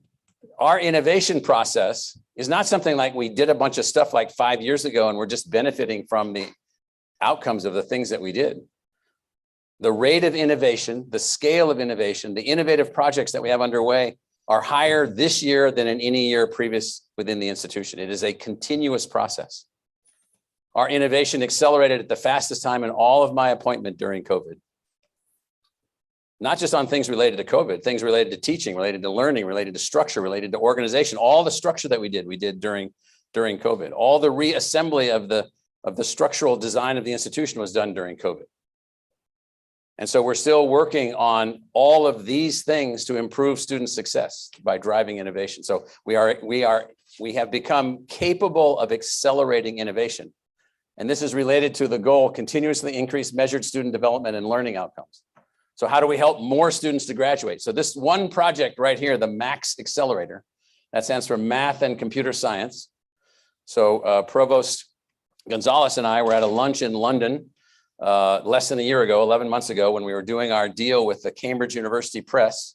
our innovation process is not something like we did a bunch of stuff like 5 years ago and we're just benefiting from the outcomes of the things that we did. The rate of innovation, the scale of innovation, the innovative projects that we have underway are higher this year than in any year previous within the institution. It is a continuous process. Our innovation accelerated at the fastest time in all of my appointment during COVID. Not just on things related to COVID, things related to teaching, related to learning, related to structure, related to organization, all the structure that we did during COVID. All the reassembly of the structural design of the institution was done during COVID. And so we're still working on all of these things to improve student success by driving innovation. So we have become capable of accelerating innovation. And this is related to the goal, continuously increase measured student development and learning outcomes. So how do we help more students to graduate? So this one project right here, the MAX Accelerator, that stands for Math and Computer Science. So Provost Gonzalez and I were at a lunch in London less than a year ago, 11 months ago, when we were doing our deal with the Cambridge University Press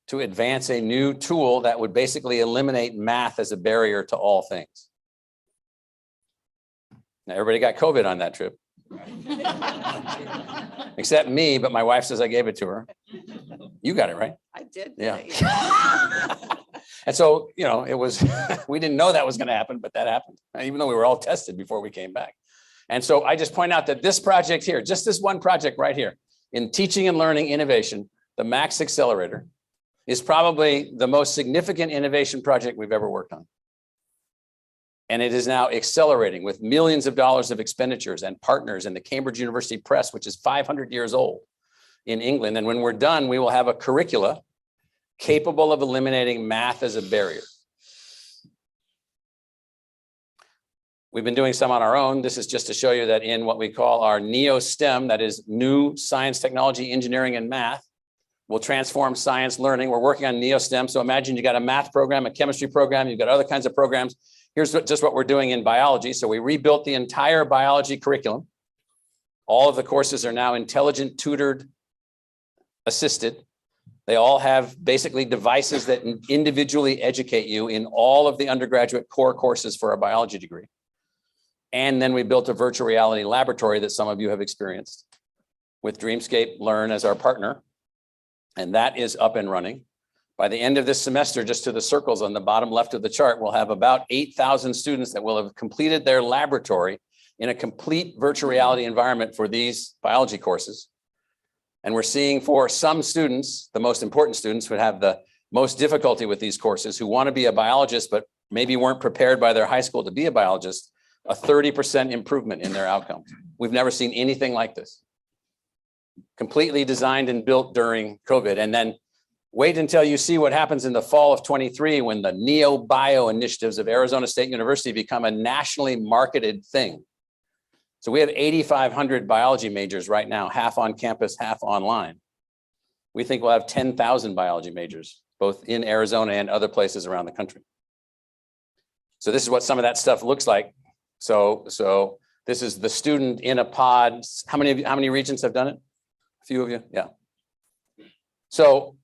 to advance a new tool that would basically eliminate math as a barrier to all things. Now, everybody got COVID on that trip. Except me, but my wife says I gave it to her. You got it, right? I did. Yeah. And so, you know, it was, we didn't know that was going to happen, but that happened, even though we were all tested before we came back. And so I just point out that this project here, just this one project right here, in teaching and learning innovation, the MAX Accelerator, is probably the most significant innovation project we've ever worked on. And it is now accelerating with millions of dollars of expenditures and partners in the Cambridge University Press, which is 500 years old in England. And when we're done, we will have a curricula capable of eliminating math as a barrier. We've been doing some on our own. This is just to show you that in what we call our NEO-STEM, that is new science, technology, engineering, and math, will transform science learning. We're working on NEO-STEM. So imagine you got a math program, a chemistry program, you've got other kinds of programs. Here's just what we're doing in biology. So we rebuilt the entire biology curriculum. All of the courses are now intelligent, tutored, assisted. They all have basically devices that individually educate you in all of the undergraduate core courses for a biology degree. And then we built a virtual reality laboratory that some of you have experienced with Dreamscape Learn as our partner. And that is up and running. By the end of this semester, just to the circles on the bottom left of the chart, we'll have about 8,000 students that will have completed their laboratory in a complete virtual reality environment for these biology courses. And we're seeing for some students, the most important students would have the most difficulty with these courses, who want to be a biologist, but maybe weren't prepared by their high school to be a biologist, a 30% improvement in their outcomes. We've never seen anything like this. Completely designed and built during COVID. And then wait until you see what happens in the fall of 23 when the NeoBio initiatives of Arizona State University become a nationally marketed thing. So we have 8,500 biology majors right now, half on campus, half online. We think we'll have 10,000 biology majors, both in Arizona and other places around the country. So this is what some of that stuff looks like. So this is the student in a pod. How many regions have done it? A few of you, yeah. So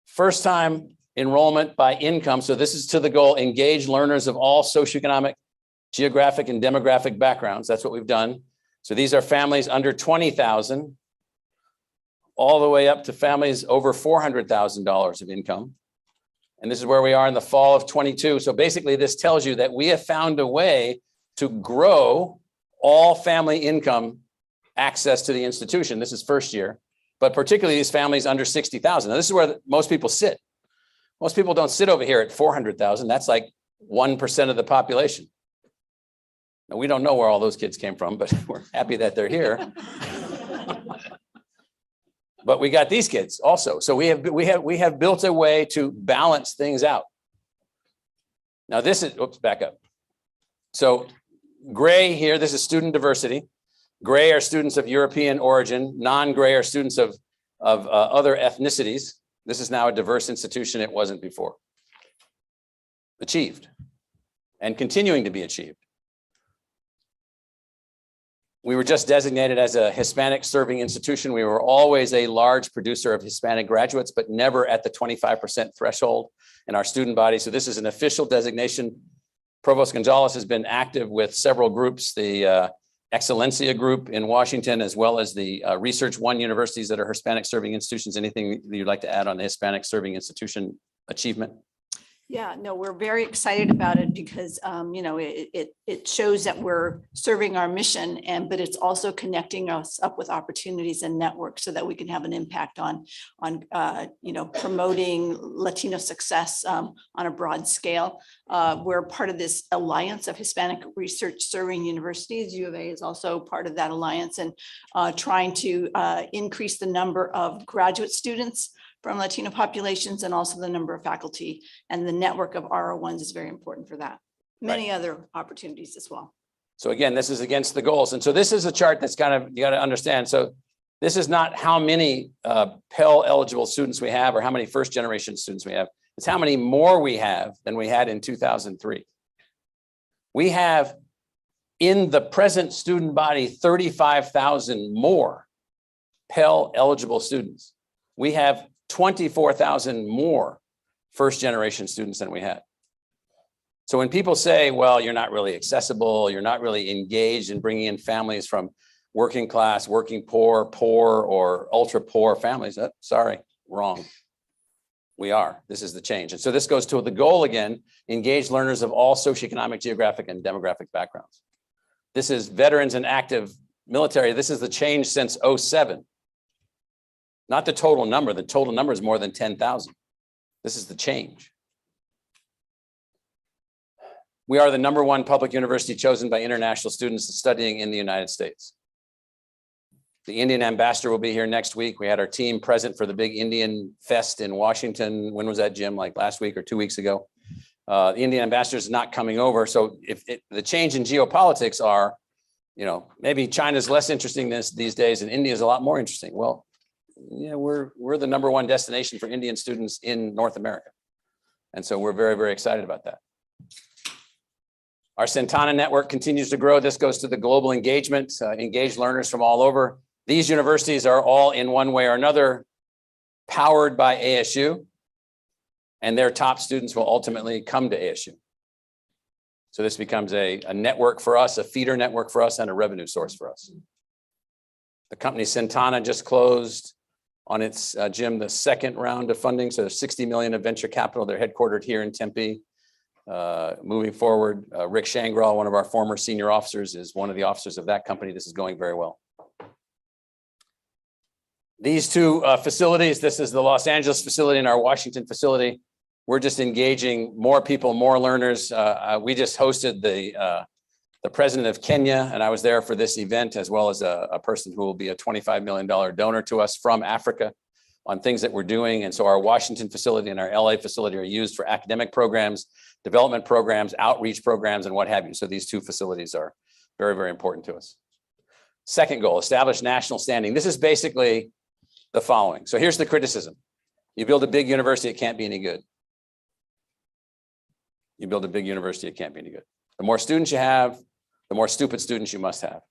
first time enrollment by income. So this is to the goal, engage learners of all socioeconomic, geographic, and demographic backgrounds. That's what we've done. So these are families under 20,000, all the way up to families over $400,000 of income. And this is where we are in the fall of 22. So basically this tells you that we have found a way to grow all family income access to the institution. This is first year, but particularly these families under 60,000. Now this is where most people sit. Most people don't sit over here at 400,000. That's like 1% of the population. Now, we don't know where all those kids came from, but we're happy that they're here. But we got these kids also. So we have built a way to balance things out. Now this is, oops, back up. So gray here, this is student diversity. Gray are students of European origin. Non-gray are students of other ethnicities. This is now a diverse institution. It wasn't before. Achieved and continuing to be achieved. We were just designated as a Hispanic serving institution. We were always a large producer of Hispanic graduates, but never at the 25% threshold in our student body. So this is an official designation. Provost Gonzalez has been active with several groups, the Excellencia group in Washington, as well as the Research One universities that are Hispanic serving institutions. Anything you'd like to add on the Hispanic serving institution achievement? Yeah, no, we're very excited about it because, it shows that we're serving our mission, but it's also connecting us up with opportunities and networks so that we can have an impact on promoting Latino success on a broad scale. We're part of this alliance of Hispanic research serving universities. U of A is also part of that alliance, and trying to increase the number of graduate students from Latino populations and also the number of faculty, and the network of RO1s is very important for that. Many other opportunities as well. So again, this is against the goals. And so this is a chart that's kind of, you got to understand. So this is not how many Pell eligible students we have or how many first generation students we have. It's how many more we have than we had in 2003. We have in the present student body 35,000 more Pell eligible students. We have 24,000 more first generation students than we had. So when people say, well, you're not really accessible, you're not really engaged in bringing in families from working class, working poor, or ultra poor families, sorry, wrong. We are. This is the change. And so this goes to the goal again, engage learners of all socioeconomic, geographic, and demographic backgrounds. This is veterans and active military. This is the change since 07. Not the total number. The total number is more than 10,000. This is the change. We are the #1 public university chosen by international students studying in the United States. The Indian ambassador will be here next week. We had our team present for the big Indian Fest in Washington. When was that, Jim? Like last week or 2 weeks ago? The Indian ambassador is not coming over. So if the change in geopolitics are, maybe China's less interesting these days and India is a lot more interesting. Well, yeah, we're the #1 destination for Indian students in North America. And so we're very, very excited about that. Our Santana network continues to grow. This goes to the global engagement, engaged learners from all over. These universities are all in one way or another powered by ASU, and their top students will ultimately come to ASU. So this becomes a network for us, a feeder network for us, and a revenue source for us. The company Santana just closed on its, Jim, the second round of funding. So there's 60 million of venture capital. They're headquartered here in Tempe. Moving forward, Rick Shangral, one of our former senior officers, is one of the officers of that company. This is going very well. These two facilities, this is the Los Angeles facility and our Washington facility. We're just engaging more people, more learners. We just hosted the president of Kenya, and I was there for this event, as well as a person who will be a $25 million donor to us from Africa on things that we're doing. And so our Washington facility and our LA facility are used for academic programs, development programs, outreach programs, and what have you. So these two facilities are very, very important to us. Second goal, establish national standing. This is basically the following. So here's the criticism. You build a big university, it can't be any good. You build a big university, it can't be any good. The more students you have, the more stupid students you must have.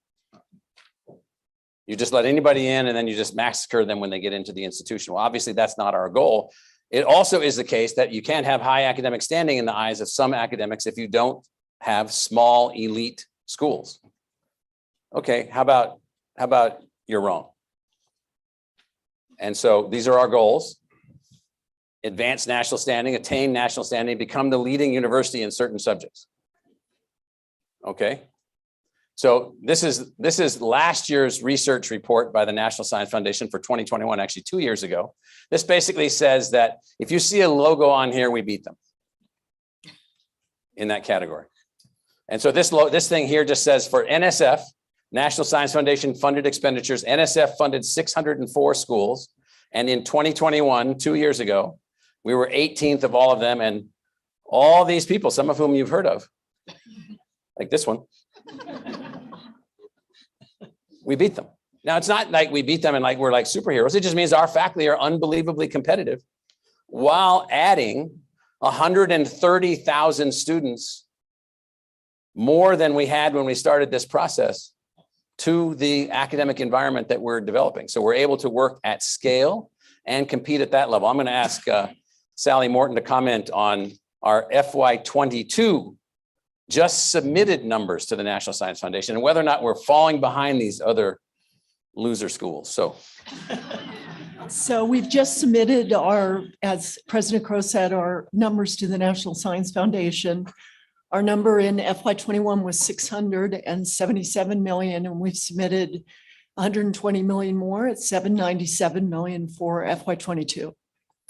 You just let anybody in and then you just massacre them when they get into the institution. Well, obviously that's not our goal. It also is the case that you can't have high academic standing in the eyes of some academics if you don't have small elite schools. Okay, how about you're wrong? And so these are our goals. Advance national standing, attain national standing, become the leading university in certain subjects. Okay. So this is last year's research report by the National Science Foundation for 2021, actually 2 years ago. This basically says that if you see a logo on here, we beat them in that category. And so this thing here just says for NSF, National Science Foundation funded expenditures, NSF funded 604 schools. And in 2021, 2 years ago, we were 18th of all of them. And all these people, some of whom you've heard of, like this one, we beat them. Now, it's not like we beat them and like we're like superheroes. It just means our faculty are unbelievably competitive while adding 130,000 students more than we had when we started this process to the academic environment that we're developing. So we're able to work at scale and compete at that level. I'm going to ask Sally Morton to comment on our FY22 just submitted numbers to the National Science Foundation and whether or not we're falling behind these other loser schools. So we've just submitted our, as President Crow said, our numbers to the National Science Foundation. Our number in FY21 was 677 million, and we've submitted 120 million more at 797 million for FY22.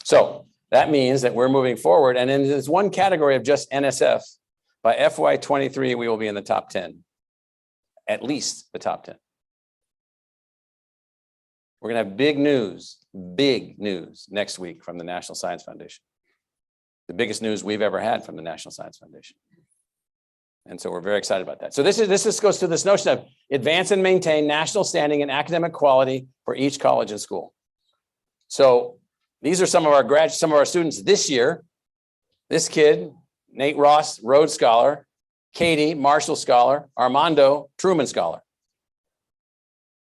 So that means that we're moving forward. And in this one category of just NSF, by FY23, we will be in the top 10, at least the top 10. We're going to have big news next week from the National Science Foundation. The biggest news we've ever had from the National Science Foundation. And so we're very excited about that. So this goes to this notion of advance and maintain national standing and academic quality for each college and school. So these are some of our students this year. This kid, Nate Ross, Rhodes Scholar, Katie, Marshall Scholar, Armando, Truman Scholar.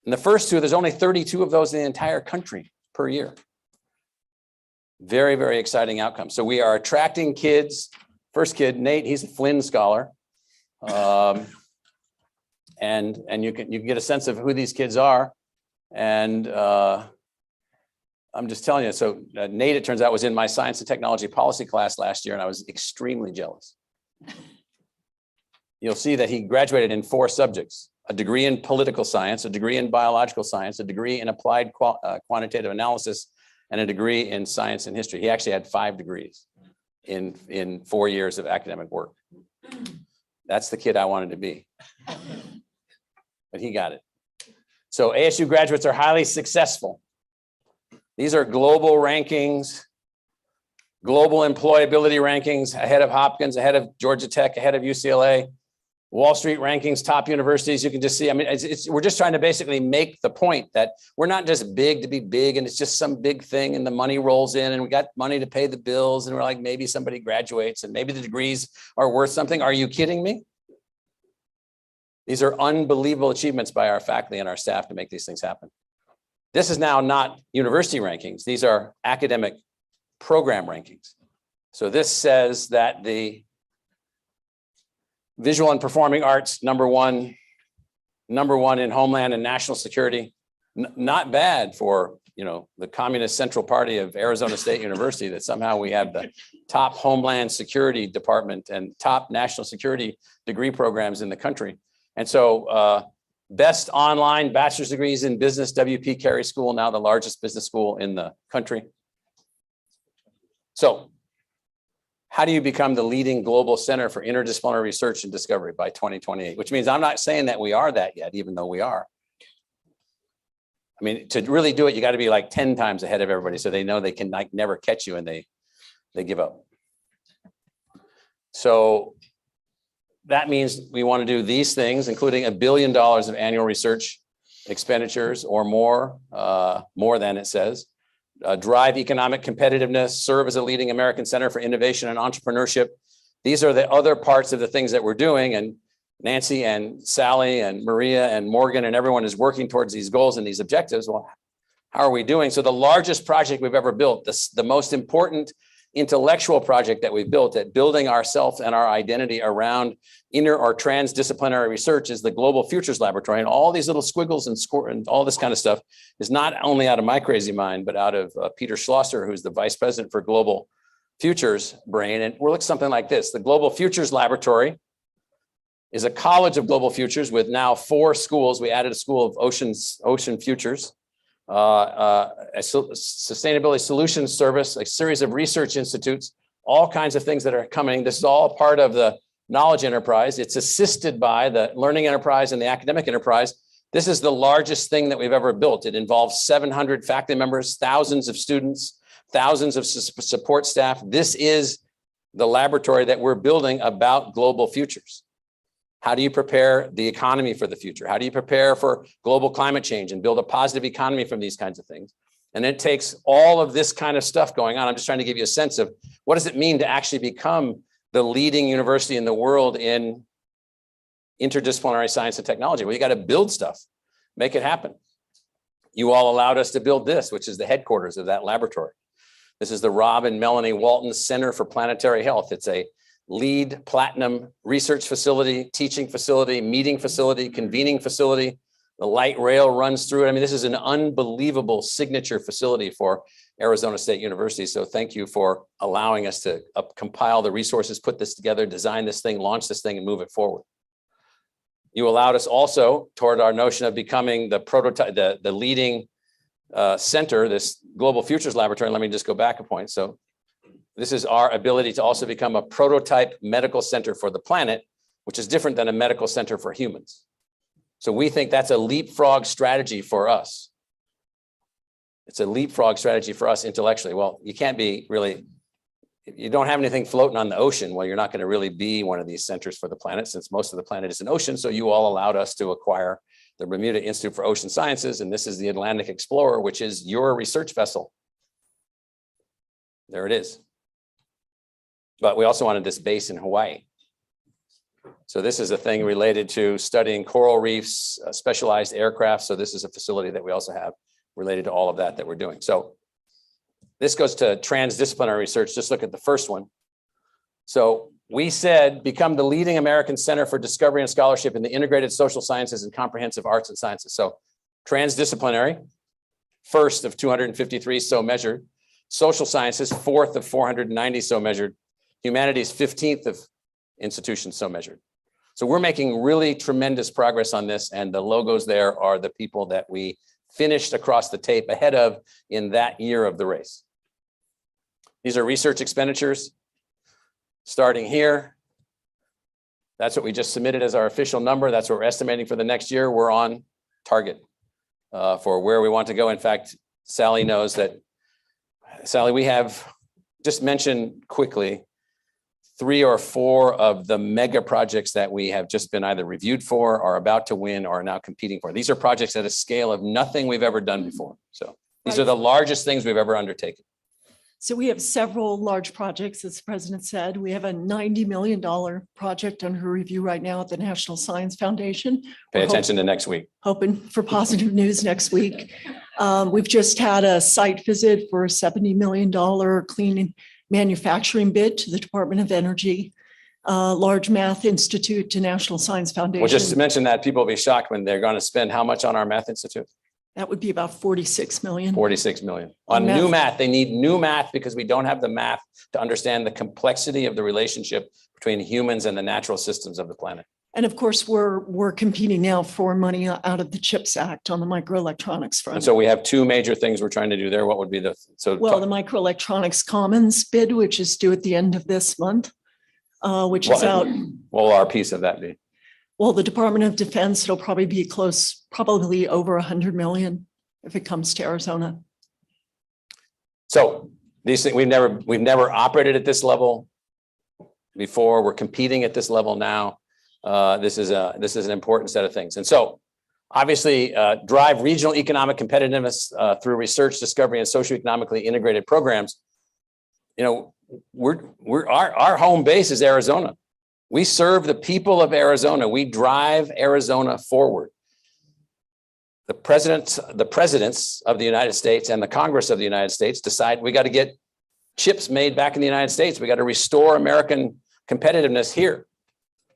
And the first two, there's only 32 of those in the entire country per year. Very, very exciting outcome. So we are attracting kids. First kid, Nate, he's a Flynn Scholar. And you can get a sense of who these kids are. And I'm just telling you, so Nate, it turns out, was in my science and technology policy class last year, and I was extremely jealous. You'll see that he graduated in 4 subjects: a degree in political science, a degree in biological science, a degree in applied quantitative analysis, and a degree in science and history. He actually had 5 degrees in 4 years of academic work. That's the kid I wanted to be. But he got it. So ASU graduates are highly successful. These are global rankings, global employability rankings, ahead of Hopkins, ahead of Georgia Tech, ahead of UCLA, Wall Street rankings, top universities. You can just see, I mean, we're just trying to basically make the point that we're not just big to be big and it's just some big thing and the money rolls in and we got money to pay the bills and we're like, maybe somebody graduates and maybe the degrees are worth something. Are you kidding me? These are unbelievable achievements by our faculty and our staff to make these things happen. This is now not university rankings. These are academic program rankings. So this says that the visual and performing arts, number one in Homeland and National Security. Not bad for, the Communist Central Party of Arizona State University, that somehow we have the top Homeland Security Department and top national security degree programs in the country. And so best online bachelor's degrees in business, WP Carey School, now the largest business school in the country. So how do you become the leading global center for interdisciplinary research and discovery by 2028? Which means I'm not saying that we are that yet, even though we are. I mean, to really do it, you got to be like 10 times ahead of everybody so they know they can like never catch you and they give up. So that means we want to do these things, including $1 billion of annual research expenditures or more than it says. Drive economic competitiveness, serve as a leading American center for innovation and entrepreneurship. These are the other parts of the things that we're doing. And Nancy and Sally and Maria and Morgan and everyone is working towards these goals and these objectives. Well, how are we doing? So the largest project we've ever built, the most important intellectual project that we've built at building ourselves and our identity around inter or transdisciplinary research is the Global Futures Laboratory. And all these little squiggles and all this kind of stuff is not only out of my crazy mind, but out of Peter Schlosser, who's the vice president for Global Futures brain. And we're looking something like this. The Global Futures Laboratory is a college of global futures with now 4 schools. We added a school of ocean futures, a sustainability solutions service, a series of research institutes, all kinds of things that are coming. This is all part of the knowledge enterprise. It's assisted by the learning enterprise and the academic enterprise. This is the largest thing that we've ever built. It involves 700 faculty members, thousands of students, thousands of support staff. This is the laboratory that we're building about global futures. How do you prepare the economy for the future? How do you prepare for global climate change and build a positive economy from these kinds of things? And it takes all of this kind of stuff going on. I'm just trying to give you a sense of what does it mean to actually become the leading university in the world in interdisciplinary science and technology. Well, you got to build stuff, make it happen. You all allowed us to build this, which is the headquarters of that laboratory. This is the Rob and Melanie Walton Center for Planetary Health. It's a LEED Platinum research facility, teaching facility, meeting facility, convening facility. The light rail runs through it. I mean, this is an unbelievable signature facility for Arizona State University. So thank you for allowing us to compile the resources, put this together, design this thing, launch this thing, and move it forward. You allowed us also toward our notion of becoming the prototype, the leading center, this Global Futures Laboratory. Let me just go back a point. So this is our ability to also become a prototype medical center for the planet, which is different than a medical center for humans. So we think that's a leapfrog strategy for us. It's a leapfrog strategy for us intellectually. Well, you can't be really if you don't have anything floating on the ocean, well, you're not going to really be one of these centers for the planet, since most of the planet is an ocean. So you all allowed us to acquire the Bermuda Institute for Ocean Sciences, and this is the Atlantic Explorer, which is your research vessel. There it is. But we also wanted this base in Hawaii. So this is a thing related to studying coral reefs, specialized aircraft. So this is a facility that we also have related to all of that we're doing. So this goes to transdisciplinary research. Just look at the first one. So we said, become the leading American center for discovery and scholarship in the integrated social sciences and comprehensive arts and sciences. So transdisciplinary, first of 253 so measured. Social sciences, fourth of 490 so measured. Humanities, 15th of institutions so measured. So we're making really tremendous progress on this, and the logos there are the people that we finished across the tape ahead of in that year of the race. These are research expenditures starting here. That's what we just submitted as our official number. That's what we're estimating for the next year. We're on target for where we want to go. In fact, Sally knows that. Sally, we have just mentioned quickly 3 or 4 of the mega projects that we have just been either reviewed for, are about to win, or are now competing for. These are projects at a scale of nothing we've ever done before. So these are the largest things we've ever undertaken. So we have several large projects, as the president said. We have a $90 million project under review right now at the National Science Foundation. Pay attention to next week. Hoping for positive news next week. We've just had a site visit for a $70 million clean manufacturing bid to the Department of Energy, Large Math Institute to National Science Foundation. Well, just to mention that, people will be shocked when they're going to spend how much on our math institute? That would be about 46 million. 46 million. On new math, they need new math because we don't have the math to understand the complexity of the relationship between humans and the natural systems of the planet. And of course, we're competing now for money out of the CHIPS Act on the microelectronics front. And so we have 2 major things we're trying to do there. What would be the, well, the microelectronics commons bid, which is due at the end of this month, which is out. What will our piece of that be? Well, the Department of Defense, it'll probably be close, probably over 100 million if it comes to Arizona. So these things, we've never operated at this level before. We're competing at this level now. This is an important set of things. And so obviously drive regional economic competitiveness through research, discovery, and socioeconomically integrated programs. You know, our home base is Arizona. We serve the people of Arizona. We drive Arizona forward. The presidents of the United States and the Congress of the United States decide we got to get chips made back in the United States. We got to restore American competitiveness here.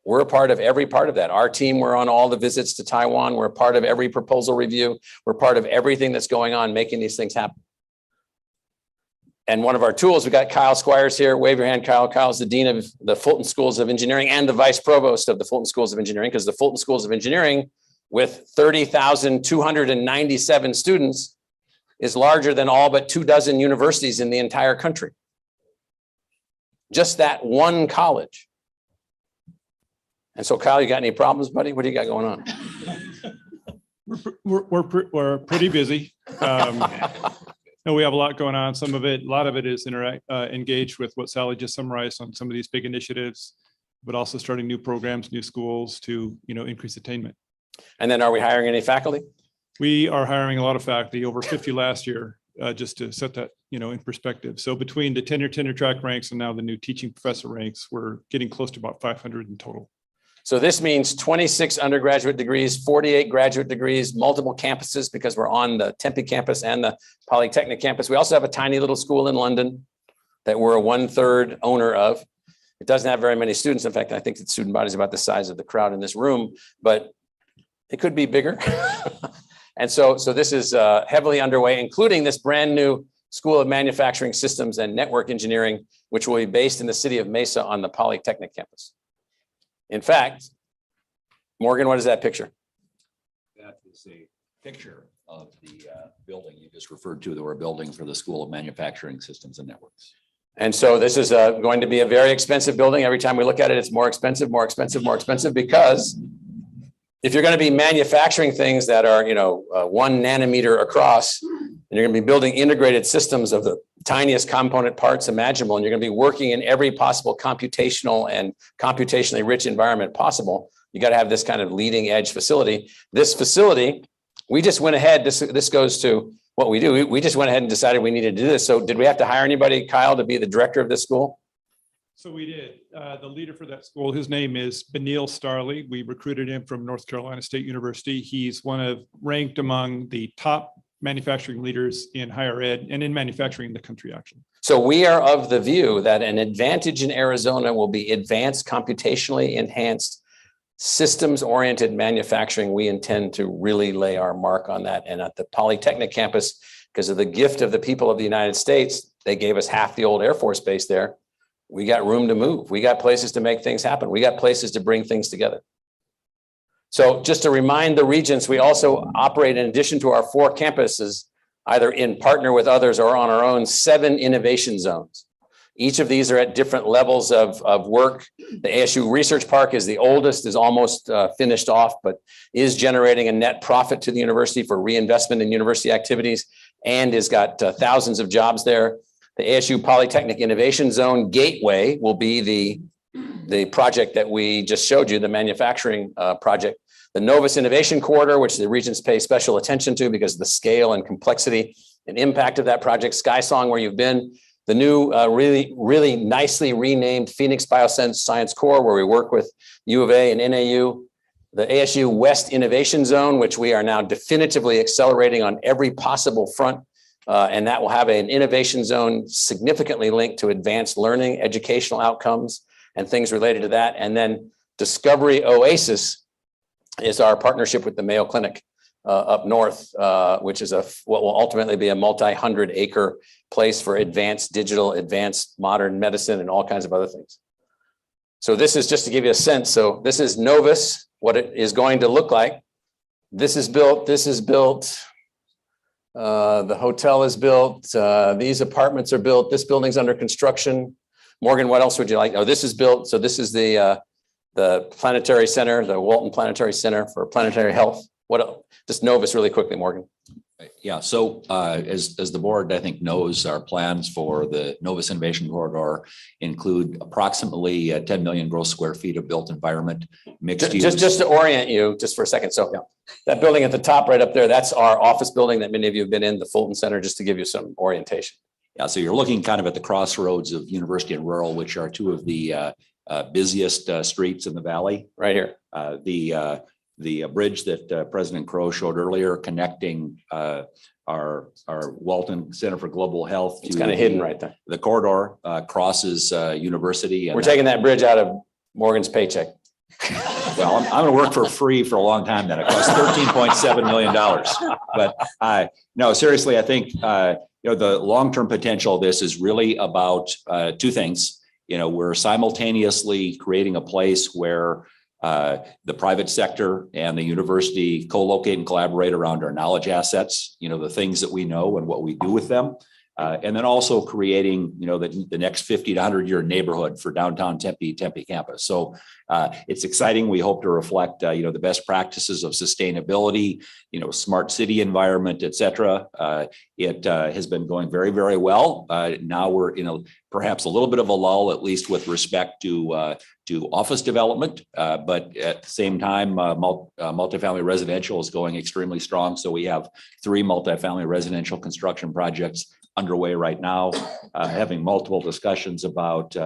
We're a part of every part of that. Our team, we're on all the visits to Taiwan. We're a part of every proposal review. We're part of everything that's going on, making these things happen. And one of our tools, we got Kyle Squires here. Wave your hand, Kyle. Kyle's the dean of the Fulton Schools of Engineering and the vice provost of the Fulton Schools of Engineering, because the Fulton Schools of Engineering, with 30,297 students, is larger than all but 24 universities in the entire country. Just that one college. And so, Kyle, you got any problems, buddy? What do you got going on? We're pretty busy. And we have a lot going on. A lot of it is engaged with what Sally just summarized on some of these big initiatives, but also starting new programs, new schools to, increase attainment. And then are we hiring any faculty? We are hiring a lot of faculty, over 50 last year, just to set that, in perspective. So between the tenure track ranks and now the new teaching professor ranks, we're getting close to about 500 in total. So this means 26 undergraduate degrees, 48 graduate degrees, multiple campuses, because we're on the Tempe campus and the Polytechnic campus. We also have a tiny little school in London that we're a 1/3 owner of. It doesn't have very many students. In fact, I think the student body is about the size of the crowd in this room, but it could be bigger. And so this is heavily underway, including this brand new School of Manufacturing Systems and Network Engineering, which will be based in the city of Mesa on the Polytechnic campus. In fact, Morgan, what is that picture? That is a picture of the building you just referred to that we're building for the School of Manufacturing Systems and Networks. And so this is going to be a very expensive building. Every time we look at it, it's more expensive, because if you're going to be manufacturing things that are, 1 nanometer across, and you're going to be building integrated systems of the tiniest component parts imaginable, and you're going to be working in every possible computational and computationally rich environment possible. You got to have this kind of leading edge facility. This facility, we just went ahead. This goes to what we do. We just went ahead and decided we needed to do this. So did we have to hire anybody, Kyle, to be the director of this school? So we did. The leader for that school, his name is Benil Starley. We recruited him from North Carolina State University. He's ranked among the top manufacturing leaders in higher ed and in manufacturing in the country, actually. So we are of the view that an advantage in Arizona will be advanced, computationally enhanced, systems-oriented manufacturing. We intend to really lay our mark on that. And at the Polytechnic campus, because of the gift of the people of the United States, they gave us half the old Air Force Base there. We got room to move. We got places to make things happen. We got places to bring things together. So just to remind the regents, we also operate, in addition to our 4 campuses, either in partner with others or on our own, 7 innovation zones. Each of these are at different levels of work. The ASU Research Park is the oldest, is almost finished off, but is generating a net profit to the university for reinvestment in university activities, and has got thousands of jobs there. The ASU Polytechnic Innovation Zone Gateway will be the project that we just showed you, the manufacturing project. The Novus Innovation Corridor, which the regents pay special attention to because of the scale and complexity and impact of that project. SkySong, where you've been. The new, really nicely renamed Phoenix Bioscience Core, where we work with U of A and NAU. The ASU West Innovation Zone, which we are now definitively accelerating on every possible front. And that will have an innovation zone significantly linked to advanced learning, educational outcomes, and things related to that. And then Discovery Oasis is our partnership with the Mayo Clinic up north, which is what will ultimately be a multi-100-acre place for advanced digital, advanced modern medicine, and all kinds of other things. So this is just to give you a sense. So this is Novus, what it is going to look like. This is built. This is built. The hotel is built. These apartments are built. This building's under construction. Morgan, what else would you like? Oh, this is built. So this is the planetary center, the Walton Planetary Center for Planetary Health. What else? Just Novus really quickly, Morgan. Yeah, so as the board, I think, knows, our plans for the Novus Innovation Corridor include approximately 10 million gross square feet of built environment, mixed use. Just to orient you, just for a second. So that building at the top right up there, that's our office building that many of you have been in, the Fulton Center, just to give you some orientation. Yeah, so you're looking kind of at the crossroads of University and Rural, which are 2 of the busiest streets in the valley. Right here. The bridge that President Crow showed earlier, connecting our Walton Center for Global Health. It's kind of hidden right there. The corridor crosses University. And we're taking that bridge out of Morgan's paycheck. Well, I'm going to work for free for a long time then. It costs $13.7 million. But no, seriously, I think the long-term potential of this is really about 2 things. We're simultaneously creating a place where the private sector and the university co-locate and collaborate around our knowledge assets, the things that we know and what we do with them. And then also creating, the next 50 to 100-year neighborhood for downtown Tempe campus. So it's exciting. We hope to reflect, the best practices of sustainability, smart city environment, et cetera. It has been going very, very well. Now we're in perhaps a little bit of a lull, at least with respect to office development. But at the same time, multifamily residential is going extremely strong. So we have 3 multifamily residential construction projects underway right now, having multiple discussions about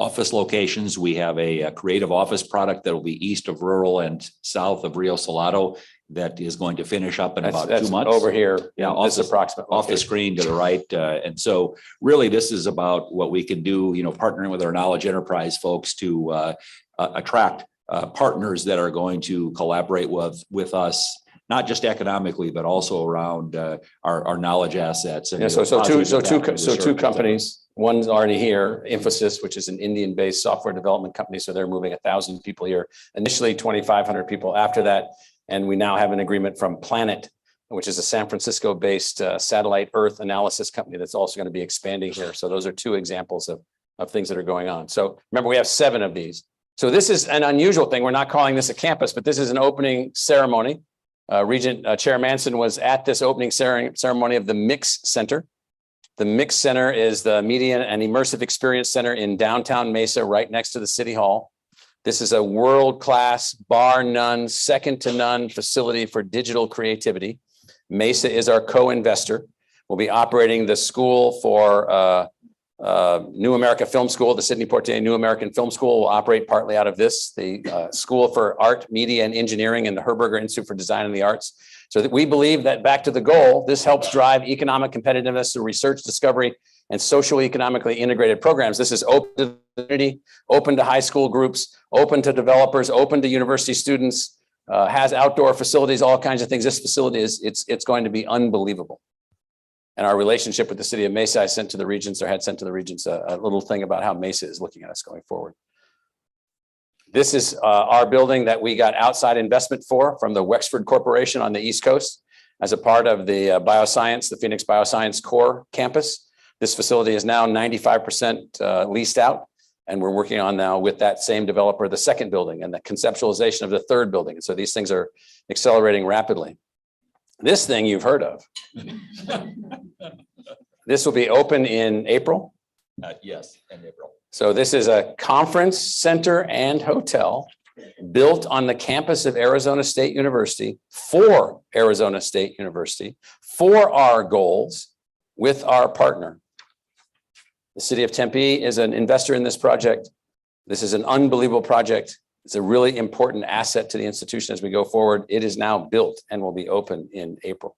office locations. We have a creative office product that will be east of Rural and south of Rio Salado that is going to finish up in about 2 months. Over here, yeah, this approximate off the screen to the right. And so really this is about what we can do, partnering with our knowledge enterprise folks to attract partners that are going to collaborate with us, not just economically, but also around our knowledge assets. And, so 2 companies. One's already here, Infosys, which is an Indian-based software development company. So they're moving 1,000 people here. Initially, 2,500 people after that. And we now have an agreement from Planet, which is a San Francisco-based satellite Earth analysis company that's also going to be expanding here. So those are 2 examples of things that are going on. So remember, we have 7 of these. So this is an unusual thing. We're not calling this a campus, but this is an opening ceremony. Regent Chair Manson was at this opening ceremony of the Mix Center. The Mix Center is the Media and Immersive Experience Center in downtown Mesa, right next to the City Hall. This is a world-class, bar none, second to none facility for digital creativity. Mesa is our co-investor. We'll be operating the school for New America Film School. The Sidney Poitier New American Film School will operate partly out of this. The School for Art, Media, and Engineering and the Herberger Institute for Design and the Arts. So that we believe that, back to the goal, this helps drive economic competitiveness through research, discovery, and socially economically integrated programs. This is open to the community, open to high school groups, open to developers, open to university students, has outdoor facilities, all kinds of things. This facility it's going to be unbelievable. And our relationship with the city of Mesa, I had sent to the Regents a little thing about how Mesa is looking at us going forward. This is our building that we got outside investment for from the Wexford Corporation on the East Coast as a part of the the Phoenix Bioscience Core campus. This facility is now 95% leased out, and we're working on now with that same developer, the second building and the conceptualization of the third building. And so these things are accelerating rapidly. This thing you've heard of. This will be open in April. Yes, in April. So this is a conference center and hotel built on the campus of Arizona State University for Arizona State University for our goals with our partner. The city of Tempe is an investor in this project. This is an unbelievable project. It's a really important asset to the institution as we go forward. It is now built and will be open in April.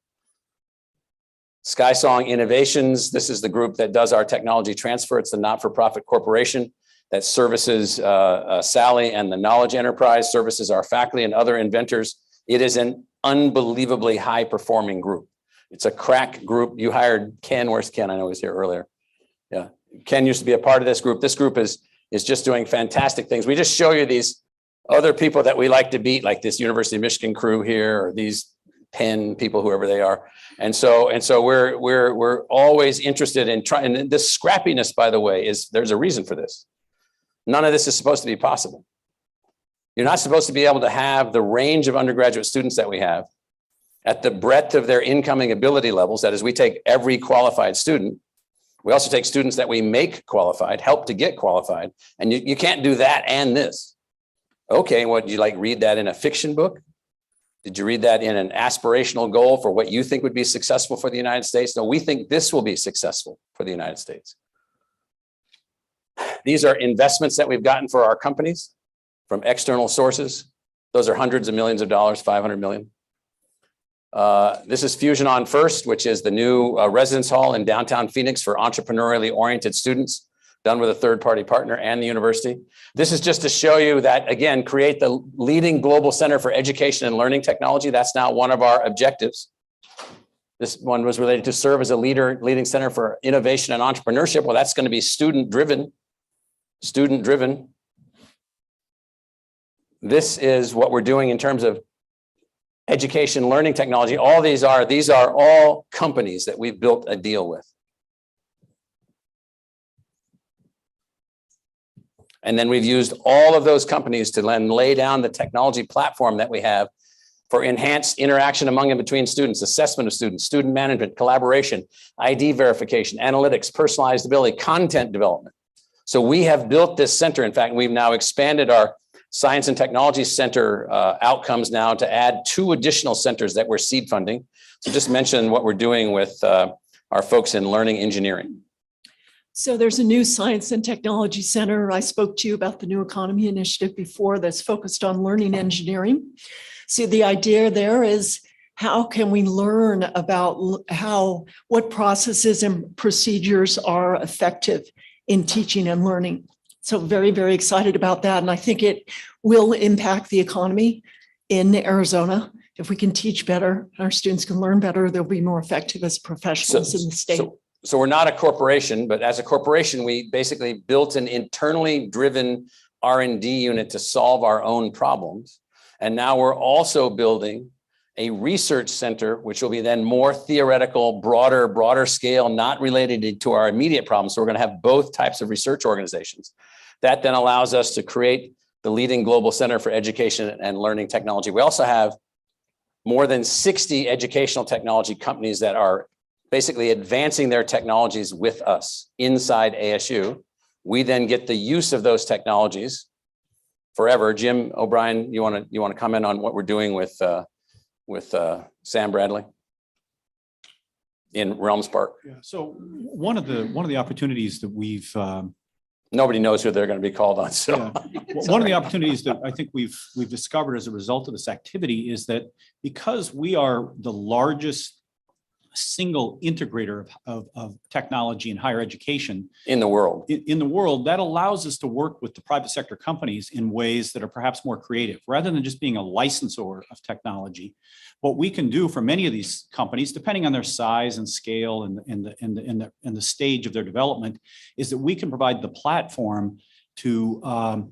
SkySong Innovations, this is the group that does our technology transfer. It's the not-for-profit corporation that services Sally and the Knowledge Enterprise, services our faculty and other inventors. It is an unbelievably high-performing group. It's a crack group. You hired Ken. Where's Ken? I know he was here earlier. Yeah, Ken used to be a part of this group. This group is just doing fantastic things. We just show you these other people that we like to beat, like this University of Michigan crew here, or these Penn people, whoever they are. And so we're always interested in trying. And this scrappiness, by the way, there's a reason for this. None of this is supposed to be possible. You're not supposed to be able to have the range of undergraduate students that we have at the breadth of their incoming ability levels. That is, we take every qualified student. We also take students that we make qualified, help to get qualified. And you can't do that and this. Okay, what, did you read that in a fiction book? Did you read that in an aspirational goal for what you think would be successful for the United States? No, we think this will be successful for the United States. These are investments that we've gotten for our companies from external sources. Those are hundreds of millions of dollars, 500 million. This is Fusion On First, which is the new residence hall in downtown Phoenix for entrepreneurially oriented students, done with a third-party partner and the university. This is just to show you that, again, create the leading global center for education and learning technology. That's now one of our objectives. This one was related to serve as a leading center for innovation and entrepreneurship. Well, that's going to be student-driven. This is what we're doing in terms of education, learning technology. All these are all companies that we've built a deal with. And then we've used all of those companies to then lay down the technology platform that we have for enhanced interaction among and between students, assessment of students, student management, collaboration, ID verification, analytics, personalized ability, content development. So we have built this center. In fact, we've now expanded our Science and Technology Center outcomes now to add 2 additional centers that we're seed funding. So just mention what we're doing with our folks in learning engineering. So there's a new Science and Technology Center. I spoke to you about the New Economy Initiative before that's focused on learning engineering. So the idea there is, how can we learn about what processes and procedures are effective in teaching and learning? So very, very excited about that. And I think it will impact the economy in Arizona. If we can teach better, our students can learn better, they'll be more effective as professionals in the state. So we're not a corporation, but as a corporation, we basically built an internally driven R&D unit to solve our own problems. And now we're also building a research center, which will be then more theoretical, broader scale, not related to our immediate problems. So we're going to have both types of research organizations. That then allows us to create the leading global center for education and learning technology. We also have more than 60 educational technology companies that are basically advancing their technologies with us inside ASU. We then get the use of those technologies forever. Jim O'Brien, you want to comment on what we're doing with Sam Bradley in Realms Park? Yeah. So one of the opportunities that we've nobody knows who they're going to be called on. So one of the opportunities that I think we've discovered as a result of this activity is that because we are the largest single integrator of technology in higher education in the world, that allows us to work with the private sector companies in ways that are perhaps more creative, rather than just being a licensor of technology. What we can do for many of these companies, depending on their size and scale and the stage of their development, is that we can provide the platform to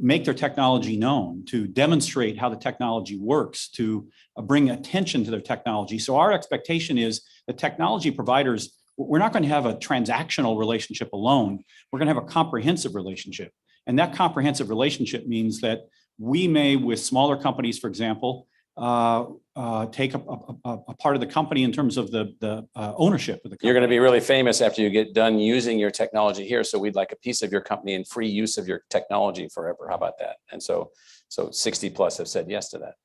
make their technology known, to demonstrate how the technology works, to bring attention to their technology. So our expectation is that technology providers, we're not going to have a transactional relationship alone. We're going to have a comprehensive relationship. And that comprehensive relationship means that we may, with smaller companies, for example, take a part of the company in terms of the ownership of the company. You're going to be really famous after you get done using your technology here. So we'd like a piece of your company and free use of your technology forever. How about that? And so 60 plus have said yes to that,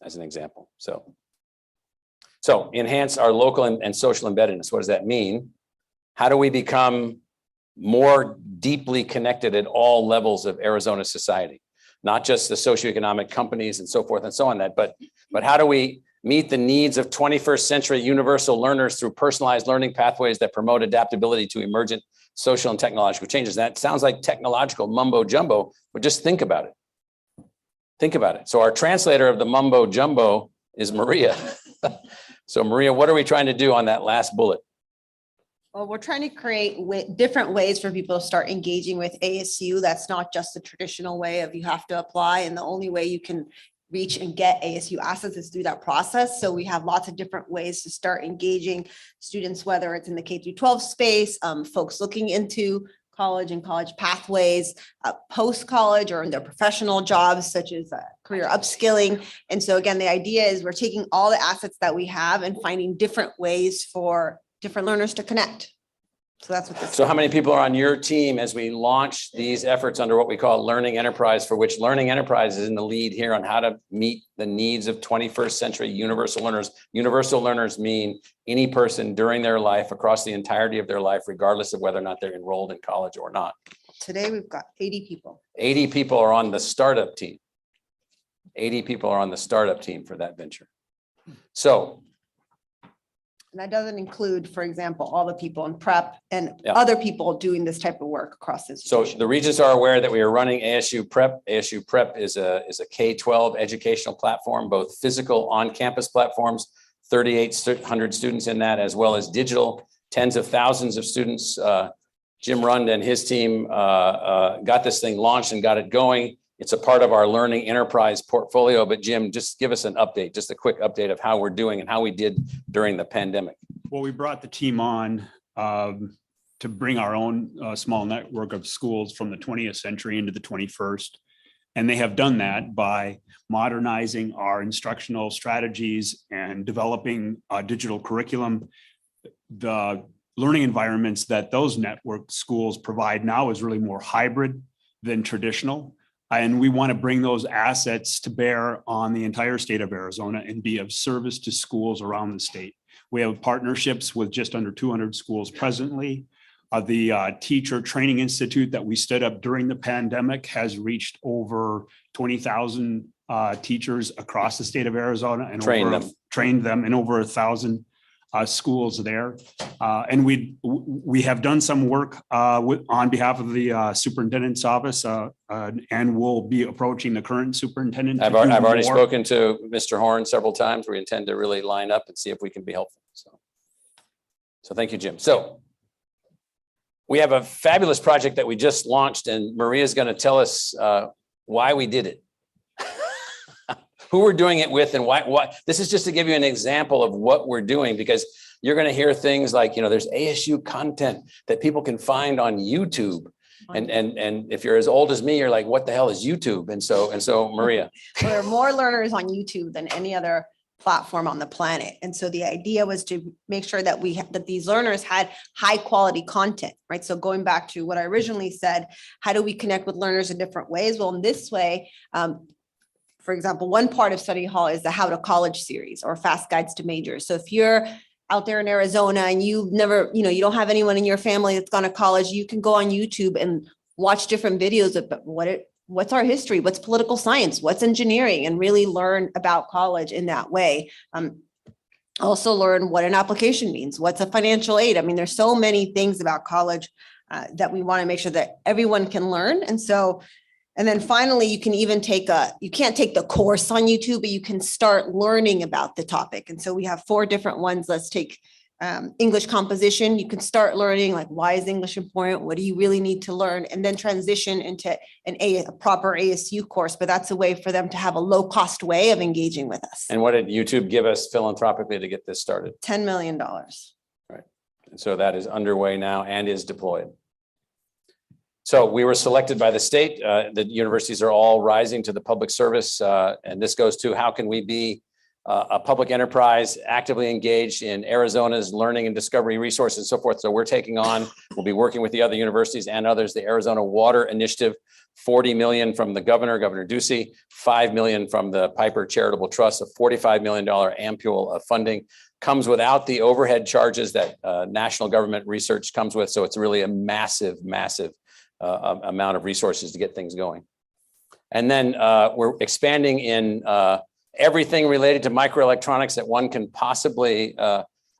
as an example. So enhance our local and social embeddedness. What does that mean? How do we become more deeply connected at all levels of Arizona society? Not just the socioeconomic companies and so forth and so on that, but how do we meet the needs of 21st century universal learners through personalized learning pathways that promote adaptability to emergent social and technological changes? That sounds like technological mumbo jumbo, but just think about it. Think about it. So our translator of the mumbo jumbo is Maria. So Maria, what are we trying to do on that last bullet? Well, we're trying to create different ways for people to start engaging with ASU. That's not just the traditional way of you have to apply, and the only way you can reach and get ASU assets is through that process. So we have lots of different ways to start engaging students, whether it's in the K through 12 space, folks looking into college and college pathways, post-college or in their professional jobs, such as career upskilling. And so again, the idea is we're taking all the assets that we have and finding different ways for different learners to connect. So that's what this is. So how many people are on your team as we launch these efforts under what we call Learning Enterprise, for which Learning Enterprise is in the lead here on how to meet the needs of 21st century universal learners? Universal learners mean any person during their life, across the entirety of their life, regardless of whether or not they're enrolled in college or not. Today, we've got 80 people. 80 people are on the startup team. 80 people are on the startup team for that venture. So, and that doesn't include, for example, all the people in prep and Yeah. other people doing this type of work across the so institution. the regents are aware that we are running ASU Prep. ASU Prep is a K-12 educational platform, both physical on-campus platforms, 3,800 students in that, as well as digital, tens of thousands of students. Jim Rund and his team got this thing launched and got it going. It's a part of our Learning Enterprise portfolio. But Jim, just give us an update, just a quick update of how we're doing and how we did during the pandemic. Well, we brought the team on to bring our own small network of schools from the 20th century into the 21st. And they have done that by modernizing our instructional strategies and developing a digital curriculum. The learning environments that those network schools provide now is really more hybrid than traditional. And we want to bring those assets to bear on the entire state of Arizona and be of service to schools around the state. We have partnerships with just under 200 schools presently. The Teacher Training Institute that we stood up during the pandemic has reached over 20,000 teachers across the state of Arizona and trained them in over 1,000 schools there. And we have done some work on behalf of the superintendent's office and we'll be approaching the current superintendent. I've already spoken to Mr. Horn several times. We intend to really line up and see if we can be helpful. So thank you, Jim. So we have a fabulous project that we just launched, and Maria's going to tell us why we did it. Who we're doing it with and why. This is just to give you an example of what we're doing, because you're going to hear things like, there's ASU content that people can find on YouTube. And if you're as old as me, you're like, what the hell is YouTube? And so Maria. There are more learners on YouTube than any other platform on the planet. And so the idea was to make sure that that these learners had high quality content, right? So going back to what I originally said, how do we connect with learners in different ways? Well, in this way, for example, one part of Study Hall is the How to College series or Fast Guides to Majors. So if you're out there in Arizona and you've never, you don't have anyone in your family that's gone to college, you can go on YouTube and watch different videos about what's our history, what's political science, what's engineering, and really learn about college in that way. Also learn what an application means, what's a financial aid. I mean, there's so many things about college that we want to make sure that everyone can learn. And then finally, you can even you can't take the course on YouTube, but you can start learning about the topic. And so we have 4 different ones. Let's take English composition. You can start learning, like, why is English important? What do you really need to learn? And then transition into a proper ASU course. But that's a way for them to have a low cost way of engaging with us. And what did YouTube give us philanthropically to get this started? $10 million. Right. And so that is underway now and is deployed. So we were selected by the state. The universities are all rising to the public service. And this goes to how can we be a public enterprise actively engaged in Arizona's learning and discovery resources and so forth. So we're taking on, we'll be working with the other universities and others, the Arizona Water Initiative, $40 million from the Governor Ducey, $5 million from the Piper Charitable Trust, a $45 million ampule of funding. Comes without the overhead charges that national government research comes with. So it's really a massive amount of resources to get things going. And then we're expanding in everything related to microelectronics that one can possibly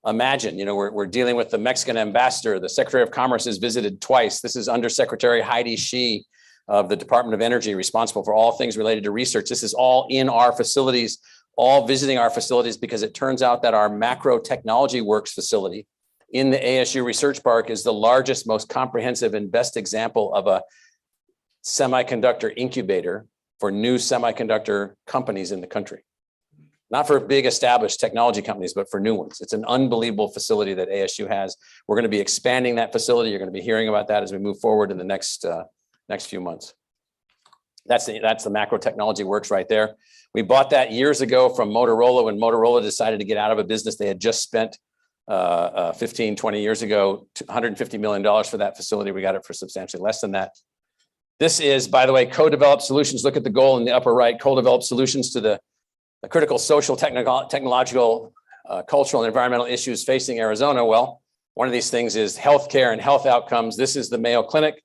imagine. We're dealing with the Mexican ambassador. The Secretary of Commerce has visited twice. This is Undersecretary Heidi Shih of the Department of Energy, responsible for all things related to research. This is all in our facilities, all visiting our facilities, because it turns out that our Macro Technology Works facility in the ASU Research Park is the largest, most comprehensive and best example of a semiconductor incubator for new semiconductor companies in the country. Not for big established technology companies, but for new ones. It's an unbelievable facility that ASU has. We're going to be expanding that facility. You're going to be hearing about that as we move forward in the next few months. That's the Macro Technology Works right there. We bought that years ago from Motorola when Motorola decided to get out of a business they had just spent 15, 20 years ago, $150 million for that facility. We got it for substantially less than that. This is, by the way, co-developed solutions. Look at the goal in the upper right, co-developed solutions to the critical social, technological, cultural, and environmental issues facing Arizona. Well, one of these things is healthcare and health outcomes. This is the Mayo Clinic.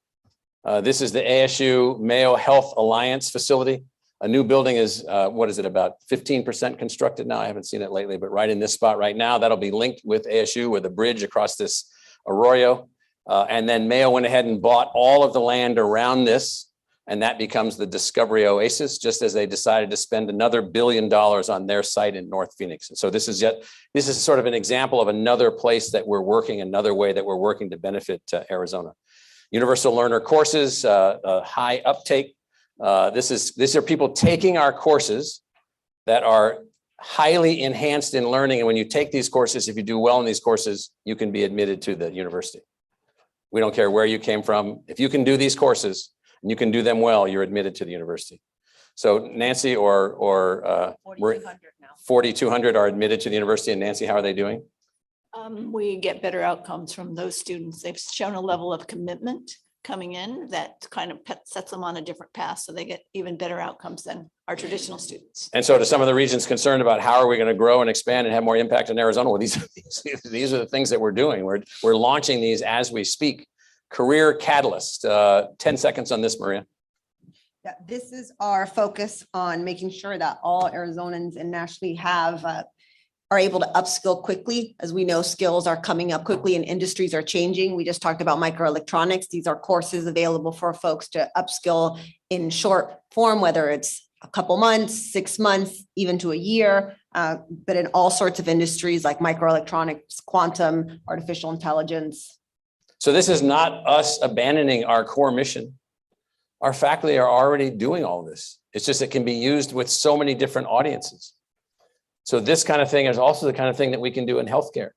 This is the ASU Mayo Health Alliance facility. A new building is, about 15% constructed now? I haven't seen it lately, but right in this spot right now, that'll be linked with ASU with a bridge across this arroyo. And then Mayo went ahead and bought all of the land around this, and that becomes the Discovery Oasis, just as they decided to spend another $1 billion on their site in North Phoenix. And so this is sort of an example of another place that we're working, another way that we're working to benefit Arizona. Universal Learner courses, high uptake. These are people taking our courses that are highly enhanced in learning. And when you take these courses, if you do well in these courses, you can be admitted to the university. We don't care where you came from. If you can do these courses and you can do them well, you're admitted to the university. So Nancy or 4,200 are admitted to the university. And Nancy, how are they doing? We get better outcomes from those students. They've shown a level of commitment coming in that kind of sets them on a different path, so they get even better outcomes than our traditional students. And so to some of the regions concerned about how are we going to grow and expand and have more impact in Arizona, well, these are the things that we're doing. We're launching these as we speak. Career Catalyst, 10 seconds on this, Maria. Yeah, this is our focus on making sure that all Arizonans and nationally are able to upskill quickly. As we know, skills are coming up quickly and industries are changing. We just talked about microelectronics. These are courses available for folks to upskill in short form, whether it's a couple months, 6 months, even to a year, but in all sorts of industries like microelectronics, quantum, artificial intelligence. So this is not us abandoning our core mission. Our faculty are already doing all this. It's just it can be used with so many different audiences. So this kind of thing is also the kind of thing that we can do in healthcare.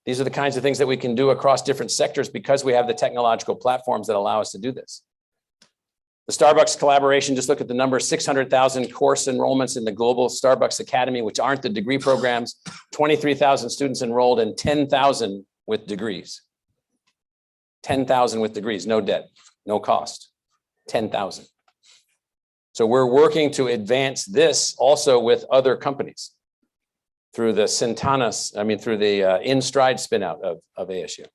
These are the kinds of things that we can do across different sectors because we have the technological platforms that allow us to do this. The Starbucks collaboration, just look at the number, 600,000 course enrollments in the global Starbucks Academy, which aren't the degree programs, 23,000 students enrolled and 10,000 with degrees. 10,000 with degrees, no debt, no cost, 10,000. So we're working to advance this also with other companies through the through the InStride spinout of ASU.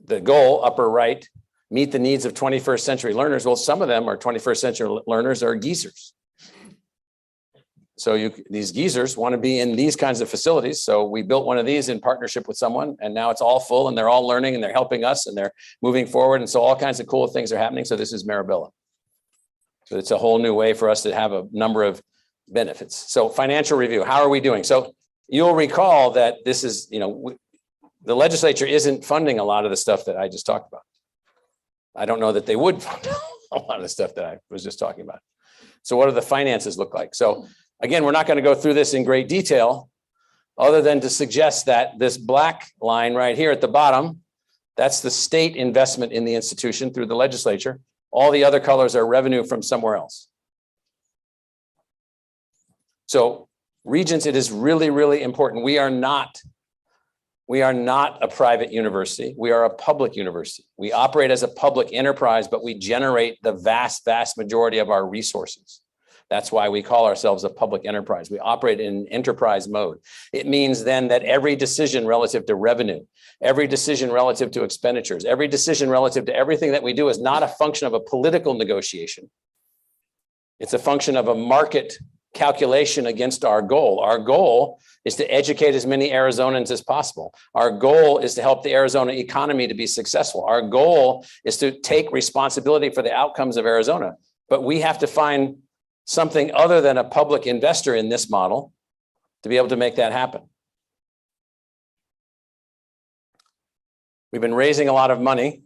The goal, upper right, meet the needs of 21st century learners. Well, some of them are 21st century learners are geezers. So these geezers want to be in these kinds of facilities. So we built one of these in partnership with someone, and now it's all full and they're all learning and they're helping us and they're moving forward. And so all kinds of cool things are happening. So this is Marabella. So it's a whole new way for us to have a number of benefits. So financial review, how are we doing? So you'll recall that this is, the legislature isn't funding a lot of the stuff that I just talked about. I don't know that they would fund a lot of the stuff that I was just talking about. So what do the finances look like? So again, we're not going to go through this in great detail, other than to suggest that this black line right here at the bottom, that's the state investment in the institution through the legislature. All the other colors are revenue from somewhere else. So Regents, it is really, really important. We are not a private university. We are a public university. We operate as a public enterprise, but we generate the vast, vast majority of our resources. That's why we call ourselves a public enterprise. We operate in enterprise mode. It means then that every decision relative to revenue, every decision relative to expenditures, every decision relative to everything that we do is not a function of a political negotiation. It's a function of a market calculation against our goal. Our goal is to educate as many Arizonans as possible. Our goal is to help the Arizona economy to be successful. Our goal is to take responsibility for the outcomes of Arizona. But we have to find something other than a public investor in this model to be able to make that happen. We've been raising a lot of money.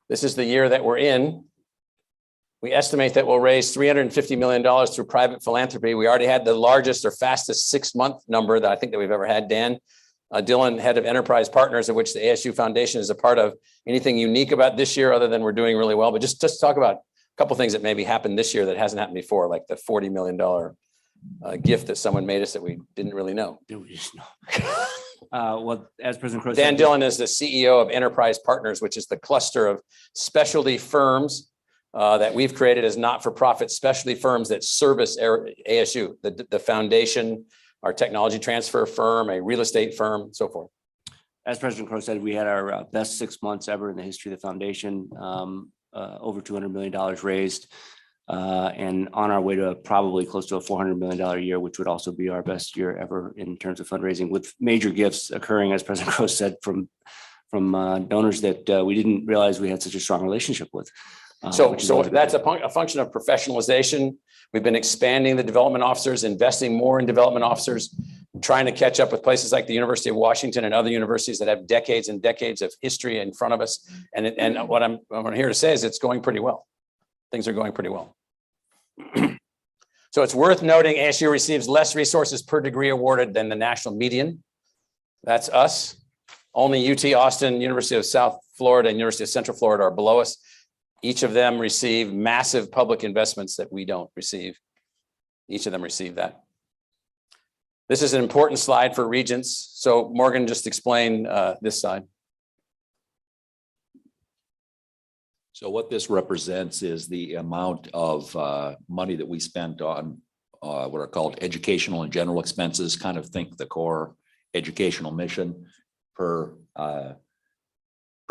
This is the year that we're in. We estimate that we'll raise $350 million through private philanthropy. We already had the largest or fastest 6-month number that I think that we've ever had. Dan Dillon, head of Enterprise Partners, of which the ASU Foundation is a part of. Anything unique about this year other than we're doing really well? But just talk about a couple of things that maybe happened this year that hasn't happened before, like the $40 million gift that someone made us that we didn't really know. Well, as President Crow Dan said, Dillon is the CEO of Enterprise Partners, which is the cluster of specialty firms that we've created as not-for-profit specialty firms that service ASU, the foundation, our technology transfer firm, a real estate firm, so forth. as President Crow said, we had our best 6 months ever in the history of the foundation, over $200 million raised, and on our way to probably close to a $400 million year, which would also be our best year ever in terms of fundraising, with major gifts occurring, as President Crow said, from donors that we didn't realize we had such a strong relationship with. So that's a function of professionalization. We've been expanding the development officers, investing more in development officers, trying to catch up with places like the University of Washington and other universities that have decades and decades of history in front of us. And what I'm here to say is it's going pretty well. Things are going pretty well. So it's worth noting ASU receives less resources per degree awarded than the national median. That's us. Only UT Austin, University of South Florida, and University of Central Florida are below us. Each of them receive massive public investments that we don't receive. Each of them receive that. This is an important slide for Regents. So Morgan, just explain this side. So what this represents is the amount of money that we spent on what are called educational and general expenses, kind of think the core educational mission per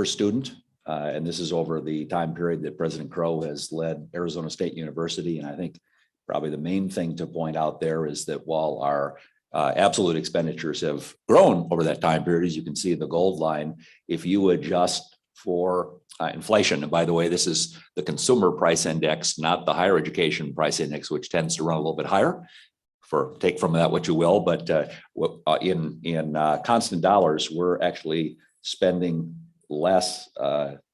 student. And this is over the time period that President Crow has led Arizona State University. And I think probably the main thing to point out there is that while our absolute expenditures have grown over that time period, as you can see the gold line, if you adjust for inflation, and by the way, this is the consumer price index, not the higher education price index, which tends to run a little bit higher. Take from that what you will, but in constant dollars, we're actually spending less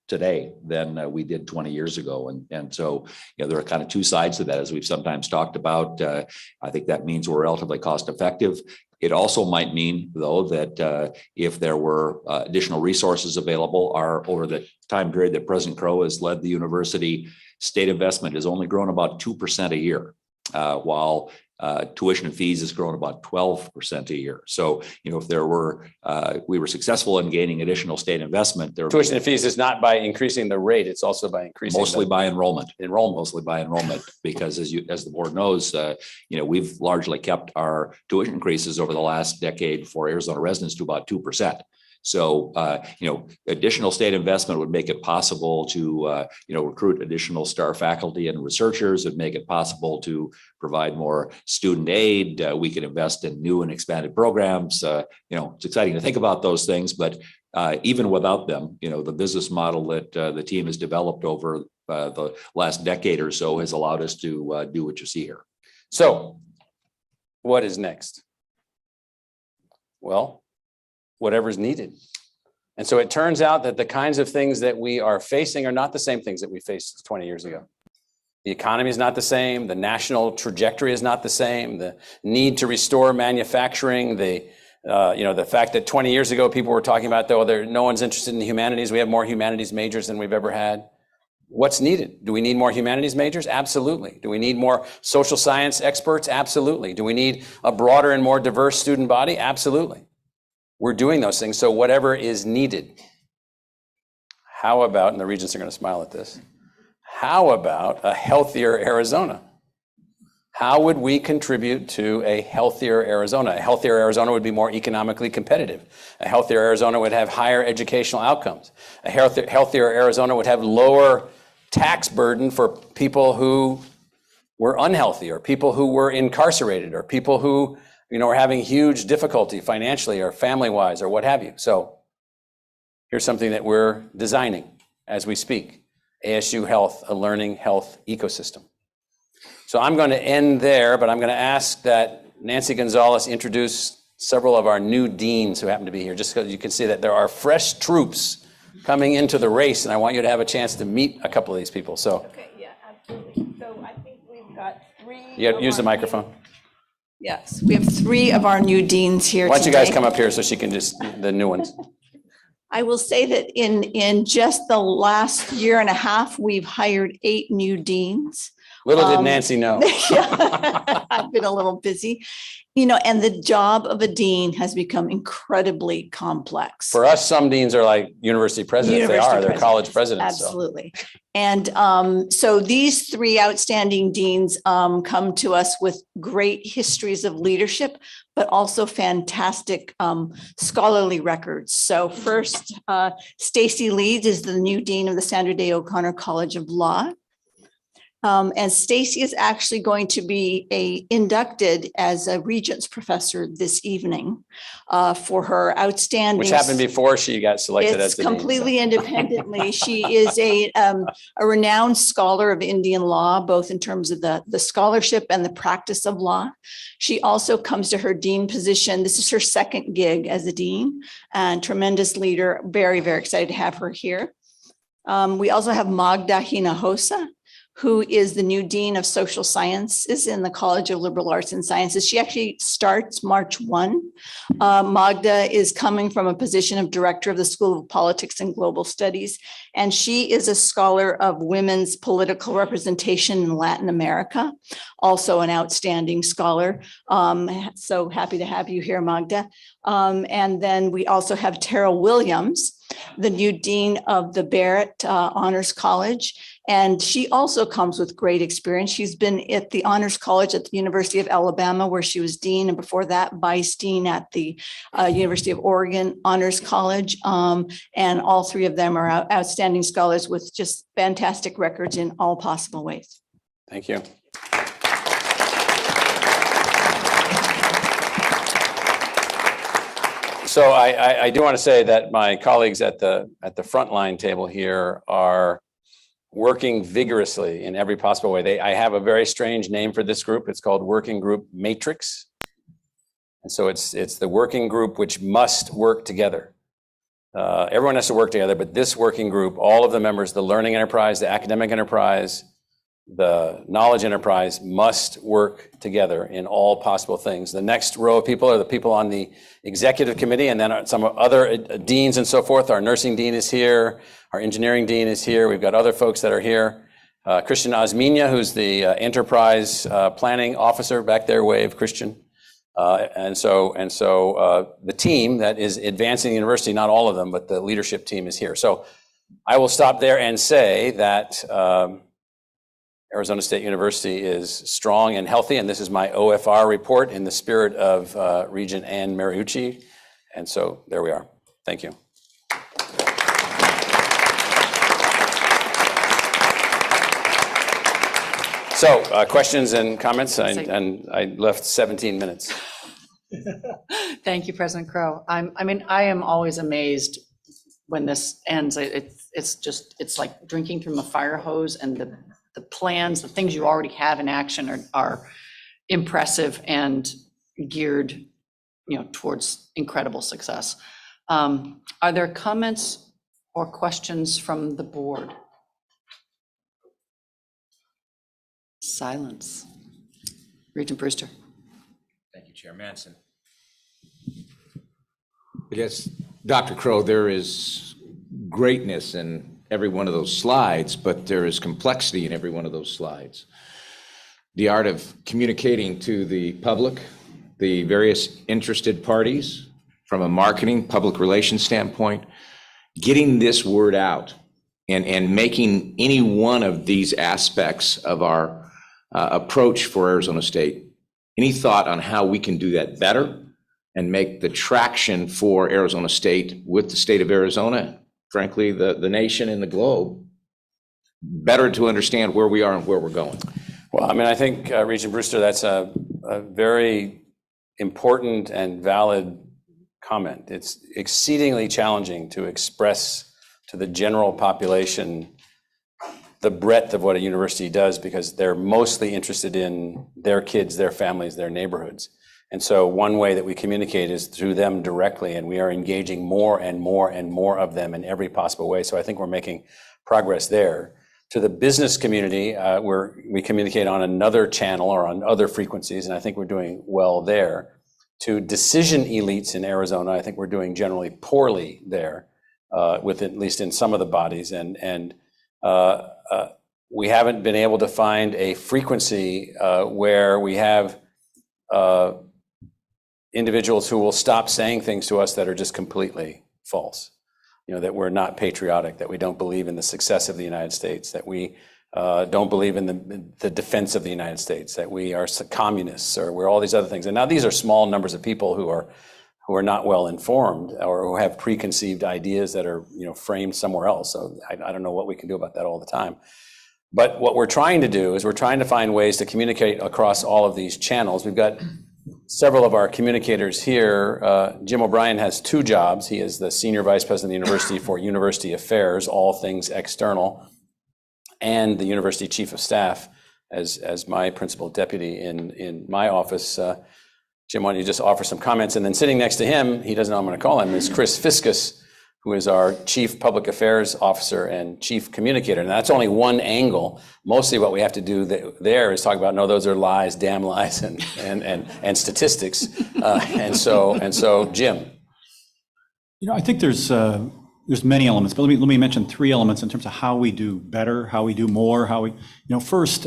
today than we did 20 years ago. And so, there are kind of two sides to that, as we've sometimes talked about. I think that means we're relatively cost effective. It also might mean, though, that if there were additional resources available, over the time period that President Crow has led the university, state investment has only grown about 2% a year, while tuition and fees has grown about 12% a year. So, if we were successful in gaining additional state investment, Tuition and fees is not by increasing the rate, it's also by increasing. Mostly by enrollment. Mostly by enrollment, because as the board knows, we've largely kept our tuition increases over the last decade for Arizona residents to about 2%. So, additional state investment would make it possible to, recruit additional star faculty and researchers. It'd make it possible to provide more student aid. We could invest in new and expanded programs. It's exciting to think about those things, but even without them, the business model that the team has developed over the last decade or so has allowed us to do what you see here. So what is next? Well, whatever's needed. And so it turns out that the kinds of things that we are facing are not the same things that we faced 20 years ago. The economy is not the same. The national trajectory is not the same. The need to restore manufacturing, the fact that 20 years ago people were talking about, no one's interested in the humanities. We have more humanities majors than we've ever had. What's needed? Do we need more humanities majors? Absolutely. Do we need more social science experts? Absolutely. Do we need a broader and more diverse student body? Absolutely. We're doing those things. So whatever is needed. How about, and the regents are going to smile at this, how about a healthier Arizona? How would we contribute to a healthier Arizona? A healthier Arizona would be more economically competitive. A healthier Arizona would have higher educational outcomes. A healthier Arizona would have lower tax burden for people who were unhealthy, or people who were incarcerated, or people who are having huge difficulty financially or family-wise or what have you. So here's something that we're designing as we speak. ASU Health, a learning health ecosystem. So I'm going to end there, but I'm going to ask that Nancy Gonzalez introduce several of our new deans who happen to be here, just so you can see that there are fresh troops coming into the race, and I want you to have a chance to meet a couple of these people. So, Okay, yeah, absolutely. So I think we've got three. Yeah, use the microphone. Yes, we have three of our new deans here Why don't you guys today. come up here so she can the new ones. I will say that in just the last year and a half, we've hired 8 new deans. Little did Nancy know. Yeah, I've been a little busy, and the job of a dean has become incredibly complex. For us, some deans are like university presidents. They're college presidents. Absolutely. And so these 3 outstanding deans come to us with great histories of leadership, but also fantastic scholarly records. So first, Stacy Leeds is the new dean of the Sandra Day O'Connor College of Law. And Stacy is actually going to be inducted as a Regents professor this evening for her outstanding. Which happened before she got selected as It's the dean, completely independently. She is a renowned scholar of Indian law, both in terms of the scholarship and the practice of law. She also comes to her dean position. This is her second gig as a dean, and tremendous leader. Very, very excited to have her here. We also have Magda Hinojosa, who is the new Dean of Social Sciences in the College of Liberal Arts and Sciences. She actually starts March 1. Magda is coming from a position of Director of the School of Politics and Global Studies, and she is a scholar of women's political representation in Latin America, also an outstanding scholar. So happy to have you here, Magda. And then we also have Tara Williams, the new Dean of the Barrett Honors College. And she also comes with great experience. She's been at the Honors College at the University of Alabama, where she was dean, and before that, vice dean at the University of Oregon Honors College. And all 3 of them are outstanding scholars with just fantastic records in all possible ways. Thank you. So I do want to say that my colleagues at the frontline table here are working vigorously in every possible way. I have a very strange name for this group. It's called Working Group Matrix. And so it's the working group which must work together. everyone has to work together, but this working group, all of the members, the learning enterprise, the academic enterprise, the knowledge enterprise must work together in all possible things. The next row of people are the people on the executive committee, and then some other deans and so forth. Our nursing dean is here. Our engineering dean is here. We've got other folks that are here. Christian Osminia, who's the enterprise planning officer back there, wave, Christian. And so the team that is advancing the university, not all of them, but the leadership team is here. So I will stop there and say that Arizona State University is strong and healthy, and this is my OFR report in the spirit of Regent Ann Mariucci. And so there we are. Thank you. So questions and comments, and I left 17 minutes. Thank you, President Crow. I am always amazed when this ends. It's like drinking from a fire hose, and the plans, the things you already have in action are impressive and geared, towards incredible success. Are there comments or questions from the board? Silence. Regent Brewster. Thank you, Chair Manson. I guess, Dr. Crow, there is greatness in every one of those slides, but there is complexity in every one of those slides. The art of communicating to the public, the various interested parties, from a marketing, public relations standpoint, getting this word out and making any one of these aspects of our approach for Arizona State. Any thought on how we can do that better and make the traction for Arizona State with the state of Arizona, frankly, the nation and the globe, better to understand where we are and where we're going? Well, I think, Regent Brewster, that's a very important and valid comment. It's exceedingly challenging to express to the general population the breadth of what a university does, because they're mostly interested in their kids, their families, their neighborhoods. And so one way that we communicate is through them directly, and we are engaging more and more and more of them in every possible way. So I think we're making progress there. To the business community, we communicate on another channel or on other frequencies, and I think we're doing well there. To decision elites in Arizona, I think we're doing generally poorly there, with at least in some of the bodies, and we haven't been able to find a frequency where we have individuals who will stop saying things to us that are just completely false. That we're not patriotic, that we don't believe in the success of the United States, that we don't believe in the defense of the United States, that we are communists, or we're all these other things. And now these are small numbers of people who are not well informed, or who have preconceived ideas that are framed somewhere else. So I don't know what we can do about that all the time. But what we're trying to do is we're trying to find ways to communicate across all of these channels. We've got several of our communicators here. Jim O'Brien has two jobs. He is the Senior Vice President of the University for University Affairs, all things external, and the University Chief of Staff as my principal deputy in my office. Jim, why don't you just offer some comments? And then sitting next to him, he doesn't know I'm going to call him, is Chris Fiscus, who is our Chief Public Affairs Officer and Chief Communicator. And that's only one angle. Mostly what we have to do there is talk about, no, those are lies, damn lies, and statistics. And so, Jim. I think there's many elements, but let me mention three elements in terms of how we do better, how we do more, first,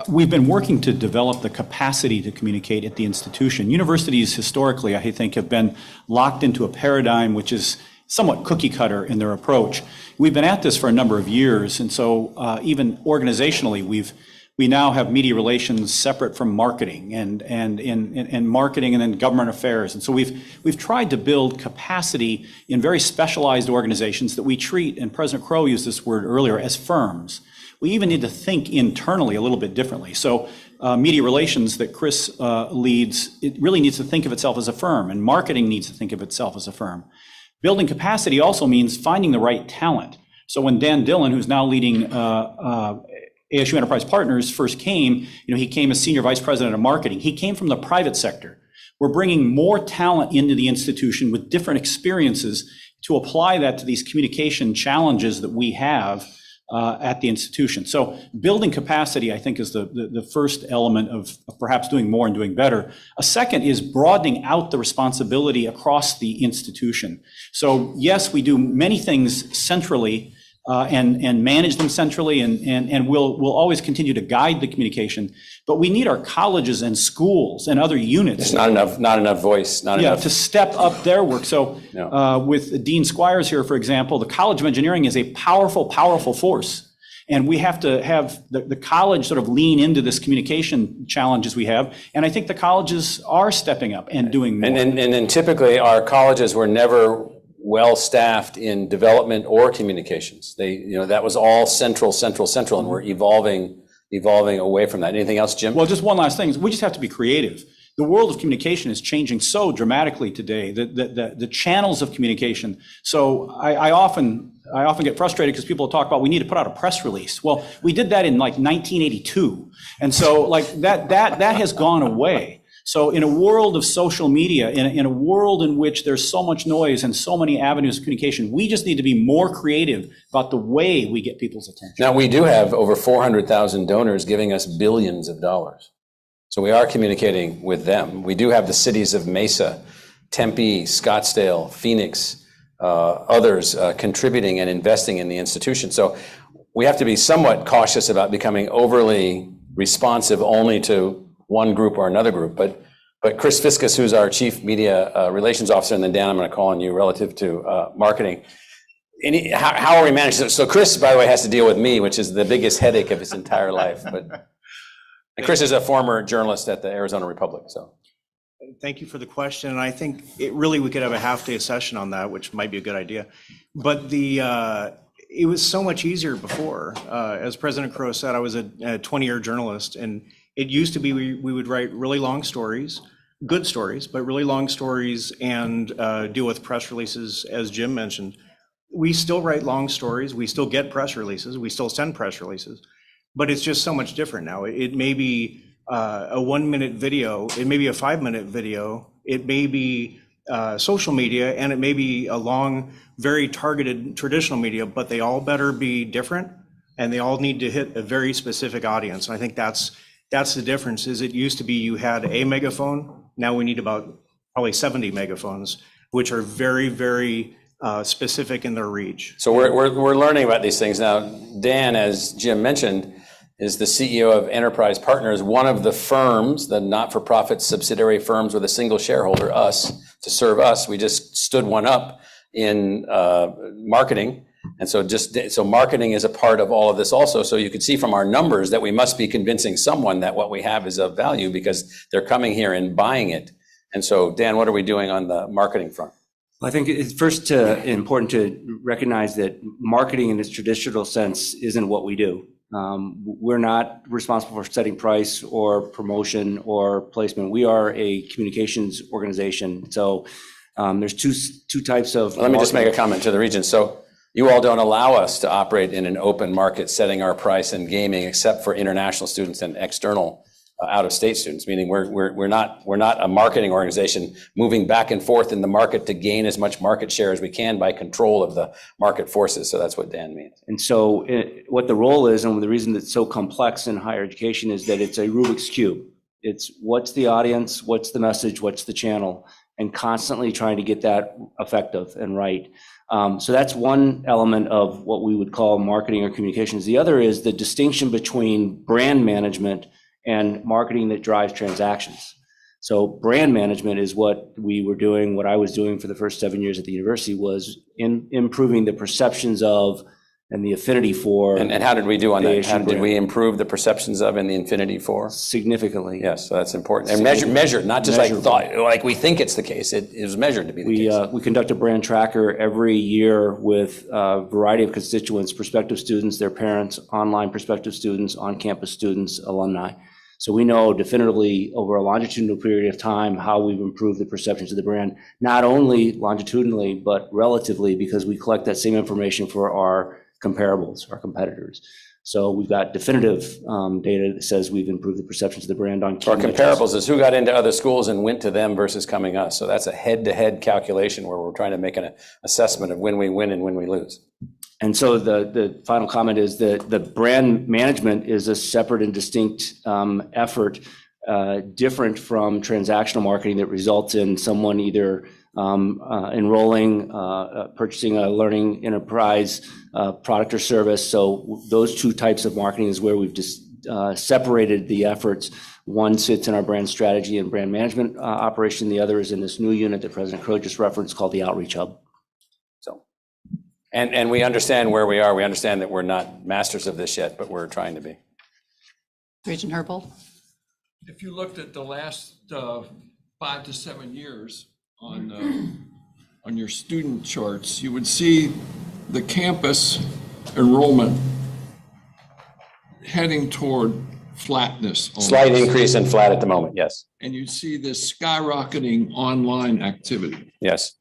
we've been working to develop the capacity to communicate at the institution. Universities historically, I think, have been locked into a paradigm which is somewhat cookie cutter in their approach. We've been at this for a number of years, and so even organizationally, we now have media relations separate from marketing and marketing and then government affairs. And so we've tried to build capacity in very specialized organizations that we treat, and President Crow used this word earlier, as firms. We even need to think internally a little bit differently. So media relations that Chris leads, it really needs to think of itself as a firm, and marketing needs to think of itself as a firm. Building capacity also means finding the right talent. So when Dan Dillon, who's now leading ASU Enterprise Partners, first came, he came as Senior Vice President of Marketing. He came from the private sector. We're bringing more talent into the institution with different experiences to apply that to these communication challenges that we have at the institution. So building capacity, I think, is the first element of perhaps doing more and doing better. A second is broadening out the responsibility across the institution. So yes, we do many things centrally and manage them centrally, and we'll always continue to guide the communication. But we need our colleges and schools and other units. There's not enough voice, not enough. To step up their work. So with Dean Squires here, for example, the College of Engineering is a powerful, powerful force. And we have to have the college sort of lean into this communication challenges we have. And I think the colleges are stepping up and doing more. And then typically our colleges were never well-staffed in development or communications. That was all central, and we're evolving away from that. Anything else, Jim? Well, just one last thing. We just have to be creative. The world of communication is changing so dramatically today, the channels of communication. So I often get frustrated because people talk about we need to put out a press release. Well, we did that in like 1982. And so like that has gone away. So in a world of social media, in a world in which there's so much noise and so many avenues of communication, we just need to be more creative about the way we get people's attention. Now, we do have over 400,000 donors giving us billions of dollars. So we are communicating with them. We do have the cities of Mesa, Tempe, Scottsdale, Phoenix, others contributing and investing in the institution. So we have to be somewhat cautious about becoming overly responsive only to one group or another group. But Chris Fiskus, who's our Chief Media Relations Officer, and then Dan, I'm going to call on you relative to marketing. How are we managing? So Chris, by the way, has to deal with me, which is the biggest headache of his entire life. And Chris is a former journalist at the Arizona Republic. So thank you for the question. And I think we could have a half-day session on that, which might be a good idea. But it was so much easier before. As President Crow said, I was a 20-year journalist, and it used to be we would write really long stories, good stories, but really long stories, and deal with press releases, as Jim mentioned. We still write long stories. We still get press releases. We still send press releases. But it's just so much different now. It may be a 1-minute video. It may be a 5-minute video. It may be social media, and it may be a long, very targeted traditional media, but they all better be different, and they all need to hit a very specific audience. And I think that's the difference. Is it used to be you had a megaphone. Now we need about probably 70 megaphones, which are very, very specific in their reach. So we're learning about these things now. Dan, as Jim mentioned, is the CEO of Enterprise Partners, one of the firms, the not-for-profit subsidiary firms with a single shareholder, us, to serve us. We just stood one up in marketing. And so marketing is a part of all of this also. So you can see from our numbers that we must be convincing someone that what we have is of value because they're coming here and buying it. And so, Dan, what are we doing on the marketing front? Well, I think it's first important to recognize that marketing in its traditional sense isn't what we do. We're not responsible for setting price or promotion or placement. We are a communications organization. So there's two types of. Let me just make a comment to the region. So you all don't allow us to operate in an open market setting our price and gaming except for international students and external out-of-state students, meaning we're not a marketing organization moving back and forth in the market to gain as much market share as we can by control of the market forces. So that's what Dan means. And so what the role is, and the reason it's so complex in higher education, is that it's a Rubik's Cube. It's what's the audience, what's the message, what's the channel, and constantly trying to get that effective and right. So that's one element of what we would call marketing or communications. The other is the distinction between brand management and marketing that drives transactions. So brand management is what we were doing, what I was doing for the first 7 years at the university, was improving the perceptions of and the affinity for. And how did we do on that? How did we improve the perceptions of and the affinity for? Significantly. Yes, so that's important. And measured, not just like we think it's the case. It was measured to be the case. We conduct a brand tracker every year with a variety of constituents, prospective students, their parents, online prospective students, on-campus students, alumni. So we know definitively over a longitudinal period of time how we've improved the perceptions of the brand, not only longitudinally, but relatively, because we collect that same information for our comparables, our competitors. So we've got definitive data that says we've improved the perceptions of the brand on Our key metrics. comparables is who got into other schools and went to them versus coming us. So that's a head-to-head calculation where we're trying to make an assessment of when we win and when we lose. And so the final comment is that the brand management is a separate and distinct effort, different from transactional marketing that results in someone either enrolling, purchasing a learning enterprise product or service. So those two types of marketing is where we've just separated the efforts. One sits in our brand strategy and brand management operation. The other is in this new unit that President Crow just referenced called the Outreach Hub. So, and we understand where we are. We understand that we're not masters of this yet, but we're trying to be. Regent Herbold. If you looked at the last 5 to 7 years on your student charts, you would see the campus enrollment heading toward flatness. Almost. Slight increase in flat at the moment, yes. And you see this skyrocketing online activity. Yes.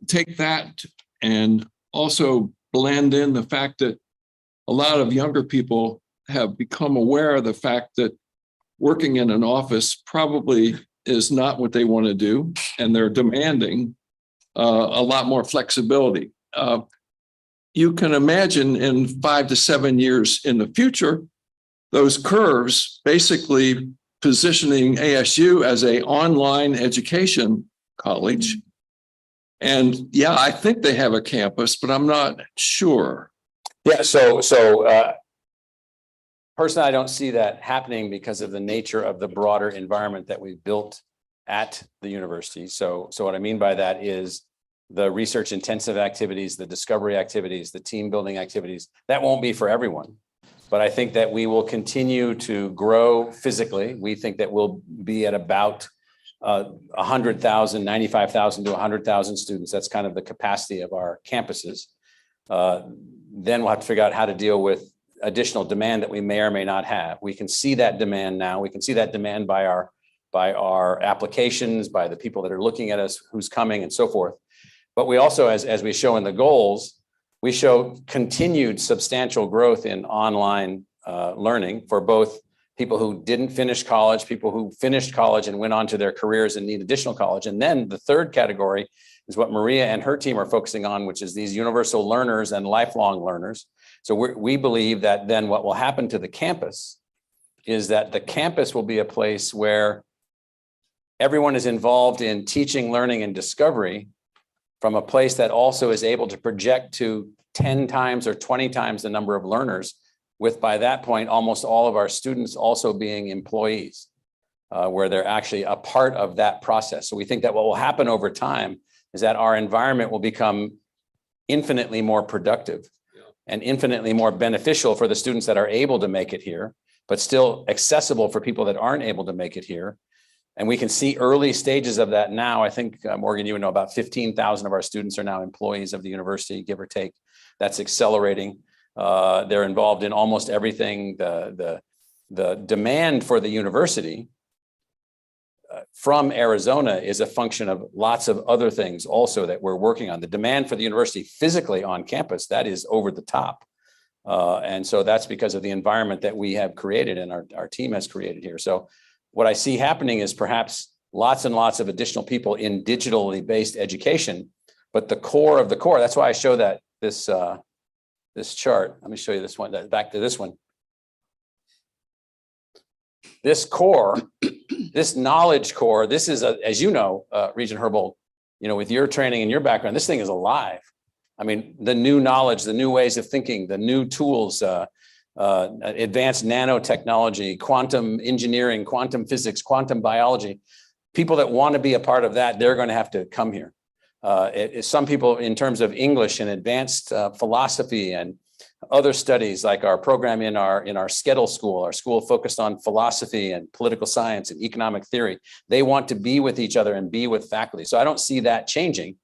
Take that and also blend in the fact that a lot of younger people have become aware of the fact that working in an office probably is not what they want to do, and they're demanding a lot more flexibility. You can imagine in 5 to 7 years in the future, those curves basically positioning ASU as an online education college. And yeah, I think they have a campus, but I'm not sure. Yeah, so personally, I don't see that happening because of the nature of the broader environment that we've built at the university. So what I mean by that is the research intensive activities, the discovery activities, the team building activities, that won't be for everyone. But I think that we will continue to grow physically. We think that we'll be at about 100,000, 95,000 to 100,000 students. That's kind of the capacity of our campuses. Then we'll have to figure out how to deal with additional demand that we may or may not have. We can see that demand now. We can see that demand by our applications, by the people that are looking at us, who's coming and so forth. But we also, as we show in the goals, we show continued substantial growth in online learning for both people who didn't finish college, people who finished college and went on to their careers and need additional college. And then the third category is what Maria and her team are focusing on, which is these universal learners and lifelong learners. So we believe that then what will happen to the campus is that the campus will be a place where everyone is involved in teaching, learning, and discovery from a place that also is able to project to 10 times or 20 times the number of learners, with by that point, almost all of our students also being employees, where they're actually a part of that process. So we think that what will happen over time is that our environment will become infinitely more productive and infinitely more beneficial for the students that are able to make it here, but still accessible for people that aren't able to make it here. And we can see early stages of that now. I think, Morgan, you would know about 15,000 of our students are now employees of the university, give or take. That's accelerating. They're involved in almost everything. The demand for the university from Arizona is a function of lots of other things also that we're working on. The demand for the university physically on campus, that is over the top. And so that's because of the environment that we have created and our team has created here. So what I see happening is perhaps lots and lots of additional people in digitally based education, but the core of the core, that's why I show that this chart. Let me show you this one, back to this one. This core, this knowledge core, this is, as you know, Regent Herbold, with your training and your background, this thing is alive. I mean, the new knowledge, the new ways of thinking, the new tools, advanced nanotechnology, quantum engineering, quantum physics, quantum biology. People that want to be a part of that, they're going to have to come here. Some people in terms of English and advanced philosophy and other studies, like our program in our Skedel school, our school focused on philosophy and political science and economic theory, they want to be with each other and be with faculty. So I don't see that changing.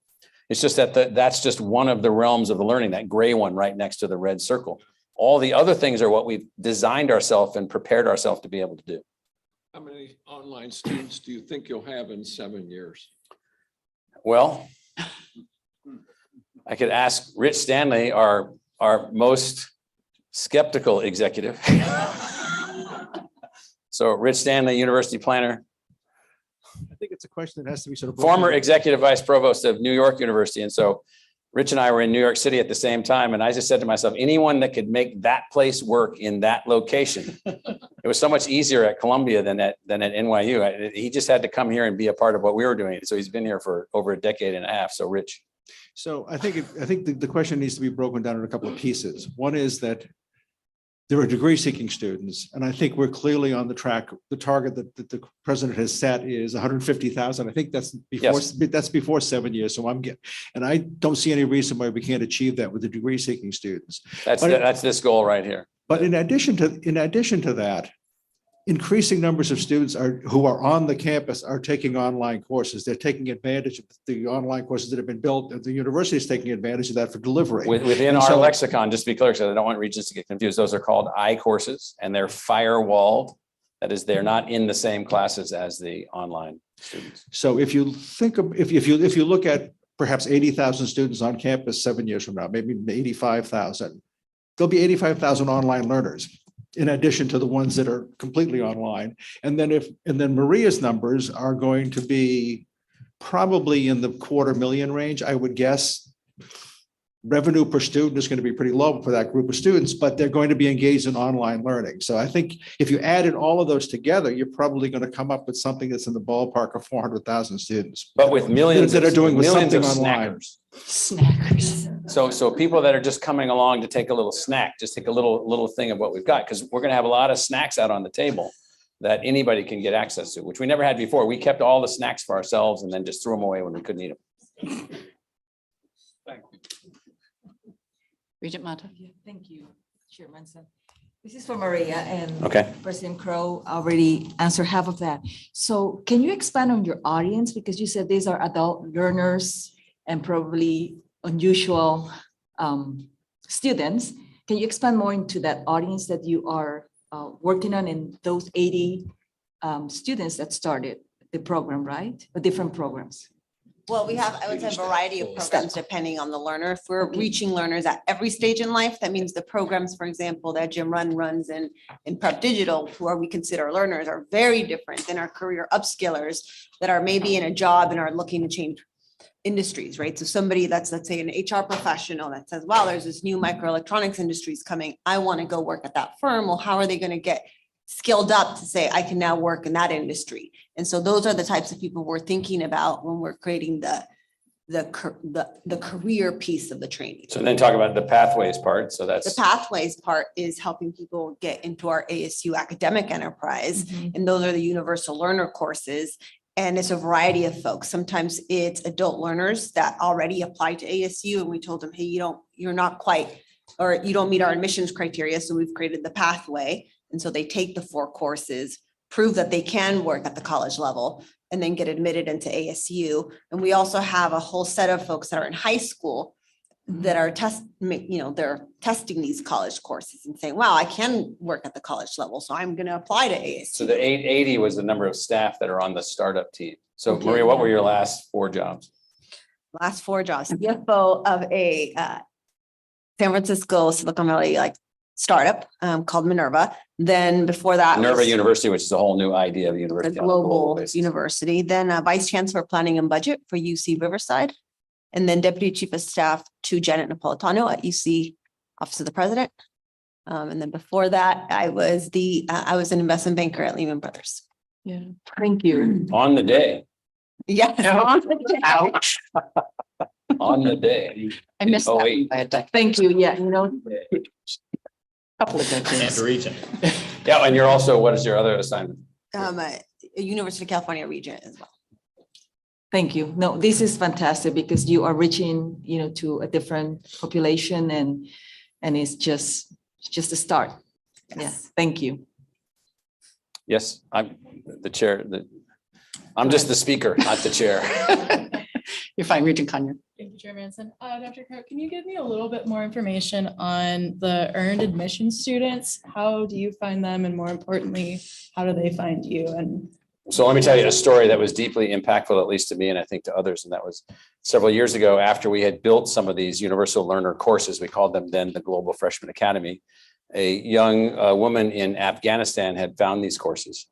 It's just that that's just one of the realms of the learning, that gray one right next to the red circle. All the other things are what we've designed ourselves and prepared ourselves to be able to do. How many online students do you think you'll have in 7 years? Well, I could ask Rich Stanley, our most skeptical executive. So Rich Stanley, university planner, I think it's a question that has to be sort of. former executive vice provost of New York University. And so Rich and I were in New York City at the same time. And I just said to myself, anyone that could make that place work in that location. It was so much easier at Columbia than at NYU. He just had to come here and be a part of what we were doing. So he's been here for over a decade and a half. So Rich. So I think the question needs to be broken down in a couple of pieces. One is that there are degree-seeking students, and I think we're clearly on the track. The target that the president has set is 150,000. I think that's before 7 years. So and I don't see any reason why we can't achieve that with the degree-seeking students. That's this goal right here. But in addition to that, increasing numbers of students who are on the campus are taking online courses. They're taking advantage of the online courses that have been built, and the university is taking advantage of that for delivery. Within our lexicon, just to be clear, because I don't want Regents to get confused, those are called I courses, and they're firewalled. That is, they're not in the same classes as the online students. So if you think of, if you look at perhaps 80,000 students on campus 7 years from now, maybe 85,000, there'll be 85,000 online learners, in addition to the ones that are completely online. And then Maria's numbers are going to be probably in the 250,000 range, I would guess. Revenue per student is going to be pretty low for that group of students, but they're going to be engaged in online learning. So I think if you added all of those together, you're probably going to come up with something that's in the ballpark of 400,000 students. But with millions that are doing with millions something of online. Snackers. So people that are just coming along to take a little snack, just take a little thing of what we've got, because we're going to have a lot of snacks out on the table that anybody can get access to, which we never had before. We kept all the snacks for ourselves and then just threw them away when we couldn't eat them. Regent Mata. Thank you, Chair Manson. This is for Maria, and Okay. President Crow already answered half of that. So can you expand on your audience? Because you said these are adult learners and probably unusual students. Can you expand more into that audience that you are working on in those 80 students that started the program, right? Or different programs? Well, we have, I would say, a variety of programs depending on the learner. If we're reaching learners at every stage in life, that means the programs, for example, that Jim runs in Prep Digital, who we consider learners, are very different than our career upskillers that are maybe in a job and are looking to change industries, right? So somebody that's, let's say, an HR professional that says, wow, there's this new microelectronics industries coming. I want to go work at that firm. Well, how are they going to get skilled up to say, I can now work in that industry? And so those are the types of people we're thinking about when we're creating the career piece of the training. So then talk about the pathways part. So that's The pathways part is helping people get into our ASU academic enterprise. And those are the universal learner courses. And it's a variety of folks. Sometimes it's adult learners that already apply to ASU. And we told them, hey, you're not quite, or you don't meet our admissions criteria. So we've created the pathway. And so they take the 4 courses, prove that they can work at the college level, and then get admitted into ASU. And we also have a whole set of folks that are in high school that are they're testing these college courses and saying, wow, I can work at the college level, so I'm going to apply to ASU. So the 880 was the number of staff that are on the startup team. So Okay. Maria, what were your last 4 jobs? Last 4 jobs, CFO of a San Francisco, Silicon Valley startup called Minerva. Then before that, Minerva University, which is a whole new idea of a university. on a global global basis. university. Then vice chancellor of planning and budget for UC Riverside. And then deputy chief of staff to Janet Napolitano at UC Office of the President. And then before that, I was an investment banker at Lehman Brothers. Yeah, thank you. On the day. Yes. Ouch. On the day. I missed Oh, that. wait. Thank you. Yeah, Couple of good things. And region. Yeah, and you're also, what is your other assignment? A University of California regent as well. Thank you. No, this is fantastic because you are reaching, to a different population and it's just a start. Yes. Yeah, thank you. Yes, I'm the chair. I'm just the speaker, not the chair. You're fine, Regent Conyer. Thank you, Chair Manson. Dr. Crow, can you give me a little bit more information on the earned admission students? How do you find them? And more importantly, how do they find you? And So let me tell you a story that was deeply impactful, at least to me, and I think to others. And that was several years ago after we had built some of these universal learner courses. We called them then the Global Freshman Academy. a young woman in Afghanistan had found these courses,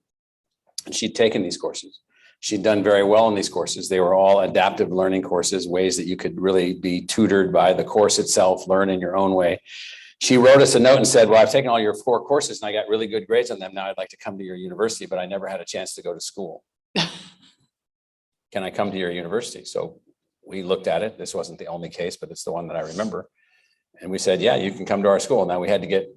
and she'd taken these courses. She'd done very well in these courses. They were all adaptive learning courses, ways that you could really be tutored by the course itself, learn in your own way. She wrote us a note and said, well, I've taken all your 4 courses and I got really good grades on them. Now I'd like to come to your university, but I never had a chance to go to school. Can I come to your university? So we looked at it. This wasn't the only case, but it's the one that I remember. And we said, yeah, you can come to our school. Now we had to get,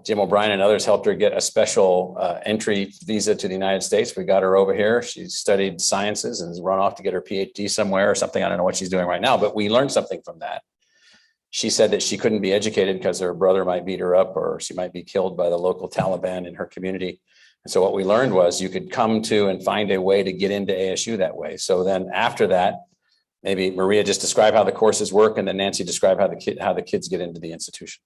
Jim O'Brien and others helped her get a special entry visa to the United States. We got her over here. She studied sciences and has run off to get her PhD somewhere or something. I don't know what she's doing right now, but we learned something from that. She said that she couldn't be educated because her brother might beat her up or she might be killed by the local Taliban in her community. And so what we learned was you could come to and find a way to get into ASU that way. So then after that, maybe Maria just describe how the courses work and then Nancy describe how the kids get into the institution.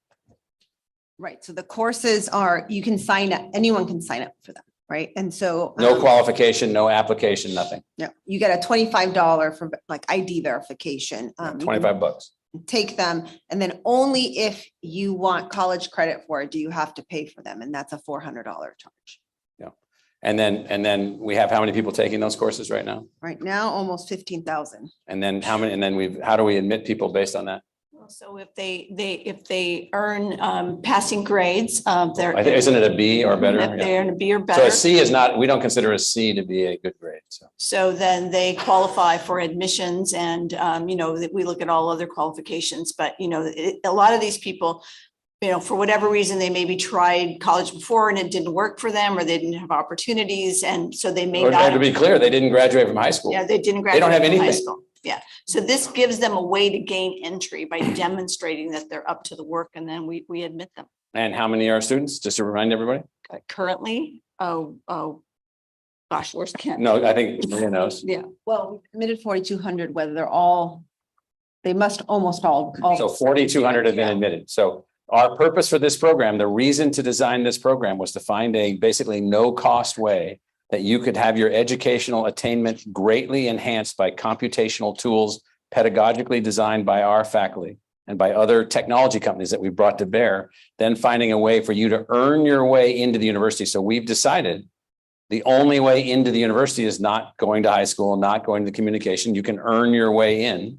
Right. So the courses are, you can sign up, anyone can sign up for them. Right. And so no qualification, no application, nothing. Yeah. You get a $25 for like ID verification. $25. Take them. And then only if you want college credit for it, do you have to pay for them. And that's a $400 charge. Yeah. And then we have how many people taking those courses right now? Right now, almost 15,000. And then how many, and then how do we admit people based on that? So if they earn passing grades, they're. I think, isn't it a B or better? If they earn a B or So better. a C is not, we don't consider a C to be a good grade. So then they qualify for admissions and, we look at all other qualifications, but, a lot of these people, for whatever reason, they maybe tried college before and it didn't work for them, or they didn't have opportunities. And so they may not. To be clear, they didn't graduate from high school. Yeah, they didn't graduate. They don't have from high anything. school. Yeah. So this gives them a way to gain entry by demonstrating that they're up to the work, and then we admit them. And how many are students? Just to remind everybody. Currently, gosh, where's Ken? No, I think Maria knows. Yeah. Well, we admitted 4,200, whether they must almost all. So 4,200 have been admitted. So our purpose for this program, the reason to design this program was to find a basically no cost way that you could have your educational attainment greatly enhanced by computational tools pedagogically designed by our faculty and by other technology companies that we brought to bear, then finding a way for you to earn your way into the university. So we've decided the only way into the university is not going to high school, not going to communication. You can earn your way in.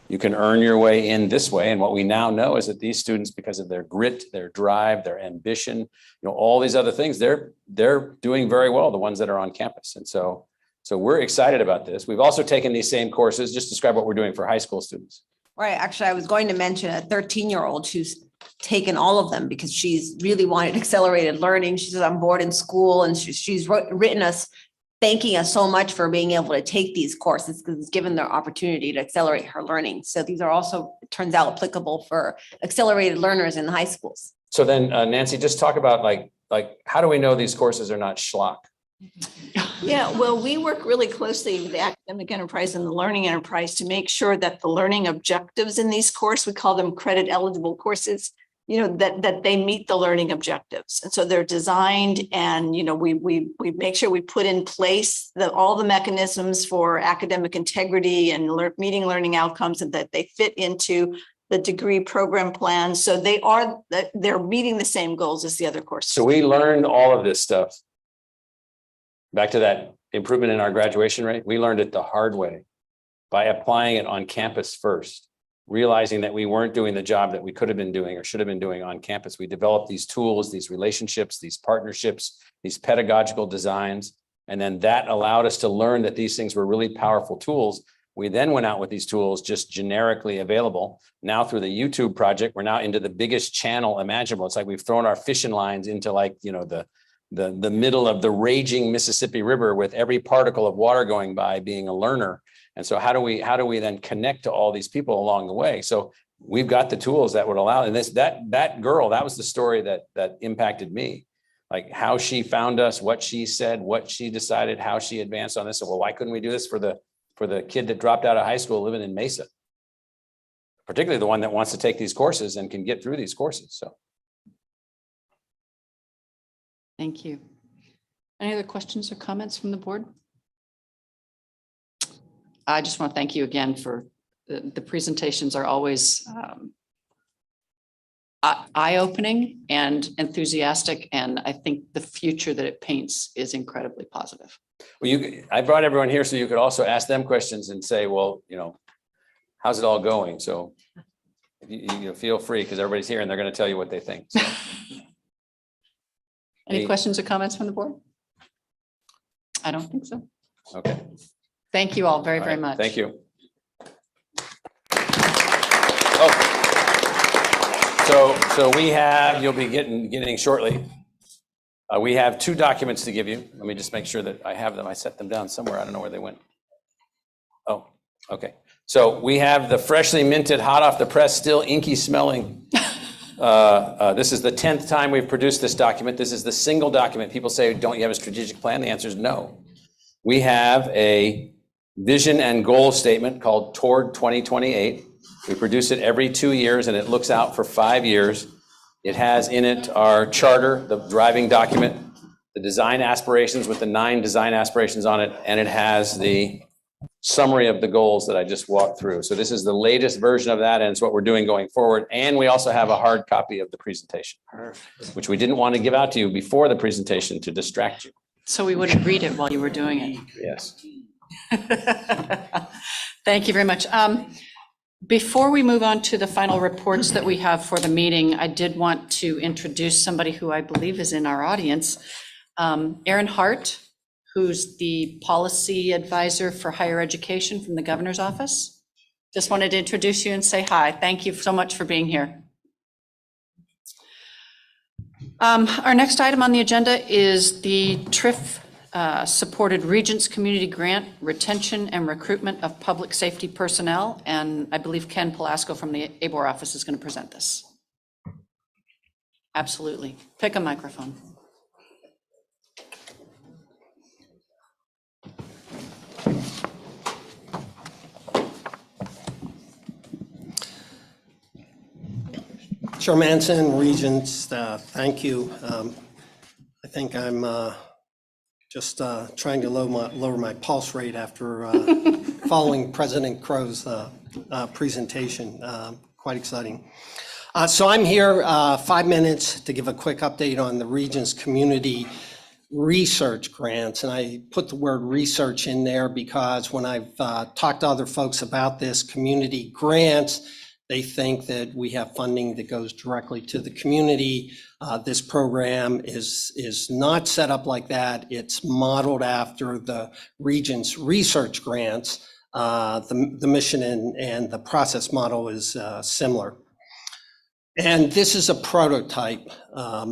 You can earn your way in this way. And what we now know is that these students, because of their grit, their drive, their ambition, all these other things, they're doing very well, the ones that are on campus. And so we're excited about this. We've also taken these same courses. Just describe what we're doing for high school students. Right. Actually, I was going to mention a 13-year-old who's taken all of them because she's really wanted accelerated learning. She's on board in school and she's written us, thanking us so much for being able to take these courses because it's given their opportunity to accelerate her learning. So these are also, it turns out, applicable for accelerated learners in the high schools. So then Nancy, just talk about like how do we know these courses are not schlock? Yeah, well, we work really closely with the academic enterprise and the learning enterprise to make sure that the learning objectives in these courses, we call them credit eligible courses, that they meet the learning objectives. And so they're designed and, we make sure we put in place all the mechanisms for academic integrity and meeting learning outcomes, and that they fit into the degree program plan. So they're meeting the same goals as the other courses. So we learned all of this stuff. Back to that improvement in our graduation rate. We learned it the hard way by applying it on campus first, realizing that we weren't doing the job that we could have been doing or should have been doing on campus. We developed these tools, these relationships, these partnerships, these pedagogical designs, and then that allowed us to learn that these things were really powerful tools. We then went out with these tools just generically available. Now through the YouTube project, we're now into the biggest channel imaginable. It's like we've thrown our fishing lines into the middle of the raging Mississippi River with every particle of water going by being a learner. And so how do we then connect to all these people along the way? So we've got the tools that would allow, and that girl, that was the story that impacted me. Like how she found us, what she said, what she decided, how she advanced on this. So, well, why couldn't we do this for the kid that dropped out of high school living in Mesa? Particularly the one that wants to take these courses and can get through these courses. So. Thank you. Any other questions or comments from the board? I just want to thank you again for the presentations are always eye-opening and enthusiastic, and I think the future that it paints is incredibly positive. Well, I brought everyone here so you could also ask them questions and say, well, how's it all going? So you feel free, because everybody's here and they're going to tell you what they think. So. Any questions or comments from the board? I don't think so. Okay. Thank you all very, very much. Thank you. So we have, you'll be getting shortly. We have 2 documents to give you. Let me just make sure that I have them. I set them down somewhere. I don't know where they went. Oh, okay. So we have the freshly minted, hot off the press, still inky smelling. This is the 10th time we've produced this document. This is the single document. People say, don't you have a strategic plan? The answer is no. We have a vision and goal statement called Toward 2028. We produce it every 2 years, and it looks out for 5 years. It has in it our charter, the driving document, the design aspirations with the 9 design aspirations on it, and it has the summary of the goals that I just walked through. So this is the latest version of that, and it's what we're doing going forward. And we also have a hard copy of the presentation, which we didn't want to give out to you before the presentation to distract you. So we wouldn't read it while you were doing it. Yes. Thank you very much. Before we move on to the final reports that we have for the meeting, I did want to introduce somebody who I believe is in our audience, Aaron Hart, who's the policy advisor for higher education from the governor's office. Just wanted to introduce you and say hi. Thank you so much for being here. Our next item on the agenda is the TRIF supported Regents Community Grant Retention and Recruitment of Public Safety Personnel. And I believe Ken Pelasco from the ABOR office is going to present this. Absolutely. Pick a microphone. Chair Manson, Regents, thank you. I think I'm just trying to lower my pulse rate after following President Crow's presentation. Quite exciting. So I'm here 5 minutes to give a quick update on the Regents Community Research Grants. And I put the word research in there because when I've talked to other folks about this community grants, they think that we have funding that goes directly to the community. This program is not set up like that. It's modeled after the Regents Research Grants. The mission and the process model is similar. And this is a prototype.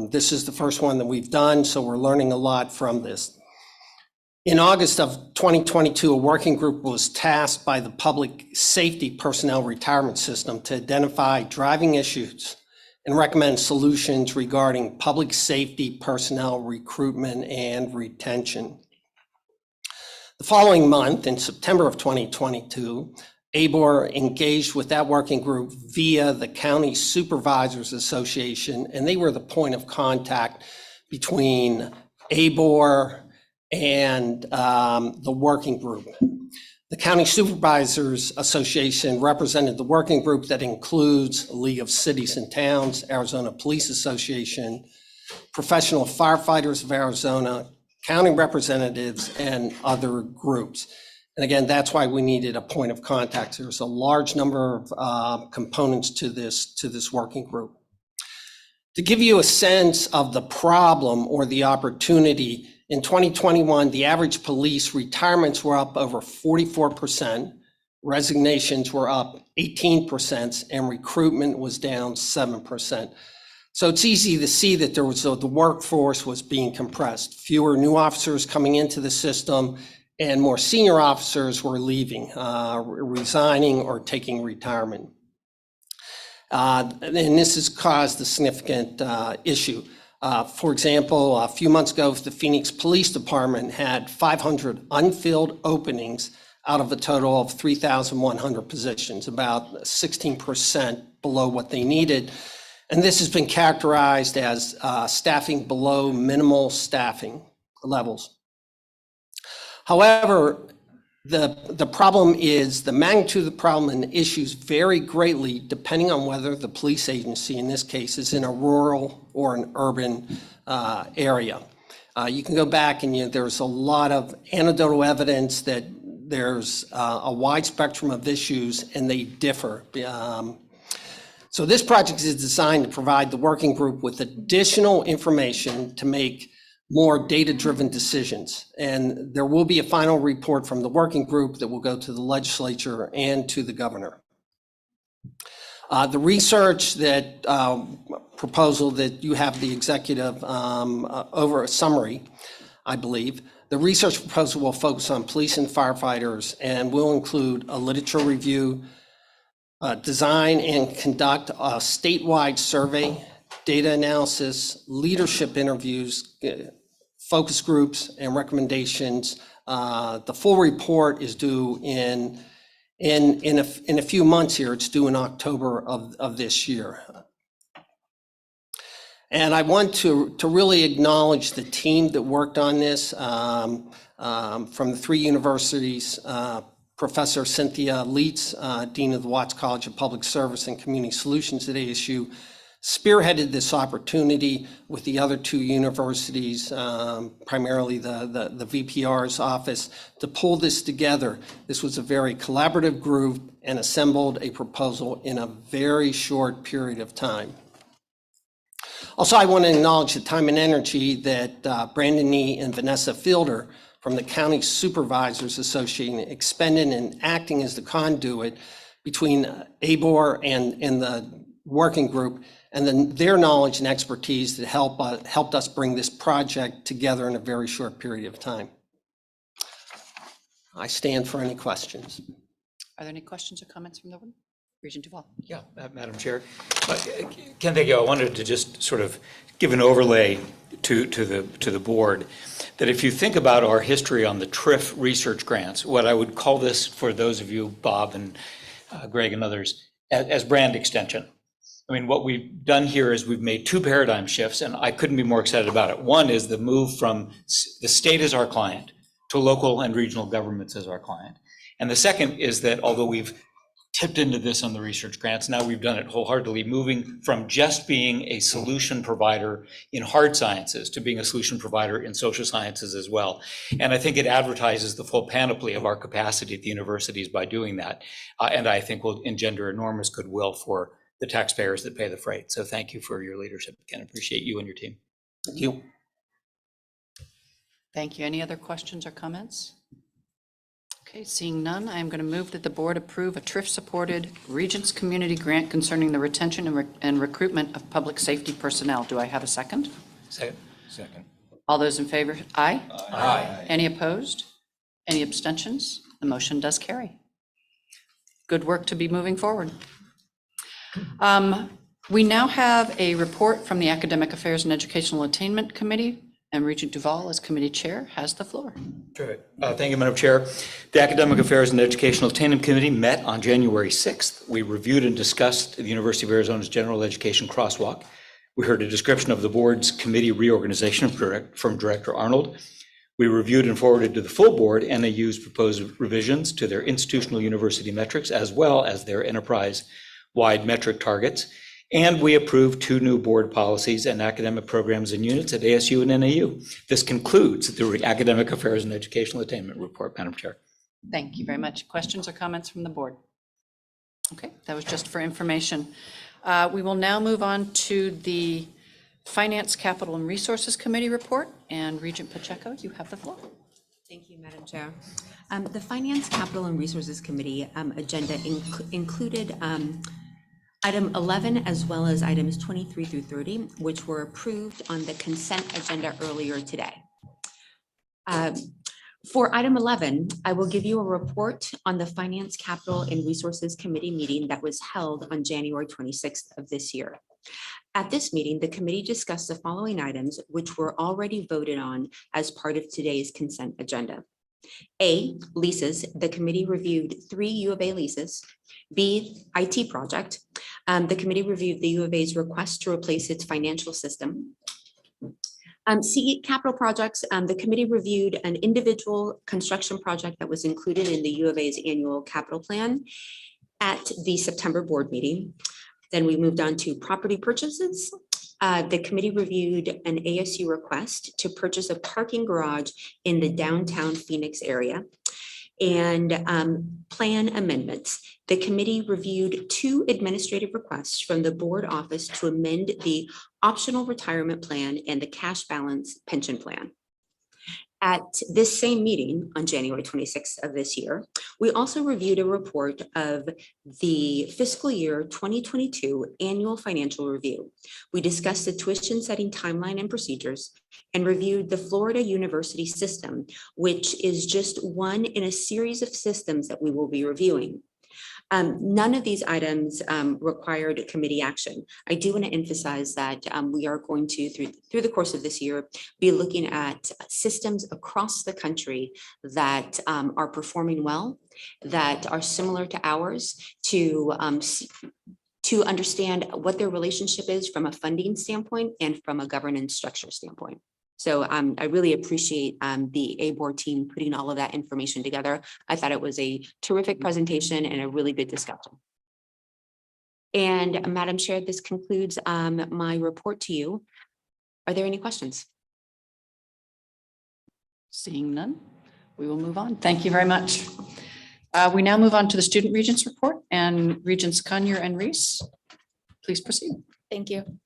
This is the first one that we've done, so we're learning a lot from this. In August of 2022, a working group was tasked by the Public Safety Personnel Retirement System to identify driving issues and recommend solutions regarding public safety personnel recruitment and retention. The following month, in September of 2022, ABOR engaged with that working group via the County Supervisors Association, and they were the point of contact between ABOR and the working group. The County Supervisors Association represented the working group that includes League of Cities and Towns, Arizona Police Association, Professional Firefighters of Arizona, county representatives, and other groups. And again, that's why we needed a point of contact. There's a large number of components to this working group. To give you a sense of the problem or the opportunity, in 2021, the average police retirements were up over 44%, resignations were up 18%, and recruitment was down 7%. So it's easy to see that the workforce was being compressed. Fewer new officers coming into the system, and more senior officers were leaving, resigning or taking retirement. And this has caused a significant issue. For example, a few months ago, the Phoenix Police Department had 500 unfilled openings out of a total of 3,100 positions, about 16% below what they needed. And this has been characterized as staffing below minimal staffing levels. However, The problem is, the magnitude of the problem and the issues vary greatly depending on whether the police agency, in this case, is in a rural or an urban area. You can go back and there's a lot of anecdotal evidence that there's a wide spectrum of issues and they differ. So this project is designed to provide the working group with additional information to make more data-driven decisions. And there will be a final report from the working group that will go to the legislature and to the governor. The research that proposal that you have the executive over a summary, I believe. The research proposal will focus on police and firefighters and will include a literature review, design and conduct a statewide survey, data analysis, leadership interviews, focus groups, and recommendations. The full report is due in a few months here. It's due in October of this year. And I want to really acknowledge the team that worked on this from the three universities. Professor Cynthia Leitz, Dean of the Watts College of Public Service and Community Solutions at ASU, spearheaded this opportunity with the other two universities, primarily the VPR's office, to pull this together. This was a very collaborative group and assembled a proposal in a very short period of time. Also, I want to acknowledge the time and energy that Brandon Nee and Vanessa Fielder from the County Supervisors Association expended in acting as the conduit between ABOR and the working group, and then their knowledge and expertise that helped us bring this project together in a very short period of time. I stand for any questions. Are there any questions or comments from the board? Regent Duval. Yeah, Madam Chair. Ken, thank you. I wanted to just sort of give an overlay to the board that if you think about our history on the TRIF research grants, what I would call this for those of you, Bob and Greg and others, as brand extension. I mean, what we've done here is we've made two paradigm shifts, and I couldn't be more excited about it. One is the move from the state as our client to local and regional governments as our client. And the second is that although we've tipped into this on the research grants, now we've done it wholeheartedly, moving from just being a solution provider in hard sciences to being a solution provider in social sciences as well. And I think it advertises the full panoply of our capacity at the universities by doing that. And I think will engender enormous goodwill for the taxpayers that pay the freight. So thank you for your leadership, Ken. Appreciate you and your team. Thank you. Thank you. Any other questions or comments? Okay, seeing none, I am going to move that the board approve a TRIF-supported Regents Community Grant concerning the retention and recruitment of public safety personnel. Do I have a second? Second. All those in favor? Aye. Aye. Any opposed? Any abstentions? The motion does carry. Good work to be moving forward. We now have a report from the Academic Affairs and Educational Attainment Committee, and Regent Duval, as committee chair, has the floor. Terrific. Thank you, Madam Chair. The Academic Affairs and Educational Attainment Committee met on January 6th. We reviewed and discussed the University of Arizona's General Education Crosswalk. We heard a description of the board's committee reorganization from Director Arnold. We reviewed and forwarded to the full board NAU's proposed revisions to their institutional university metrics, as well as their enterprise-wide metric targets. And we approved two new board policies and academic programs and units at ASU and NAU. This concludes the Academic Affairs and Educational Attainment Report, Madam Chair. Thank you very much. Questions or comments from the board? Okay, that was just for information. We will now move on to the Finance, Capital, and Resources Committee report. And Regent Pacheco, you have the floor. Thank you, Madam Chair. The Finance, Capital, and Resources Committee agenda included item 11 as well as items 23 through 30, which were approved on the consent agenda earlier today. For item 11, I will give you a report on the Finance, Capital, and Resources Committee meeting that was held on January 26th of this year. At this meeting, the committee discussed the following items, which were already voted on as part of today's consent agenda. A, leases. The committee reviewed 3 U of A leases. B, IT project. The committee reviewed the U of A's request to replace its financial system. Capital projects, the committee reviewed an individual construction project that was included in the U of A's annual capital plan at the September board meeting. Then we moved on to property purchases. The committee reviewed an ASU request to purchase a parking garage in the downtown Phoenix area. And plan amendments. The committee reviewed 2 administrative requests from the board office to amend the optional retirement plan and the cash balance pension plan. At this same meeting on January 26th of this year, we also reviewed a report of the fiscal year 2022 annual financial review. We discussed the tuition setting timeline and procedures and reviewed the Florida University system, which is just one in a series of systems that we will be reviewing. None of these items required committee action. I do want to emphasize that we are going to, through the course of this year, be looking at systems across the country that are performing well, that are similar to ours, to understand what their relationship is from a funding standpoint and from a governance structure standpoint. So I really appreciate the A board team putting all of that information together. I thought it was a terrific presentation and a really good discussion. And Madam Chair, this concludes my report to you. Are there any questions? Seeing none, we will move on. Thank you very much. We now move on to the Student Regents report, and Regents Conyer and Reese, please proceed. Thank you.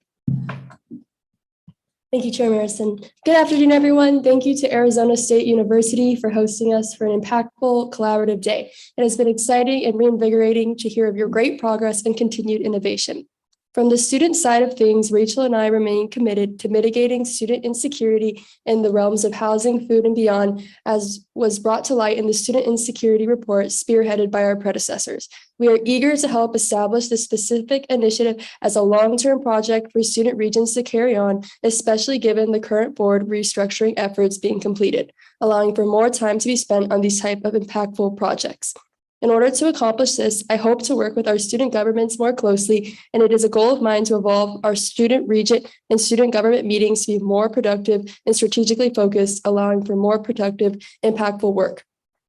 Thank you, Chair Marison. Good afternoon, everyone. Thank you to Arizona State University for hosting us for an impactful, collaborative day. It has been exciting and reinvigorating to hear of your great progress and continued innovation. From the student side of things, Rachel and I remain committed to mitigating student insecurity in the realms of housing, food, and beyond, as was brought to light in the Student Insecurity Report spearheaded by our predecessors. We are eager to help establish this specific initiative as a long-term project for student regions to carry on, especially given the current board restructuring efforts being completed, allowing for more time to be spent on these type of impactful projects. In order to accomplish this, I hope to work with our student governments more closely, and it is a goal of mine to evolve our student regent and student government meetings to be more productive and strategically focused, allowing for more productive, impactful work.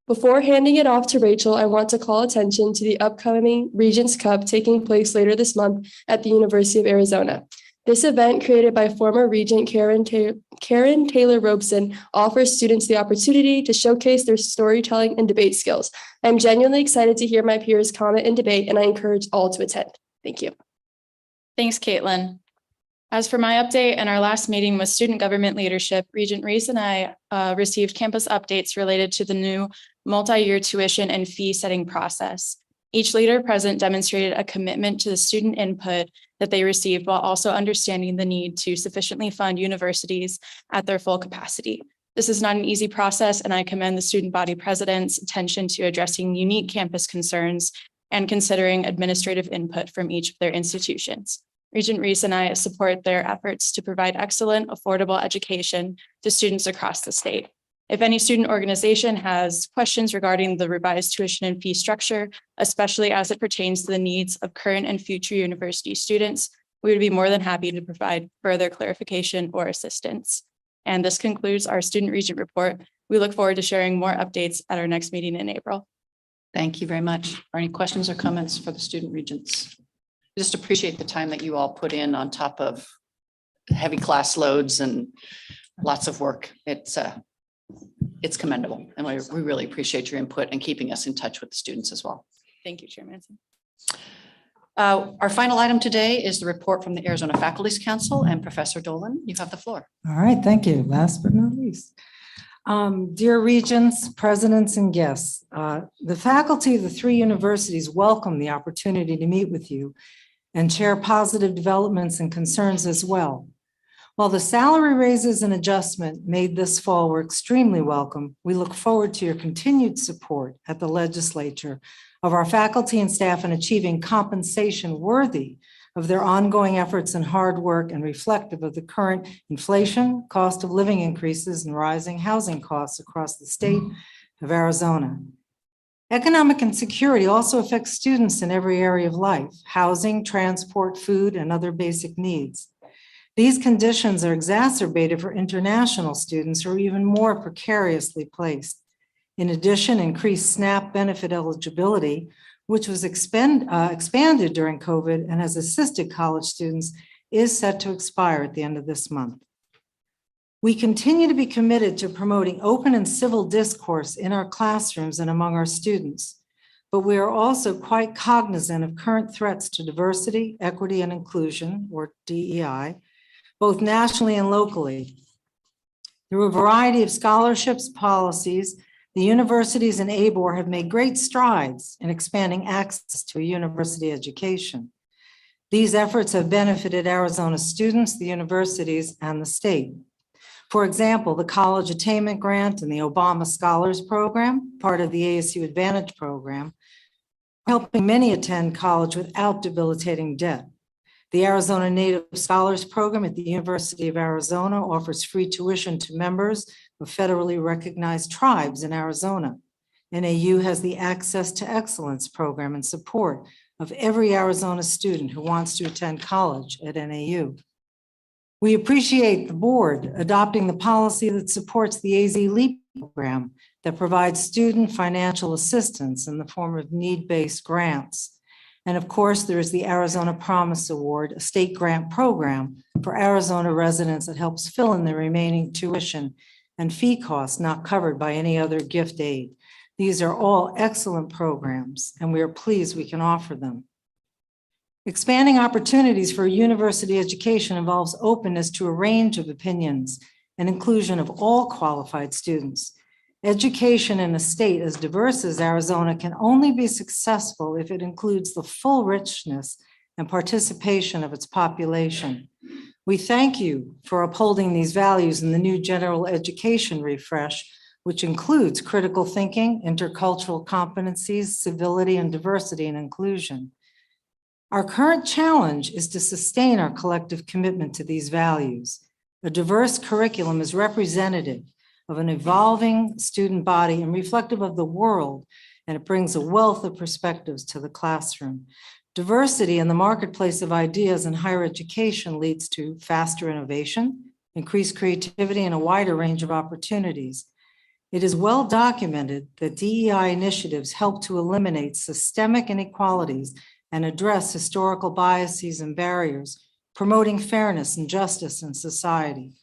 Before handing it off to Rachel, I want to call attention to the upcoming Regents Cup taking place later this month at the University of Arizona. This event, created by former Regent Karen Taylor Robeson, offers students the opportunity to showcase their storytelling and debate skills. I'm genuinely excited to hear my peers comment and debate, and I encourage all to attend. Thank you. Thanks, Caitlin. As for my update and our last meeting with student government leadership, Regent Reese and I received campus updates related to the new multi-year tuition and fee setting process. Each leader present demonstrated a commitment to the student input that they received, while also understanding the need to sufficiently fund universities at their full capacity. This is not an easy process, and I commend the student body president's attention to addressing unique campus concerns and considering administrative input from each of their institutions. Regent Reese and I support their efforts to provide excellent, affordable education to students across the state. If any student organization has questions regarding the revised tuition and fee structure, especially as it pertains to the needs of current and future university students, we would be more than happy to provide further clarification or assistance. And this concludes our student regent report. We look forward to sharing more updates at our next meeting in April. Thank you very much. Are any questions or comments for the student regents? Just appreciate the time that you all put in on top of heavy class loads and lots of work. It's commendable, and we really appreciate your input and keeping us in touch with the students as well. Thank you, Chair Manson. Our final item today is the report from the Arizona Faculty's Council, and Professor Dolan, you have the floor. All right, thank you. Last but not least. Dear regents, presidents, and guests, the faculty of the 3 universities welcome the opportunity to meet with you and share positive developments and concerns as well. While the salary raises and adjustment made this fall were extremely welcome, we look forward to your continued support at the legislature of our faculty and staff in achieving compensation worthy of their ongoing efforts and hard work and reflective of the current inflation, cost of living increases, and rising housing costs across the state of Arizona. Economic insecurity also affects students in every area of life: housing, transport, food, and other basic needs. These conditions are exacerbated for international students who are even more precariously placed. In addition, increased SNAP benefit eligibility, which was expanded during COVID and has assisted college students, is set to expire at the end of this month. We continue to be committed to promoting open and civil discourse in our classrooms and among our students, but we are also quite cognizant of current threats to diversity, equity, and inclusion, or DEI, both nationally and locally. Through a variety of scholarships, policies, the universities and ABOR have made great strides in expanding access to a university education. These efforts have benefited Arizona students, the universities, and the state. For example, the College Attainment Grant and the Obama Scholars Program, part of the ASU Advantage Program, helping many attend college without debilitating debt. The Arizona Native Scholars Program at the University of Arizona offers free tuition to members of federally recognized tribes in Arizona. NAU has the Access to Excellence program in support of every Arizona student who wants to attend college at NAU. We appreciate the board adopting the policy that supports the AZ LEAP program that provides student financial assistance in the form of need-based grants. And of course, there is the Arizona Promise Award, a state grant program for Arizona residents that helps fill in the remaining tuition and fee costs not covered by any other gift aid. These are all excellent programs, and we are pleased we can offer them. Expanding opportunities for university education involves openness to a range of opinions and inclusion of all qualified students. Education in a state as diverse as Arizona can only be successful if it includes the full richness and participation of its population. We thank you for upholding these values in the new general education refresh, which includes critical thinking, intercultural competencies, civility, and diversity and inclusion. Our current challenge is to sustain our collective commitment to these values. A diverse curriculum is representative of an evolving student body and reflective of the world, and it brings a wealth of perspectives to the classroom. Diversity in the marketplace of ideas in higher education leads to faster innovation, increased creativity, and a wider range of opportunities. It is well documented that DEI initiatives help to eliminate systemic inequalities and address historical biases and barriers, promoting fairness and justice in society.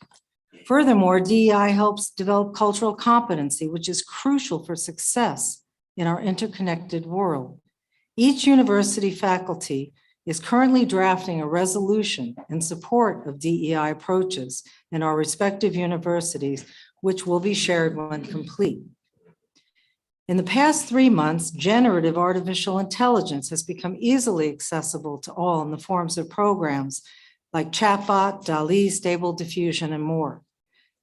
Furthermore, DEI helps develop cultural competency, which is crucial for success in our interconnected world. Each university faculty is currently drafting a resolution in support of DEI approaches in our respective universities, which will be shared when complete. In the past 3 months, generative artificial intelligence has become easily accessible to all in the forms of programs like chatbot, DALL-E, Stable Diffusion, and more.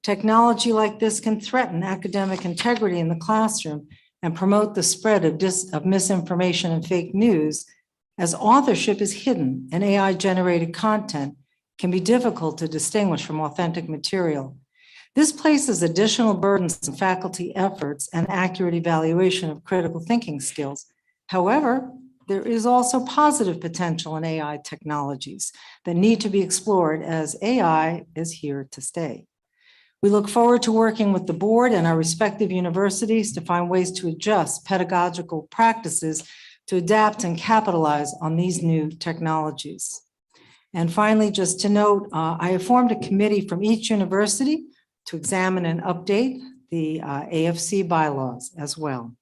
Technology like this can threaten academic integrity in the classroom and promote the spread of misinformation and fake news, as authorship is hidden and AI-generated content can be difficult to distinguish from authentic material. This places additional burdens on faculty efforts and accurate evaluation of critical thinking skills. However, there is also positive potential in AI technologies that need to be explored, as AI is here to stay. We look forward to working with the board and our respective universities to find ways to adjust pedagogical practices to adapt and capitalize on these new technologies. And finally, just to note, I have formed a committee from each university to examine and update the AFC bylaws as well.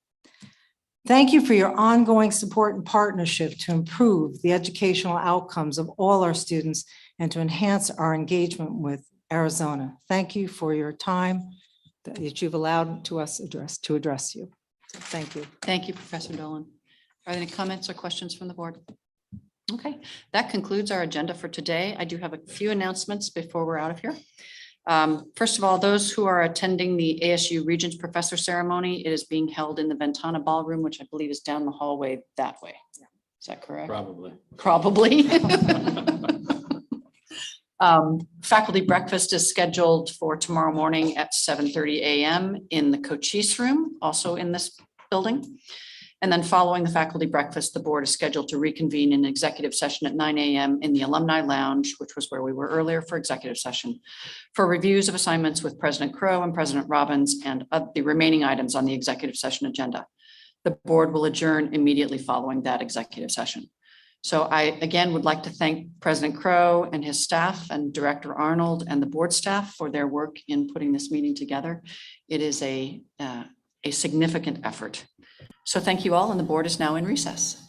Thank you for your ongoing support and partnership to improve the educational outcomes of all our students and to enhance our engagement with Arizona. Thank you for your time that you've allowed to us to address you. So thank you. Thank you, Professor Dolan. Are there any comments or questions from the board? Okay, that concludes our agenda for today. I do have a few announcements before we're out of here. First of all, those who are attending the ASU Regents Professor Ceremony, it is being held in the Ventana Ballroom, which I believe is down the hallway that way. Is that correct? Probably. Probably. Faculty breakfast is scheduled for tomorrow morning at 7:30 a.m. in the Cochise Room, also in this building. And then following the faculty breakfast, the board is scheduled to reconvene in executive session at 9 a.m. in the Alumni Lounge, which was where we were earlier for executive session, for reviews of assignments with President Crow and President Robbins and the remaining items on the executive session agenda. The board will adjourn immediately following that executive session. So I, again, would like to thank President Crow and his staff and Director Arnold and the board staff for their work in putting this meeting together. It is a significant effort. So thank you all, and the board is now in recess.